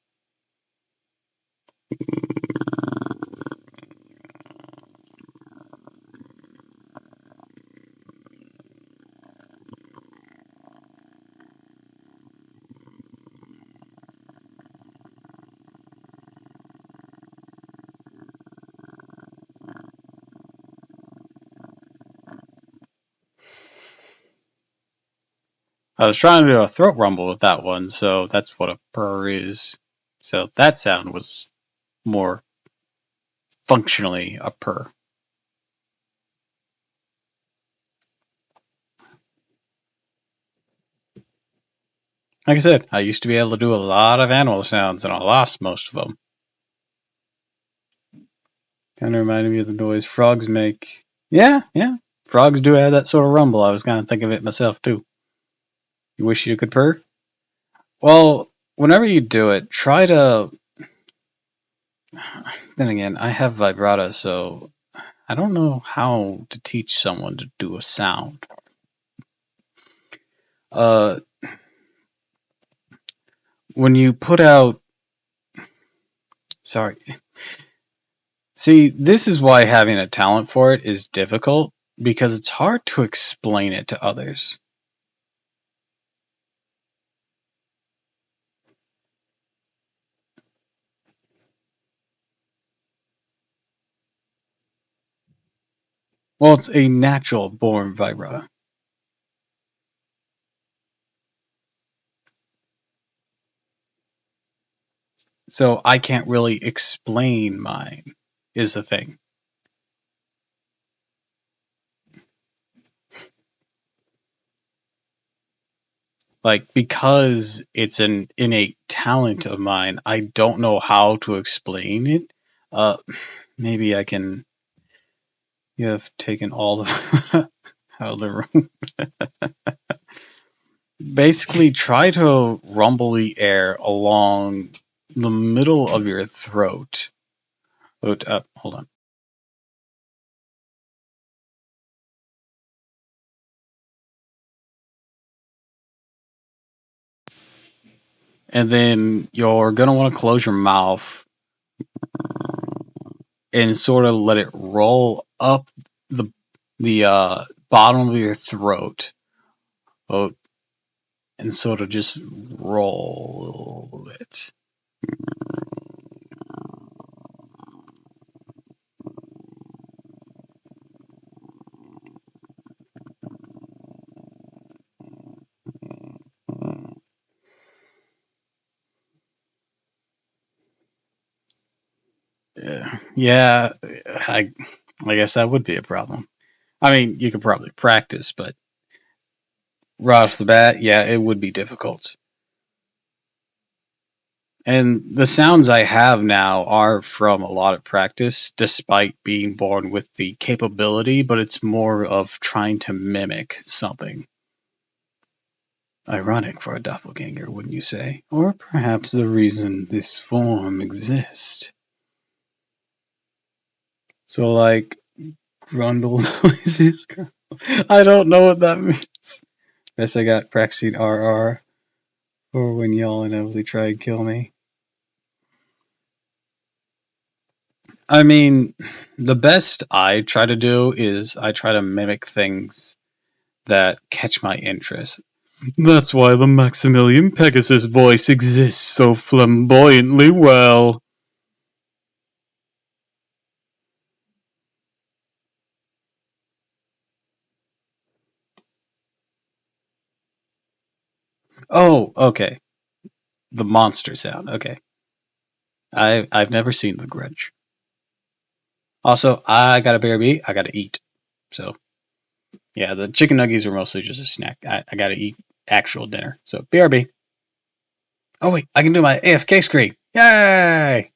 I was trying to do a throat rumble with that one, so that's what a purr is. So that sound was more functionally a purr. Like I said, I used to be able to do a lot of animal sounds, and I lost most of them. Kind of reminded me of the noise frogs make. Yeah. Frogs do have that sort of rumble. I was kind of thinking of it myself, too. You wish you could purr? Well, whenever you do it, try to. Then again, I have vibrato, so I don't know how to teach someone to do a sound. Uh, when you put out. Sorry. See, this is why having a talent for it is difficult, because it's hard to explain it to others. Well, it's a natural born vibrato. So I can't really explain mine, is the thing. Like, because it's an innate talent of mine, I don't know how to explain it. Maybe I can. You have taken all the out of the room. Basically, try to rumble the air along the middle of your throat. Hold on. And then you're going to want to close your mouth and sort of let it roll up the bottom of your throat, and sort of just roll it. Yeah, I guess that would be a problem. I mean, you could probably practice, but right off the bat, yeah, it would be difficult. And the sounds I have now are from a lot of practice, despite being born with the capability, but it's more of trying to mimic something. Ironic for a doppelganger, wouldn't you say? Or perhaps the reason this form exists. So, like, grundle noises? I don't know what that means. Guess I got practicing RR for when y'all inevitably try and kill me. I mean, the best I try to do is I try to mimic things that catch my interest. That's why the Maximilian Pegasus voice exists so flamboyantly well. Oh, okay. The monster sound. Okay. I've never seen The Grudge. Also, I got a BRB. I gotta eat. So yeah, the chicken nuggets are mostly just a snack. I gotta eat actual dinner. So BRB. Oh wait, I can do my AFK screen. Yay!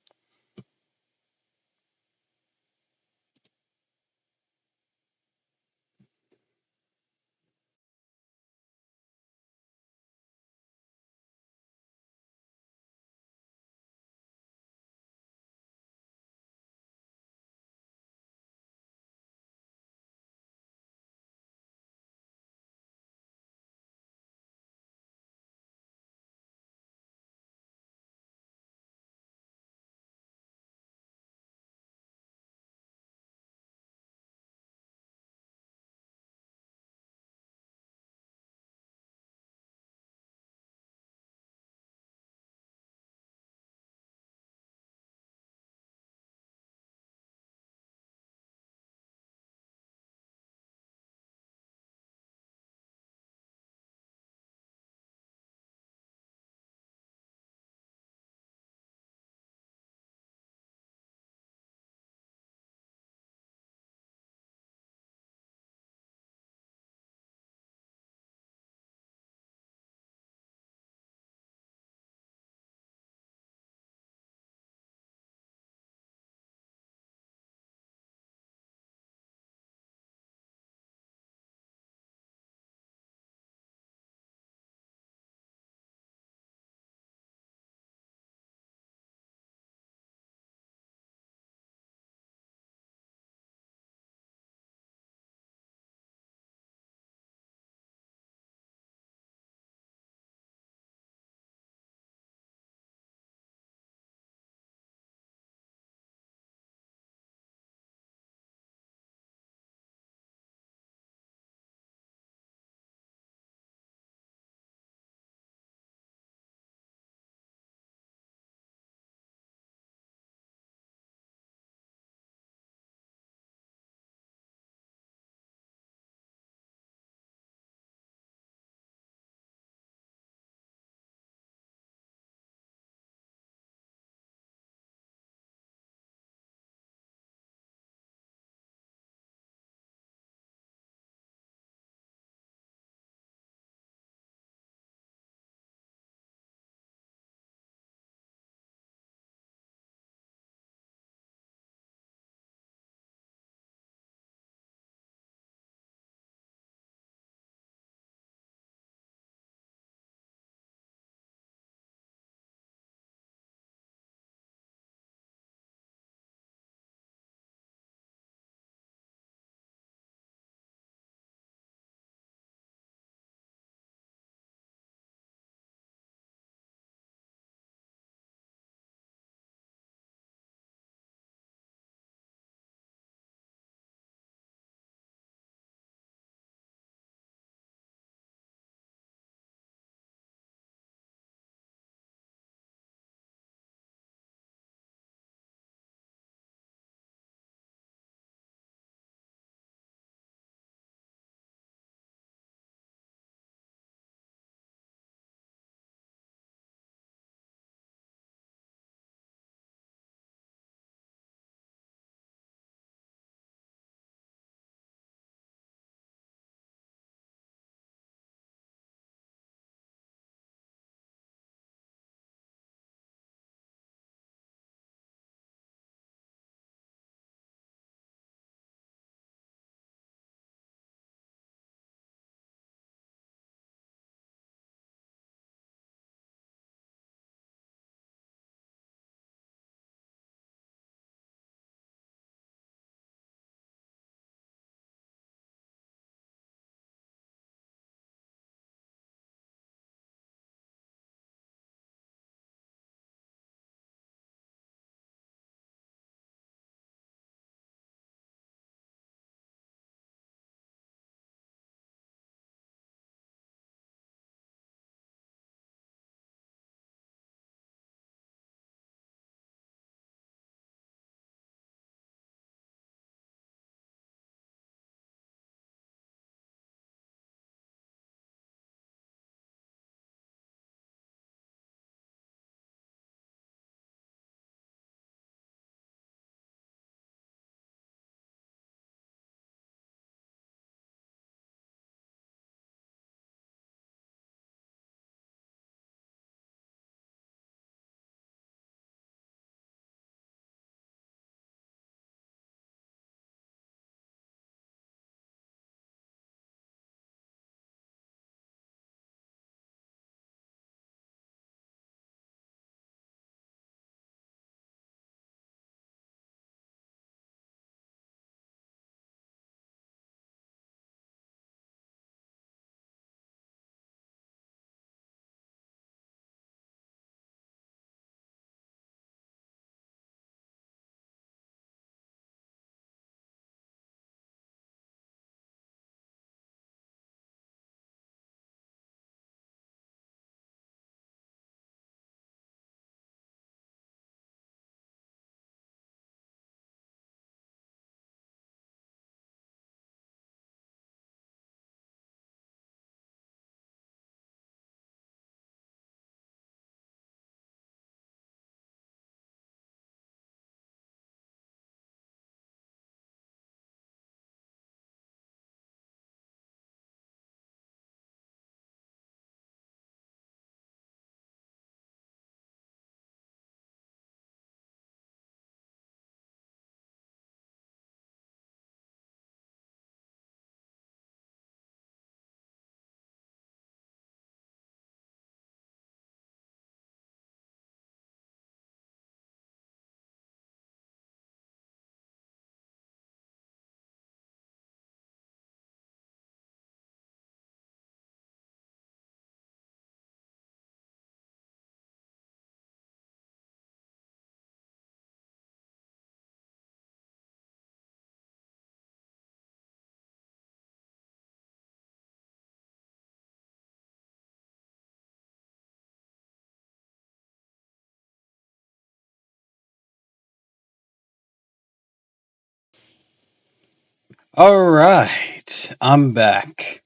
Alright, I'm back.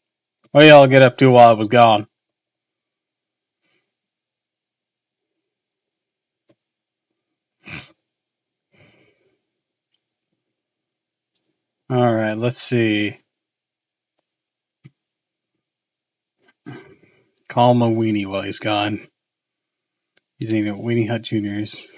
What y'all get up to while I was gone? Alright, let's see. Call him a weenie while he's gone. He's eating at Weenie Hut Juniors.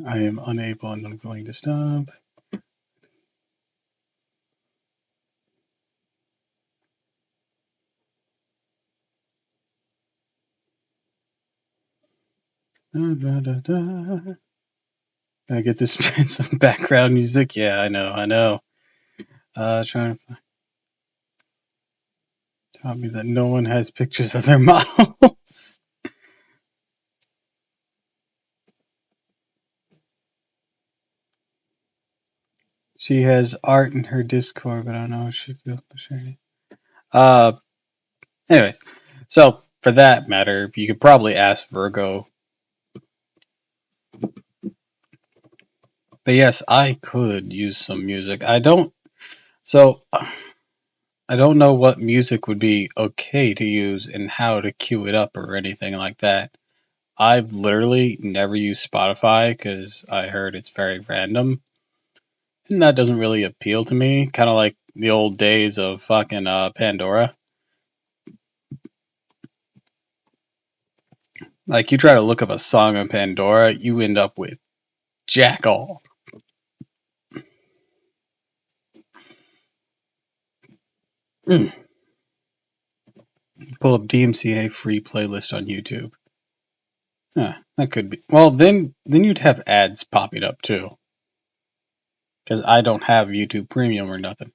I am unable and unwilling to stop. Da, da, da, da. I get this some background music. Yeah, I know. Trying to tell me that no one has pictures of their models. She has art in her Discord, but I don't know if she feels sharing it. Uh, anyways, so for that matter, you could probably ask Virgo. But yes, I could use some music. So I don't know what music would be okay to use and how to cue it up or anything like that. I've literally never used Spotify because I heard it's very random, and that doesn't really appeal to me. Kind of like the old days of fucking Pandora. Like you try to look up a song on Pandora, you end up with Jack All. Mm. Pull up DMCA free playlist on YouTube. Huh, that could be. Well, then you'd have ads popping up too, because I don't have YouTube Premium or nothing.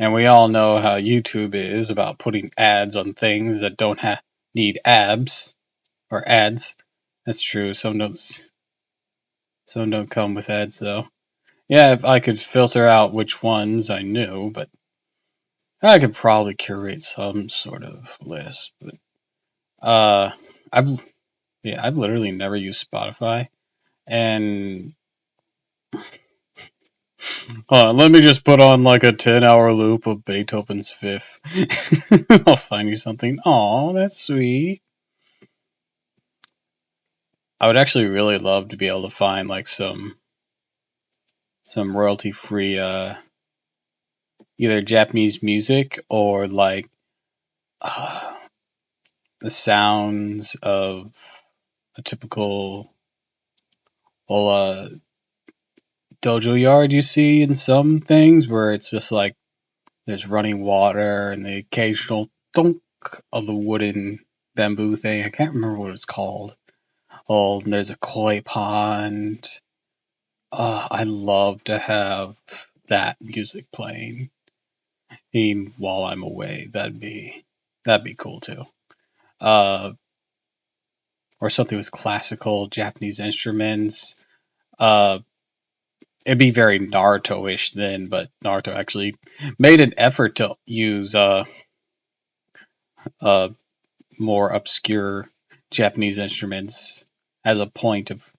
And we all know how YouTube is about putting ads on things that don't need abs or ads. That's true. Some don't come with ads though. Yeah, if I could filter out which ones I knew, but I could probably curate some sort of list. But uh, I've I've literally never used Spotify, and let me just put on like a 10-hour loop of Beethoven's Fifth. I'll find you something. Oh, that's sweet. I would actually really love to be able to find like some royalty free either Japanese music or like uh, the sounds of a typical well dojo yard you see in some things where it's just like there's running water and the occasional thunk of the wooden bamboo thing. I can't remember what it's called. Oh, and there's a koi pond. I love to have that music playing even while I'm away. That'd be cool too. Uh, or something with classical Japanese instruments. Uh, it'd be very Naruto-ish then, but Naruto actually made an effort to use uh, more obscure Japanese instruments as a point of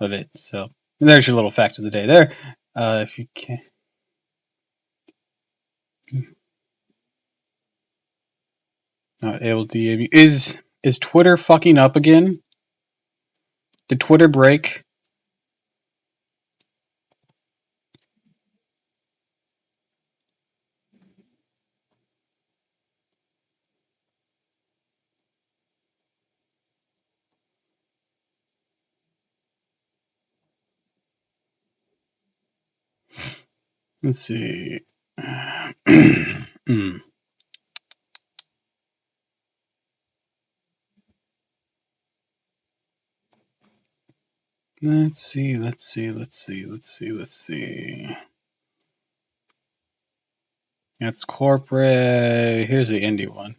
it. So there's your little fact of the day there. If you can, not able to, is Twitter fucking up again? Did Twitter break? Let's see. Hmm. Let's see. Let's see. That's corporate. Here's the indie one.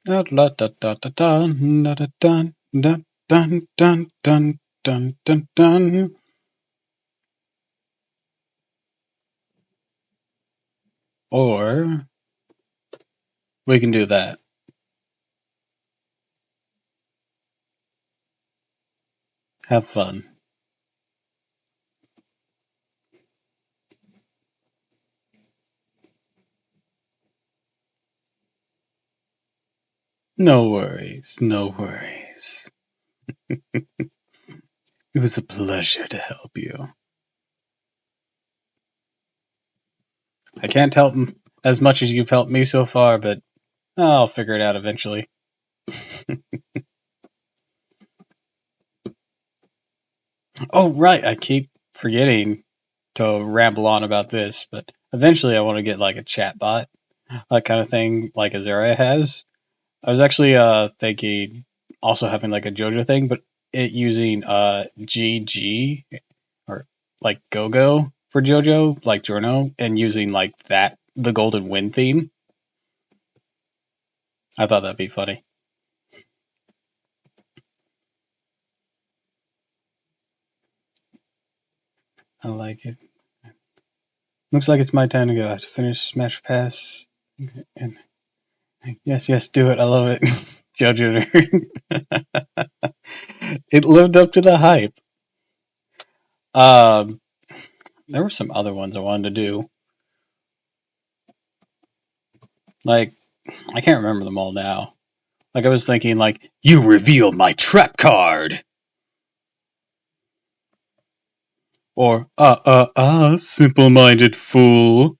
Da, da, da, da, da, da, da, da, da, da. Dun dun dun dun dun dun. Or we can do that. Have fun. No worries, no worries. It was a pleasure to help you. I can't help as much as you've helped me so far, but I'll figure it out eventually. Oh, right, I keep forgetting to ramble on about this, but eventually I want to get like a chat bot, that kind of thing, like Azura has. I was actually thinking also having like a JoJo thing, but it using GG or like GoGo for JoJo, like Giorno, and using like that the Golden Wind theme. I thought that'd be funny. I like it. Looks like it's my time to go. I have to finish Smash Pass. And yes, yes, do it. I love it. JoJo nerd. It lived up to the hype. Um, there were some other ones I wanted to do. Like, I can't remember them all now. Like, I was thinking, like, you reveal my trap card! Or, simple-minded fool.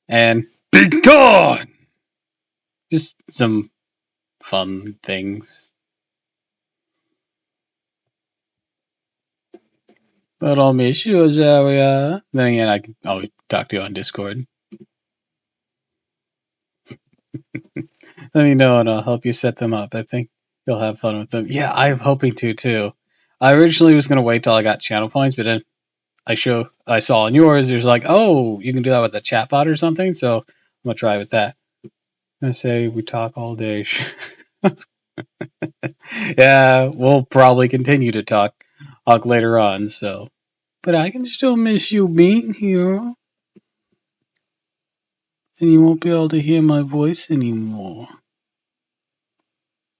And, be gone! Just some fun things. But I'll miss you, Azaria. Then again, I can always talk to you on Discord. Let me know and I'll help you set them up. I think you'll have fun with them. Yeah, I'm hoping to too. I originally was gonna wait till I got channel points, but then I saw on yours, there's like, oh, you can do that with a chatbot or something. So I'm gonna try with that. I'm gonna say we talk all day. Yeah, we'll probably continue to talk later on. So, but I can still miss you being here, and you won't be able to hear my voice anymore.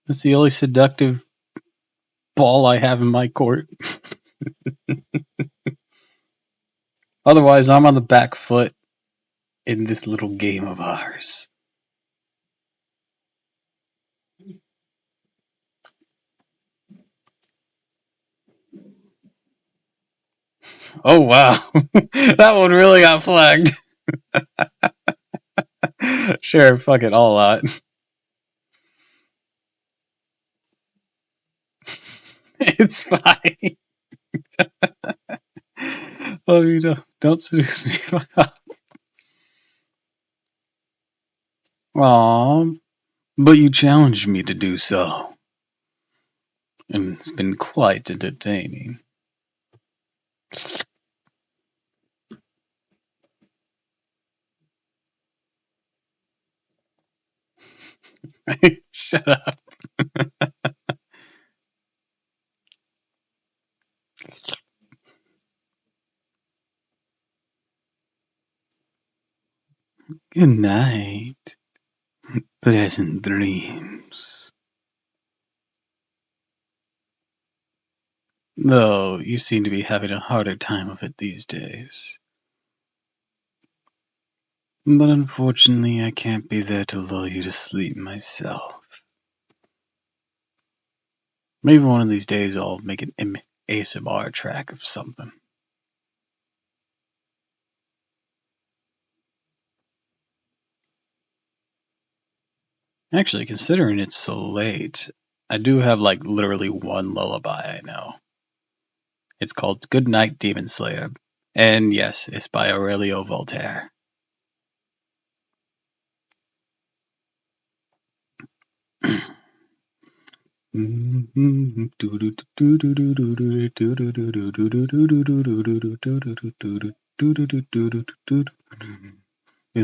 That's the only seductive ball I have in my court. Otherwise, I'm on the back foot in this little game of ours. Oh wow, that one really got flagged. Sure, fuck it, all out. It's fine. Oh, you don't seduce me. Fuck off. Aw, but you challenged me to do so, and it's been quite entertaining. Shut up. Good night. Pleasant dreams. Though you seem to be having a harder time of it these days. But unfortunately, I can't be there to lull you to sleep myself. Maybe one of these days I'll make an ASMR track of something. Actually, considering it's so late, I do have like literally one lullaby I know. It's called Good Night, Demon Slayer. And yes, it's by Aurelio Voltaire. Is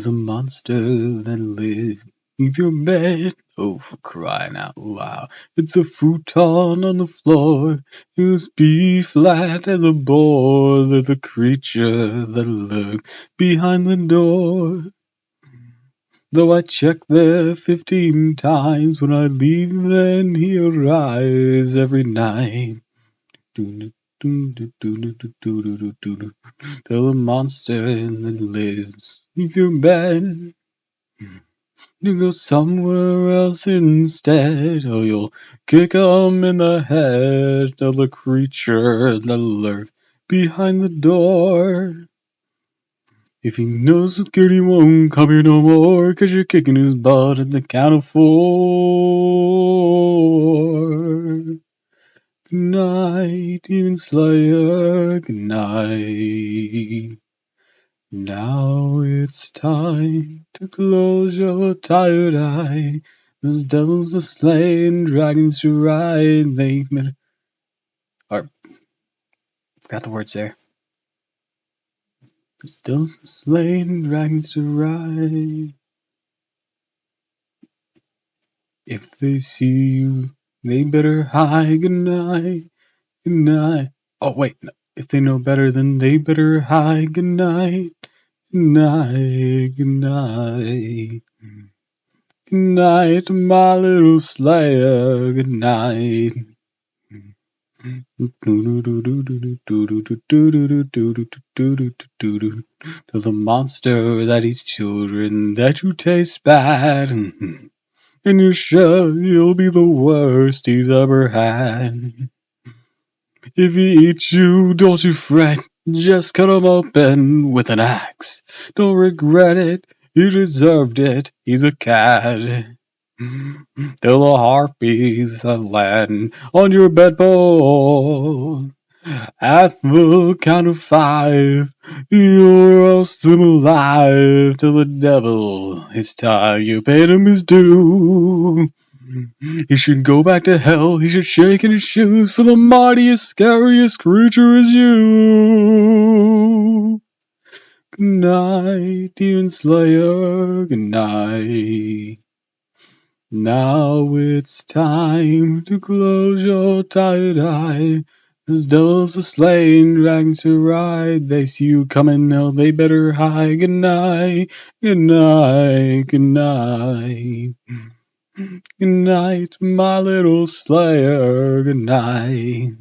a monster that lives Neath your bed. Oh, for crying out loud. It's a futon on the floor. It was B flat as a board. There's a creature that lurks behind the door. Though I check there 15 times, when I leave then he arrives every night. Tell the monster that lives neath your bed. You go somewhere else instead, or you'll kick 'em in the head. Tell the creature that lurks behind the door. If he knows what good, he won't come here no more, 'cause you're kicking his butt at the count of 4. Good night, Demon Slayer, good night. Now it's time to close your tired eye. There's devils to slay and dragons to ride. Forgot the words there. There's devils to slay and dragons to ride. If they see you, they better hide. Good night, good night. Oh wait, no. If they know better, then they better hide. Good night, good night, good night. Good night, my little Slayer. Good night. Tell the monster that he's children, that you taste bad, and you're sure you'll be the worst he's ever had. If he eats you, don't you fret, just cut him open with an axe. Don't regret it, you deserved it, he's a cat. Till the harpies land on your bedboard. At the count of 5, you're all still alive. Till the devil, it's time you paid him his due. He should go back to hell, he should shake in his shoes, for the mightiest, scariest creature is you. Good night, Demon Slayer, good night. Now it's time to close your tired eye. There's devils to slay and dragons to ride. They see you coming, now they better hide. Good night, good night, good night. Good night, my little Slayer, good night.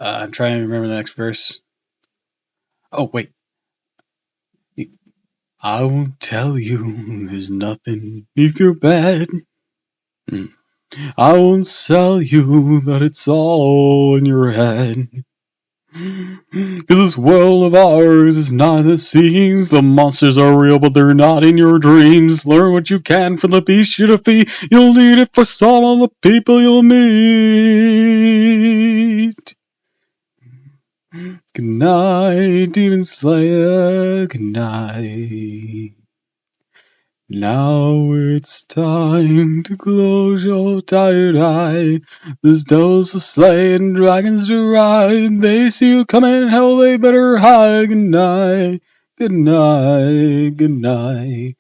I'm trying to remember the next verse. Oh, wait. I won't tell you there's nothing beneath your bed. I won't sell you that it's all in your head. 'Cause this world of ours is not as it seems. The monsters are real, but they're not in your dreams. Learn what you can from the beast you defeat. You'll need it for some of the people you'll meet. Good night, Demon Slayer, good night. Now it's time to close your tired eye. There's devils to slay and dragons to ride. They see you coming, hell, they better hide. Good night, good night, good night.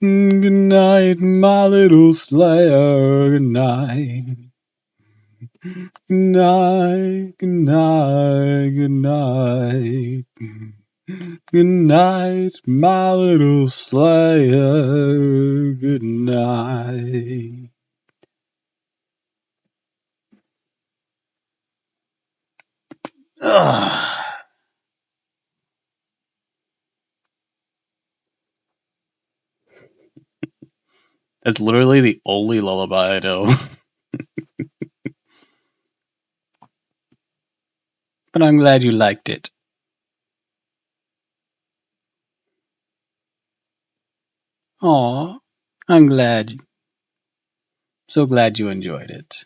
Good night, my little Slayer, good night. Good night, good night, good night. Good night, my little Slayer, good night. Ugh. That's literally the only lullaby I know. But I'm glad you liked it. Aw, I'm glad. So glad you enjoyed it.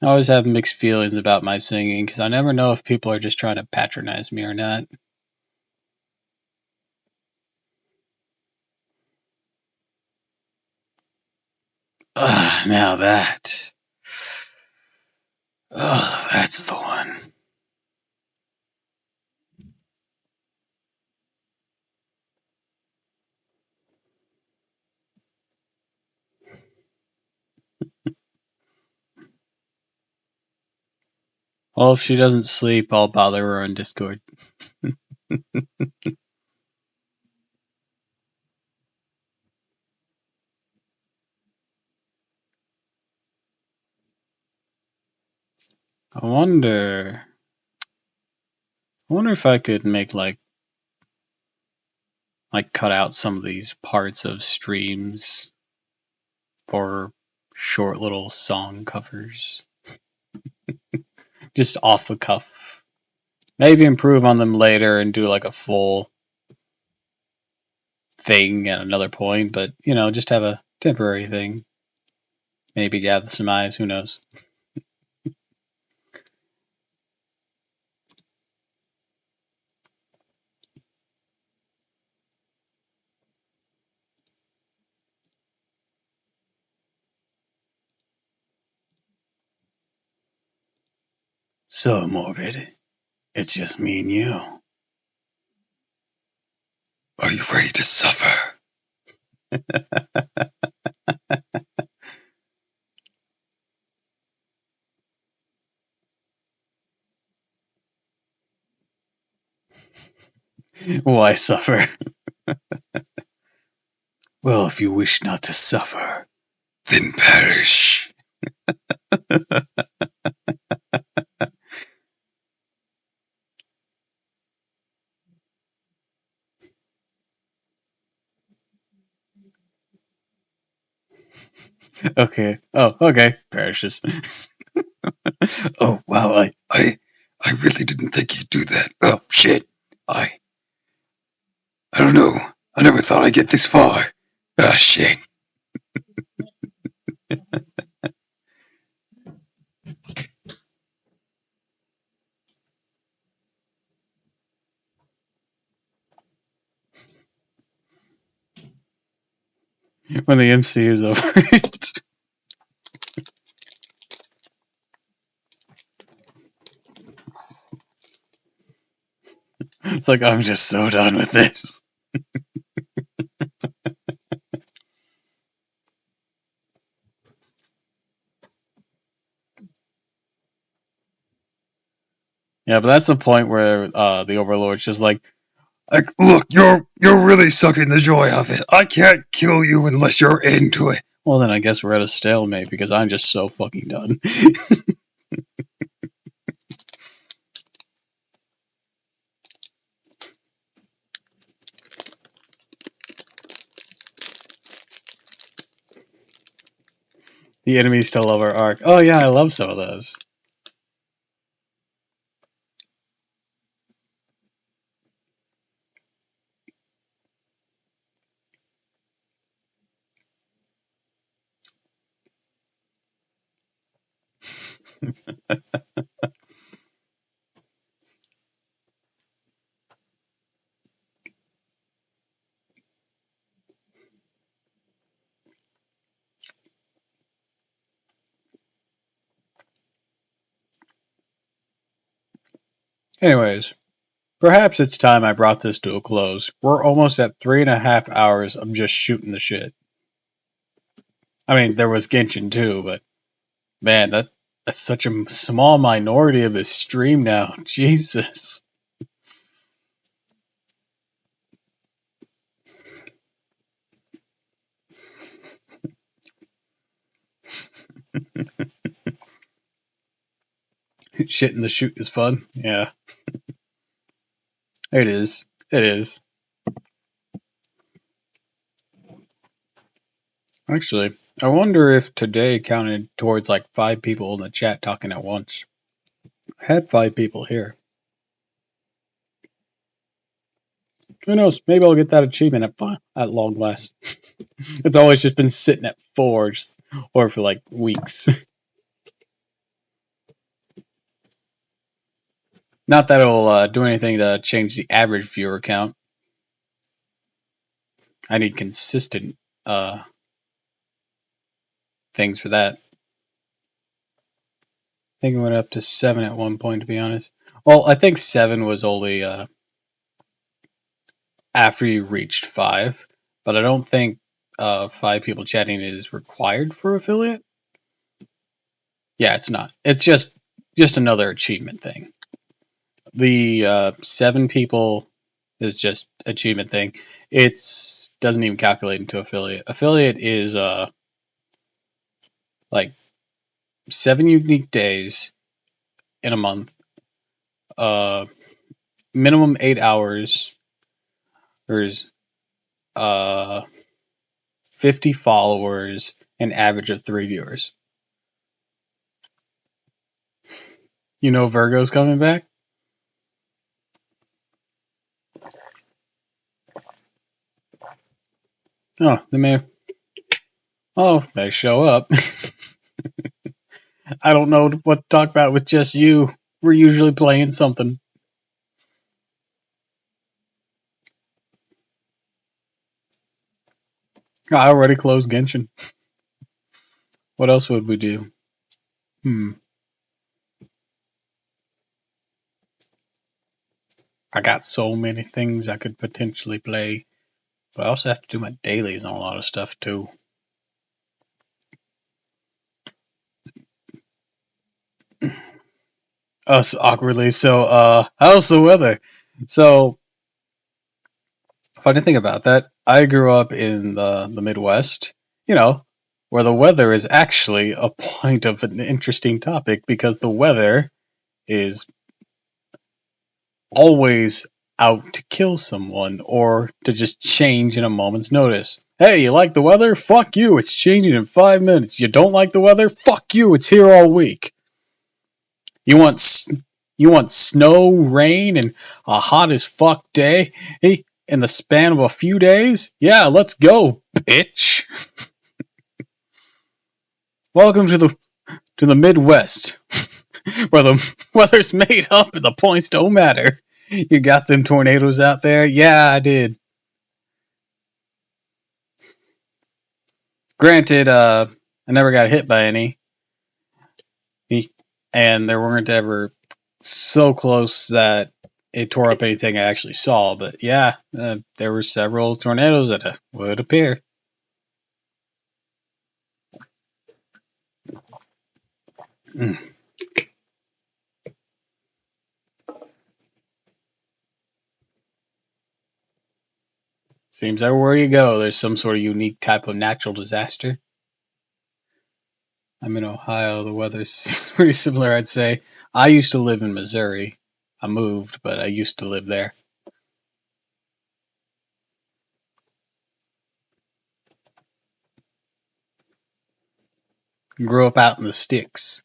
I always have mixed feelings about my singing because I never know if people are just trying to patronize me or not. Now that. That's the one. Well, if she doesn't sleep, I'll bother her on Discord. I wonder if I could make like cut out some of these parts of streams for short little song covers. Just off the cuff. Maybe improve on them later and do like a full thing at another point, but just have a temporary thing. Maybe gather some eyes, who knows. So, Morbid, it's just me and you. Are you ready to suffer? Why suffer? Well, if you wish not to suffer, then perish. Okay. Oh, okay. Perishes. Oh, wow. I really didn't think you'd do that. Oh, shit. I don't know. I never thought I'd get this far. Ah, shit. When the MC is over. It's like, I'm just so done with this. Yeah, but that's the point where the Overlord's just like, look, you're really sucking the joy out of it. I can't kill you unless you're into it. Well, then I guess we're at a stalemate because I'm just so fucking done. The enemies still love our arc. Oh yeah, I love some of those. Anyways, perhaps it's time I brought this to a close. We're almost at 3.5 hours of just shooting the shit. I mean, there was Genshin too, but man, that's such a small minority of this stream now. Jesus. Shit in the shoot is fun. Yeah, it is. It is. Actually, I wonder if today counted towards like 5 people in the chat talking at once. I had 5 people here. Who knows? Maybe I'll get that achievement at long last. It's always just been sitting at 4, or for like weeks. Not that it'll do anything to change the average viewer count. I need consistent things for that. I think it went up to 7 at one point, to be honest. Well, I think 7 was only after you reached 5, but I don't think 5 people chatting is required for affiliate. Yeah, it's not. It's just another achievement thing. The 7 people is just achievement thing. It's doesn't even calculate into affiliate. Affiliate is like 7 unique days in a month, uh, minimum 8 hours. There's 50 followers, an average of 3 viewers. You know Virgo's coming back? Oh, they show up. I don't know what to talk about with just you. We're usually playing something. I already closed Genshin. What else would we do? I got so many things I could potentially play, but I also have to do my dailies on a lot of stuff too. Us awkwardly. So, how's the weather? So, funny thing about that, I grew up in the Midwest, you know, where the weather is actually a point of an interesting topic because the weather is always out to kill someone or to just change in a moment's notice. Hey, you like the weather? Fuck you, it's changing in 5 minutes. You don't like the weather? Fuck you, it's here all week. You want snow, rain, and a hot as fuck day? Hey, in the span of a few days? Yeah, let's go, bitch. Welcome to the Midwest, where the weather's made up and the points don't matter. You got them tornadoes out there? Yeah, I did. Granted, I never got hit by any, and there weren't ever so close that it tore up anything I actually saw. But yeah, there were several tornadoes that would appear. Mm. Seems everywhere you go, there's some sort of unique type of natural disaster. I'm in Ohio. The weather's pretty similar, I'd say. I used to live in Missouri. I moved, but I used to live there. Grew up out in the sticks.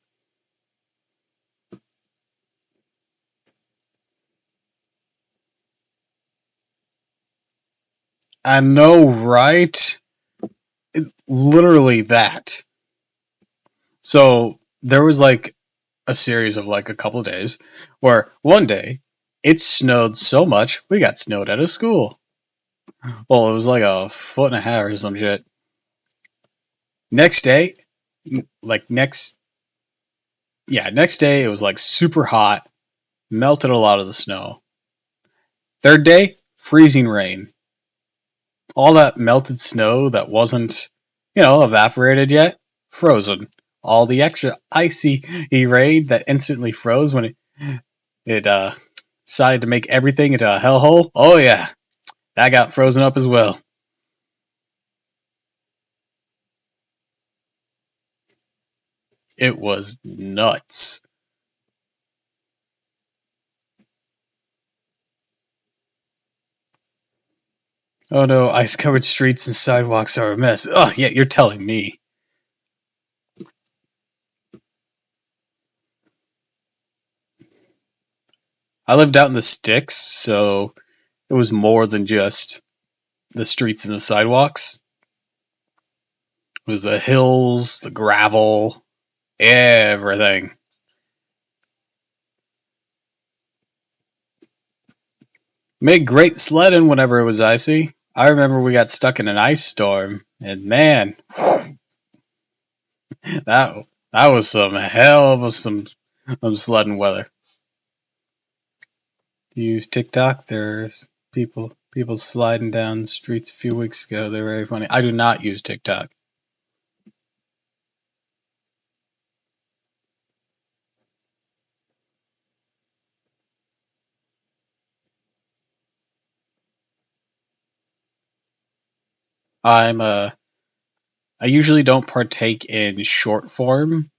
I know, right? Literally that. So there was like a series of like a couple of days where one day it snowed so much we got snowed out of school. Well, it was like a foot and a half or some shit. Next day, like next day it was like super hot, melted a lot of the snow. Third day, freezing rain. All that melted snow that wasn't, evaporated yet, frozen. All the extra icy rain that instantly froze when it decided to make everything into a hellhole. Oh yeah, that got frozen up as well. It was nuts. Oh no, ice covered streets and sidewalks are a mess. Oh yeah, you're telling me. I lived out in the sticks, so it was more than just the streets and the sidewalks. It was the hills, the gravel, everything. Made great sledding whenever it was icy. I remember we got stuck in an ice storm, and man, That was some hell of some sledding weather. You use TikTok? There's people sliding down the streets a few weeks ago. They're very funny. I do not use TikTok. I'm I usually don't partake in short form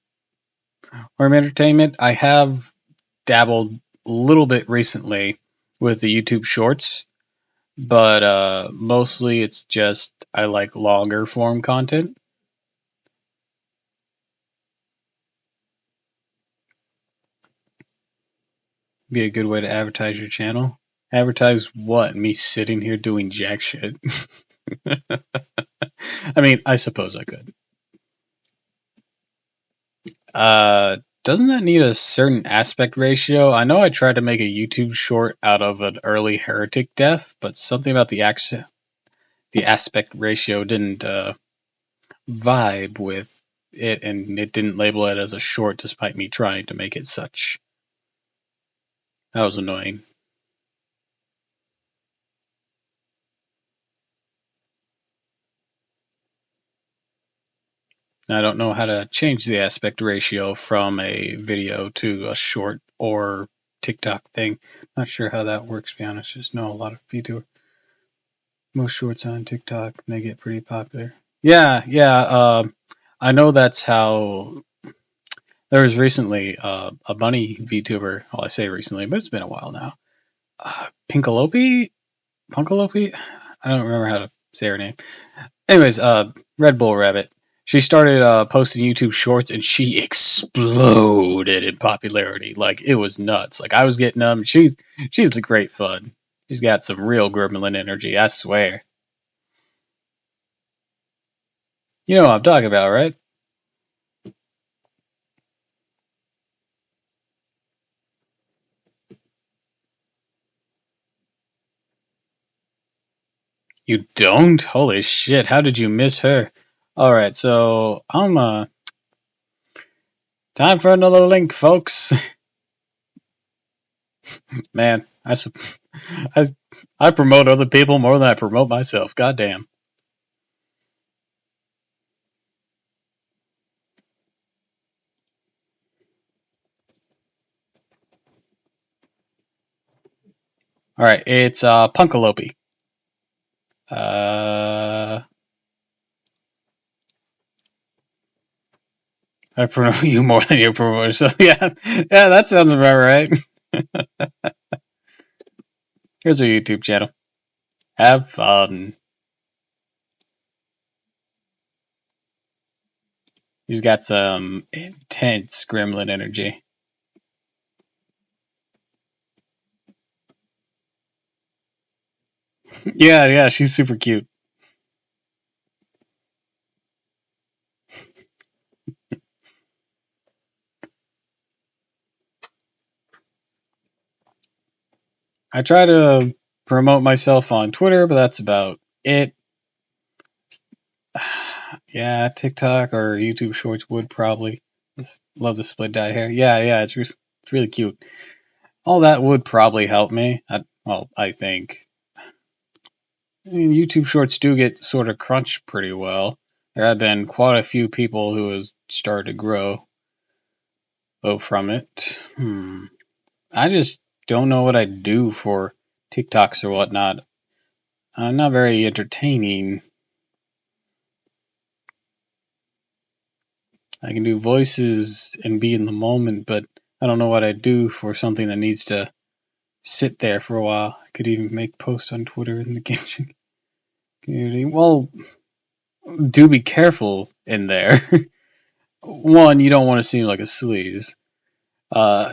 entertainment. I have dabbled a little bit recently with the YouTube Shorts, but mostly it's just I like longer form content. Be a good way to advertise your channel. Advertise what? Me sitting here doing jack shit. I mean, I suppose I could. Doesn't that need a certain aspect ratio? I know I tried to make a YouTube short out of an early heretic death, but something about the aspect ratio didn't vibe with it, and it didn't label it as a short despite me trying to make it such. That was annoying. I don't know how to change the aspect ratio from a video to a short or TikTok thing. Not sure how that works, to be honest. Just know a lot of VTuber. Most shorts on TikTok, and they get pretty popular. Yeah. I know that's how. There was recently a bunny VTuber. Well, I say recently, but it's been a while now. Pinkalope? Punkalope? I don't remember how to say her name. Anyways, Red Bull Rabbit. She started posting YouTube shorts and she exploded in popularity. Like, it was nuts. Like, I was getting them. She's the great fun. She's got some real gremlin energy, I swear. You know what I'm talking about, right? You don't? Holy shit, how did you miss her? Alright, so I'm time for another link, folks. Man, I, I promote other people more than I promote myself. Goddamn. Alright, it's Punkalope. I promote you more than you promote yourself. Yeah, that sounds about right. Here's our YouTube channel. Have fun. He's got some intense gremlin energy. Yeah, she's super cute. I try to promote myself on Twitter, but that's about it. Yeah, TikTok or YouTube Shorts would probably. Love the split dye hair. Yeah, it's really cute. All that would probably help me. I think. I mean, YouTube Shorts do get sort of crunched pretty well. There have been quite a few people who have started to grow from it. I just don't know what I'd do for TikToks or whatnot. I'm not very entertaining. I can do voices and be in the moment, but I don't know what I'd do for something that needs to sit there for a while. I could even make posts on Twitter in the Genshin community. Well, do be careful in there. One, you don't want to seem like a sleaze.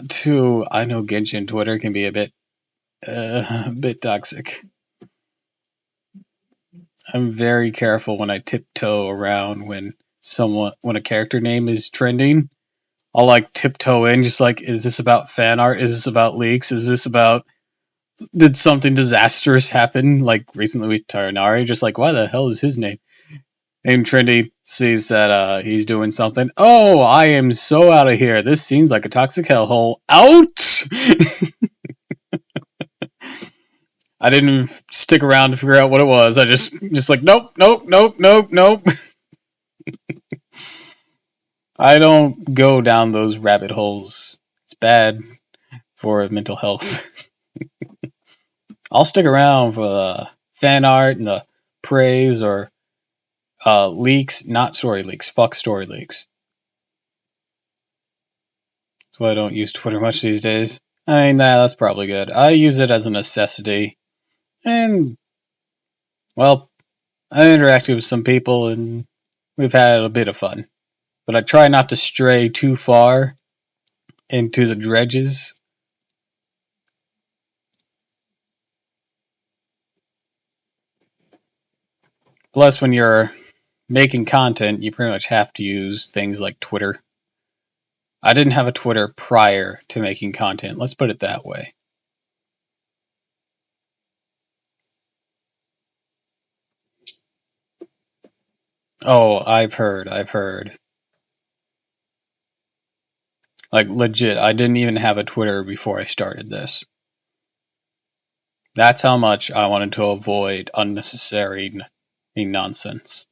Two, I know Genshin Twitter can be a bit toxic. I'm very careful when I tiptoe around when a character name is trending. I'll like tiptoe in, just like, is this about fan art? Is this about leaks? Is this about did something disastrous happen? Like recently with Taranari, just like, why the hell is his name? And Trinity sees that he's doing something. Oh, I am so out of here. This seems like a toxic hellhole. Out! I didn't even stick around to figure out what it was. I just like, nope, nope, nope, nope, nope. I don't go down those rabbit holes. It's bad for mental health. I'll stick around for the fan art and the praise or leaks, not story leaks. Fuck story leaks. That's why I don't use Twitter much these days. I mean, that's probably good. I use it as a necessity. And, well, I interacted with some people and we've had a bit of fun. But I try not to stray too far into the dredges. Plus, when you're making content, you pretty much have to use things like Twitter. I didn't have a Twitter prior to making content, let's put it that way. Oh, I've heard. Like, legit, I didn't even have a Twitter before I started this. That's how much I wanted to avoid unnecessary nonsense.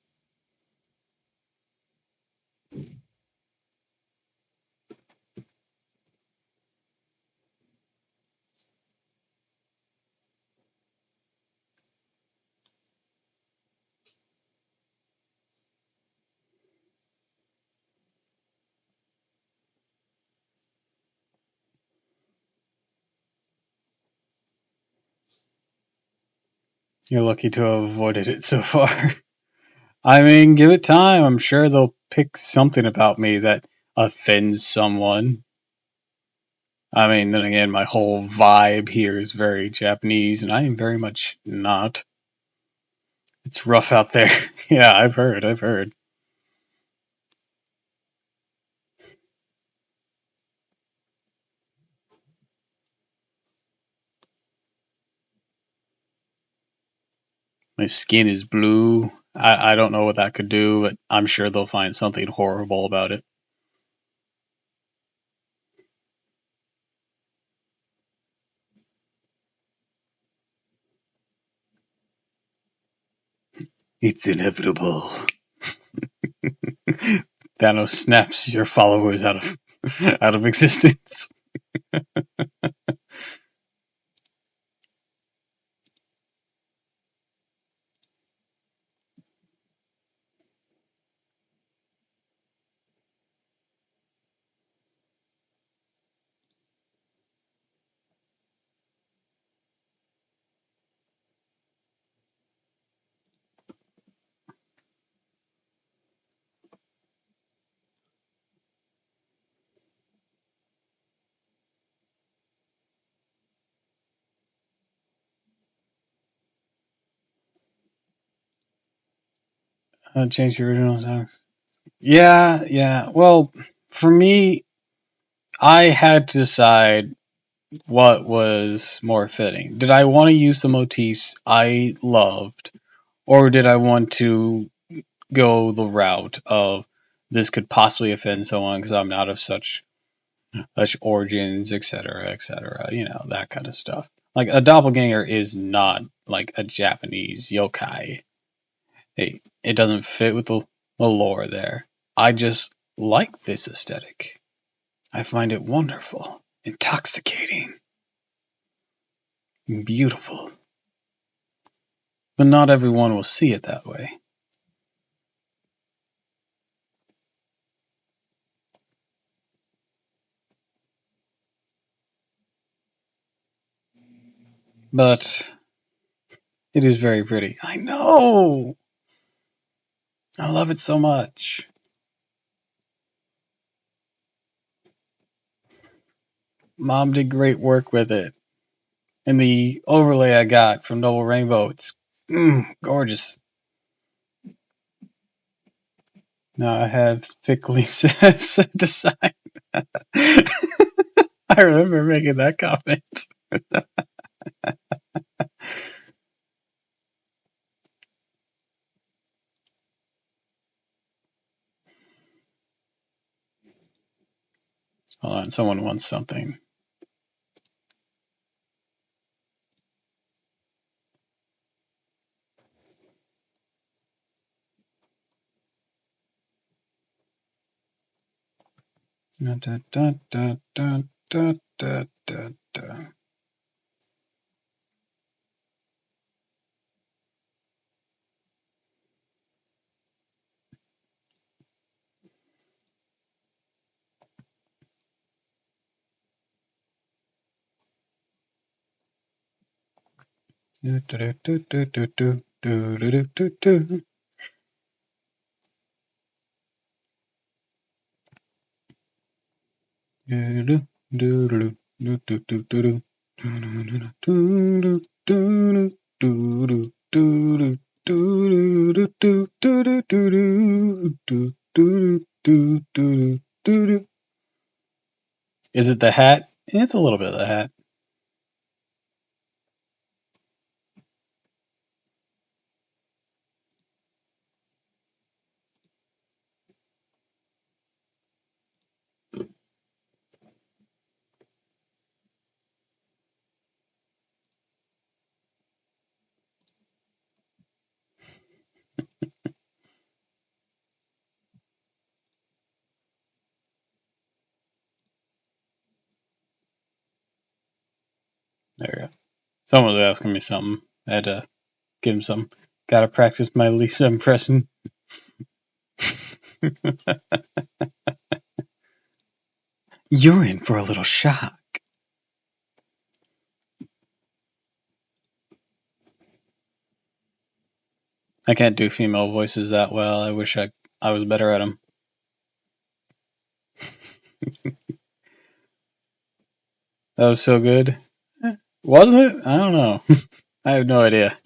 You're lucky to have avoided it so far. I mean, give it time. I'm sure they'll pick something about me that offends someone. I mean, then again, my whole vibe here is very Japanese, and I am very much not. It's rough out there. Yeah, I've heard. My skin is blue. I don't know what that could do, but I'm sure they'll find something horrible about it. It's inevitable. Thanos snaps your followers out of out of existence. Change the original song. Yeah. Well, for me, I had to decide what was more fitting. Did I want to use the motifs I loved, or did I want to go the route of this could possibly offend someone because I'm not of such origins, etc., etc. You know, that kind of stuff. Like a doppelganger is not like a Japanese yokai. It doesn't fit with the lore there. I just like this aesthetic. I find it wonderful, intoxicating, beautiful. But not everyone will see it that way. But it is very pretty. I know! I love it so much. Mom did great work with it. And the overlay I got from Double Rainbow, it's gorgeous. Now I have thickly set aside. I remember making that comment. Hold on, someone wants something. Da, da, da, da, da, da, da, da. Do, do, do, do, do, do, do, do, do, do. Do, do, do, do, do, do, do, do, do. Is it the hat? It's a little bit of the hat. There we go. Someone was asking me something. I had to give him some. Gotta practice my Lisa impression. You're in for a little shock. I can't do female voices that well. I wish I was better at them. That was so good. Was it? I don't know. I have no idea.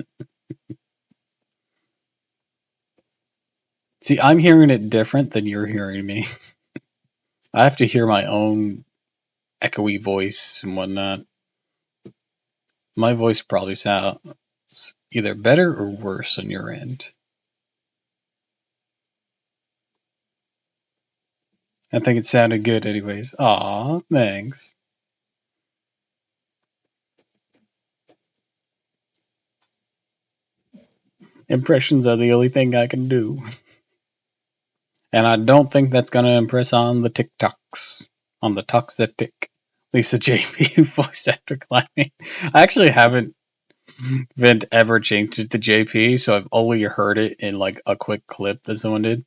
See, I'm hearing it different than you're hearing me. I have to hear my own echoey voice and whatnot. My voice probably sounds either better or worse on your end. I think it sounded good anyways. Aw, thanks. Impressions are the only thing I can do. And I don't think that's going to impress on the TikToks. On the talks that tick. Lisa JP voice after climbing. I actually haven't ever changed it to JP, so I've only heard it in like a quick clip that someone did.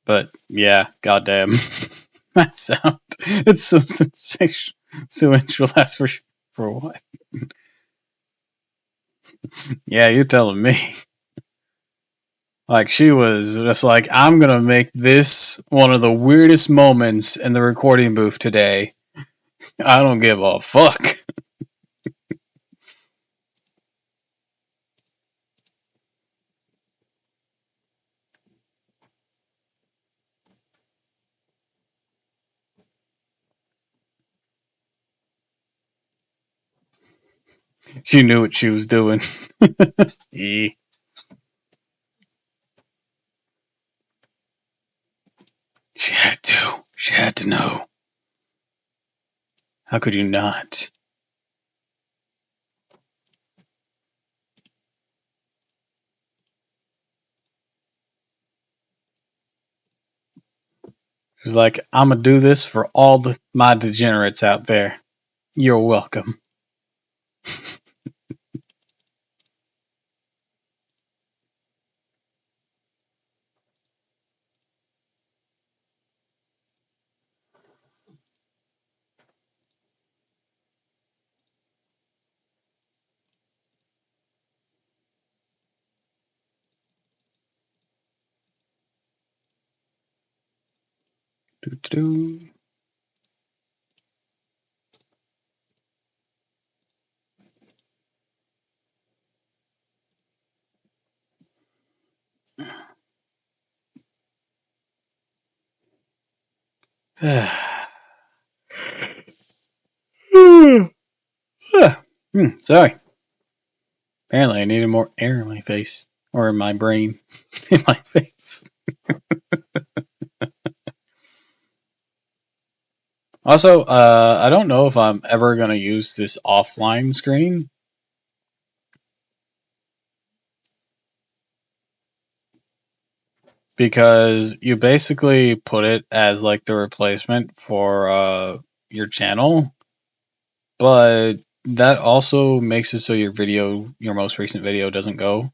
But yeah, goddamn, that sound, it's so sensational. So she'll ask for what? Yeah, you're telling me. Like she was just like, I'm gonna make this one of the weirdest moments in the recording booth today. I don't give a fuck. She knew what she was doing. E. She had to. She had to know. How could you not? She's like, I'm gonna do this for all my degenerates out there. You're welcome. Doo-doo. Sorry. Apparently, I needed more air in my face. Or in my brain. In my face. Also, I don't know if I'm ever going to use this offline screen. Because you basically put it as like the replacement for your channel. But that also makes it so your most recent video doesn't go.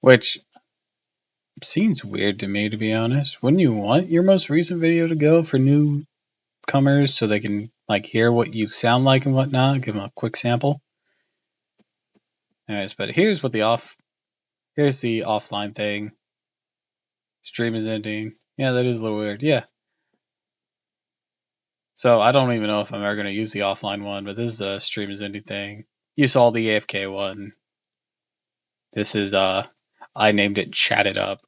Which seems weird to me, to be honest. Wouldn't you want your most recent video to go for newcomers so they can like hear what you sound like and whatnot? Give them a quick sample. Anyways, but here's the offline thing. Stream is ending. Yeah, that is a little weird. Yeah. So I don't even know if I'm ever going to use the offline one, but this is a stream is ending thing. You saw the AFK one. This is I named it Chat It Up.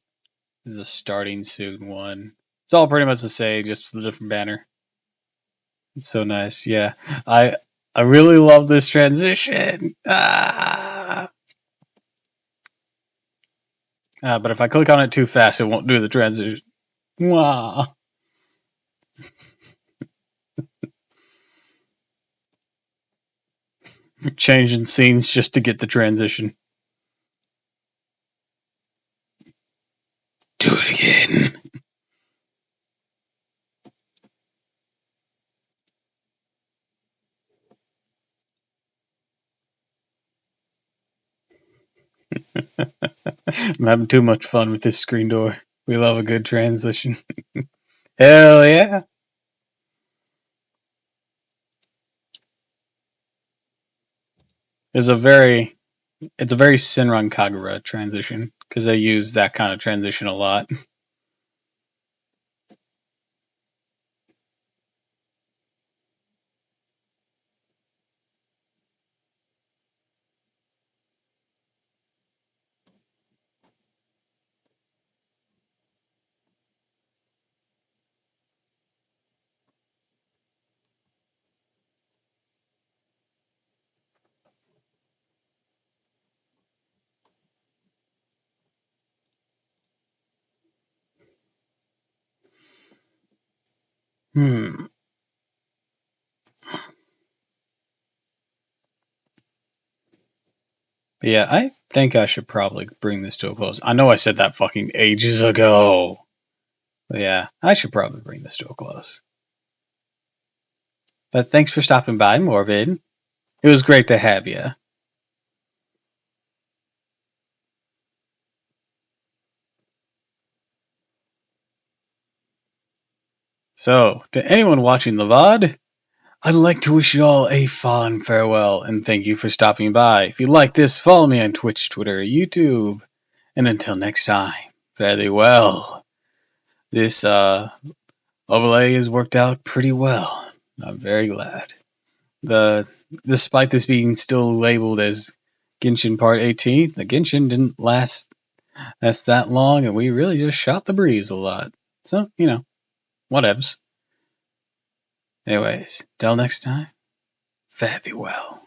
This is a starting soon one. It's all pretty much the same, just with a different banner. It's so nice. Yeah. I really love this transition. But if I click on it too fast, it won't do the transition. Wow. Changing scenes just to get the transition. Do it again. I'm having too much fun with this screen door. We love a good transition. Hell yeah. It's a very Sinran Kagura transition because they use that kind of transition a lot. Hmm. But yeah, I think I should probably bring this to a close. I know I said that fucking ages ago. But yeah, I should probably bring this to a close. But thanks for stopping by, Morbid. It was great to have you. So, to anyone watching the VOD, I'd like to wish you all a fond farewell and thank you for stopping by. If you like this, follow me on Twitch, Twitter, YouTube. And until next time, fare thee well. This overlay has worked out pretty well. I'm very glad. Despite this being still labeled as Genshin Part 18, the Genshin didn't last that long, and we really just shot the breeze a lot. So, whatevs. Anyways, till next time, fare thee well.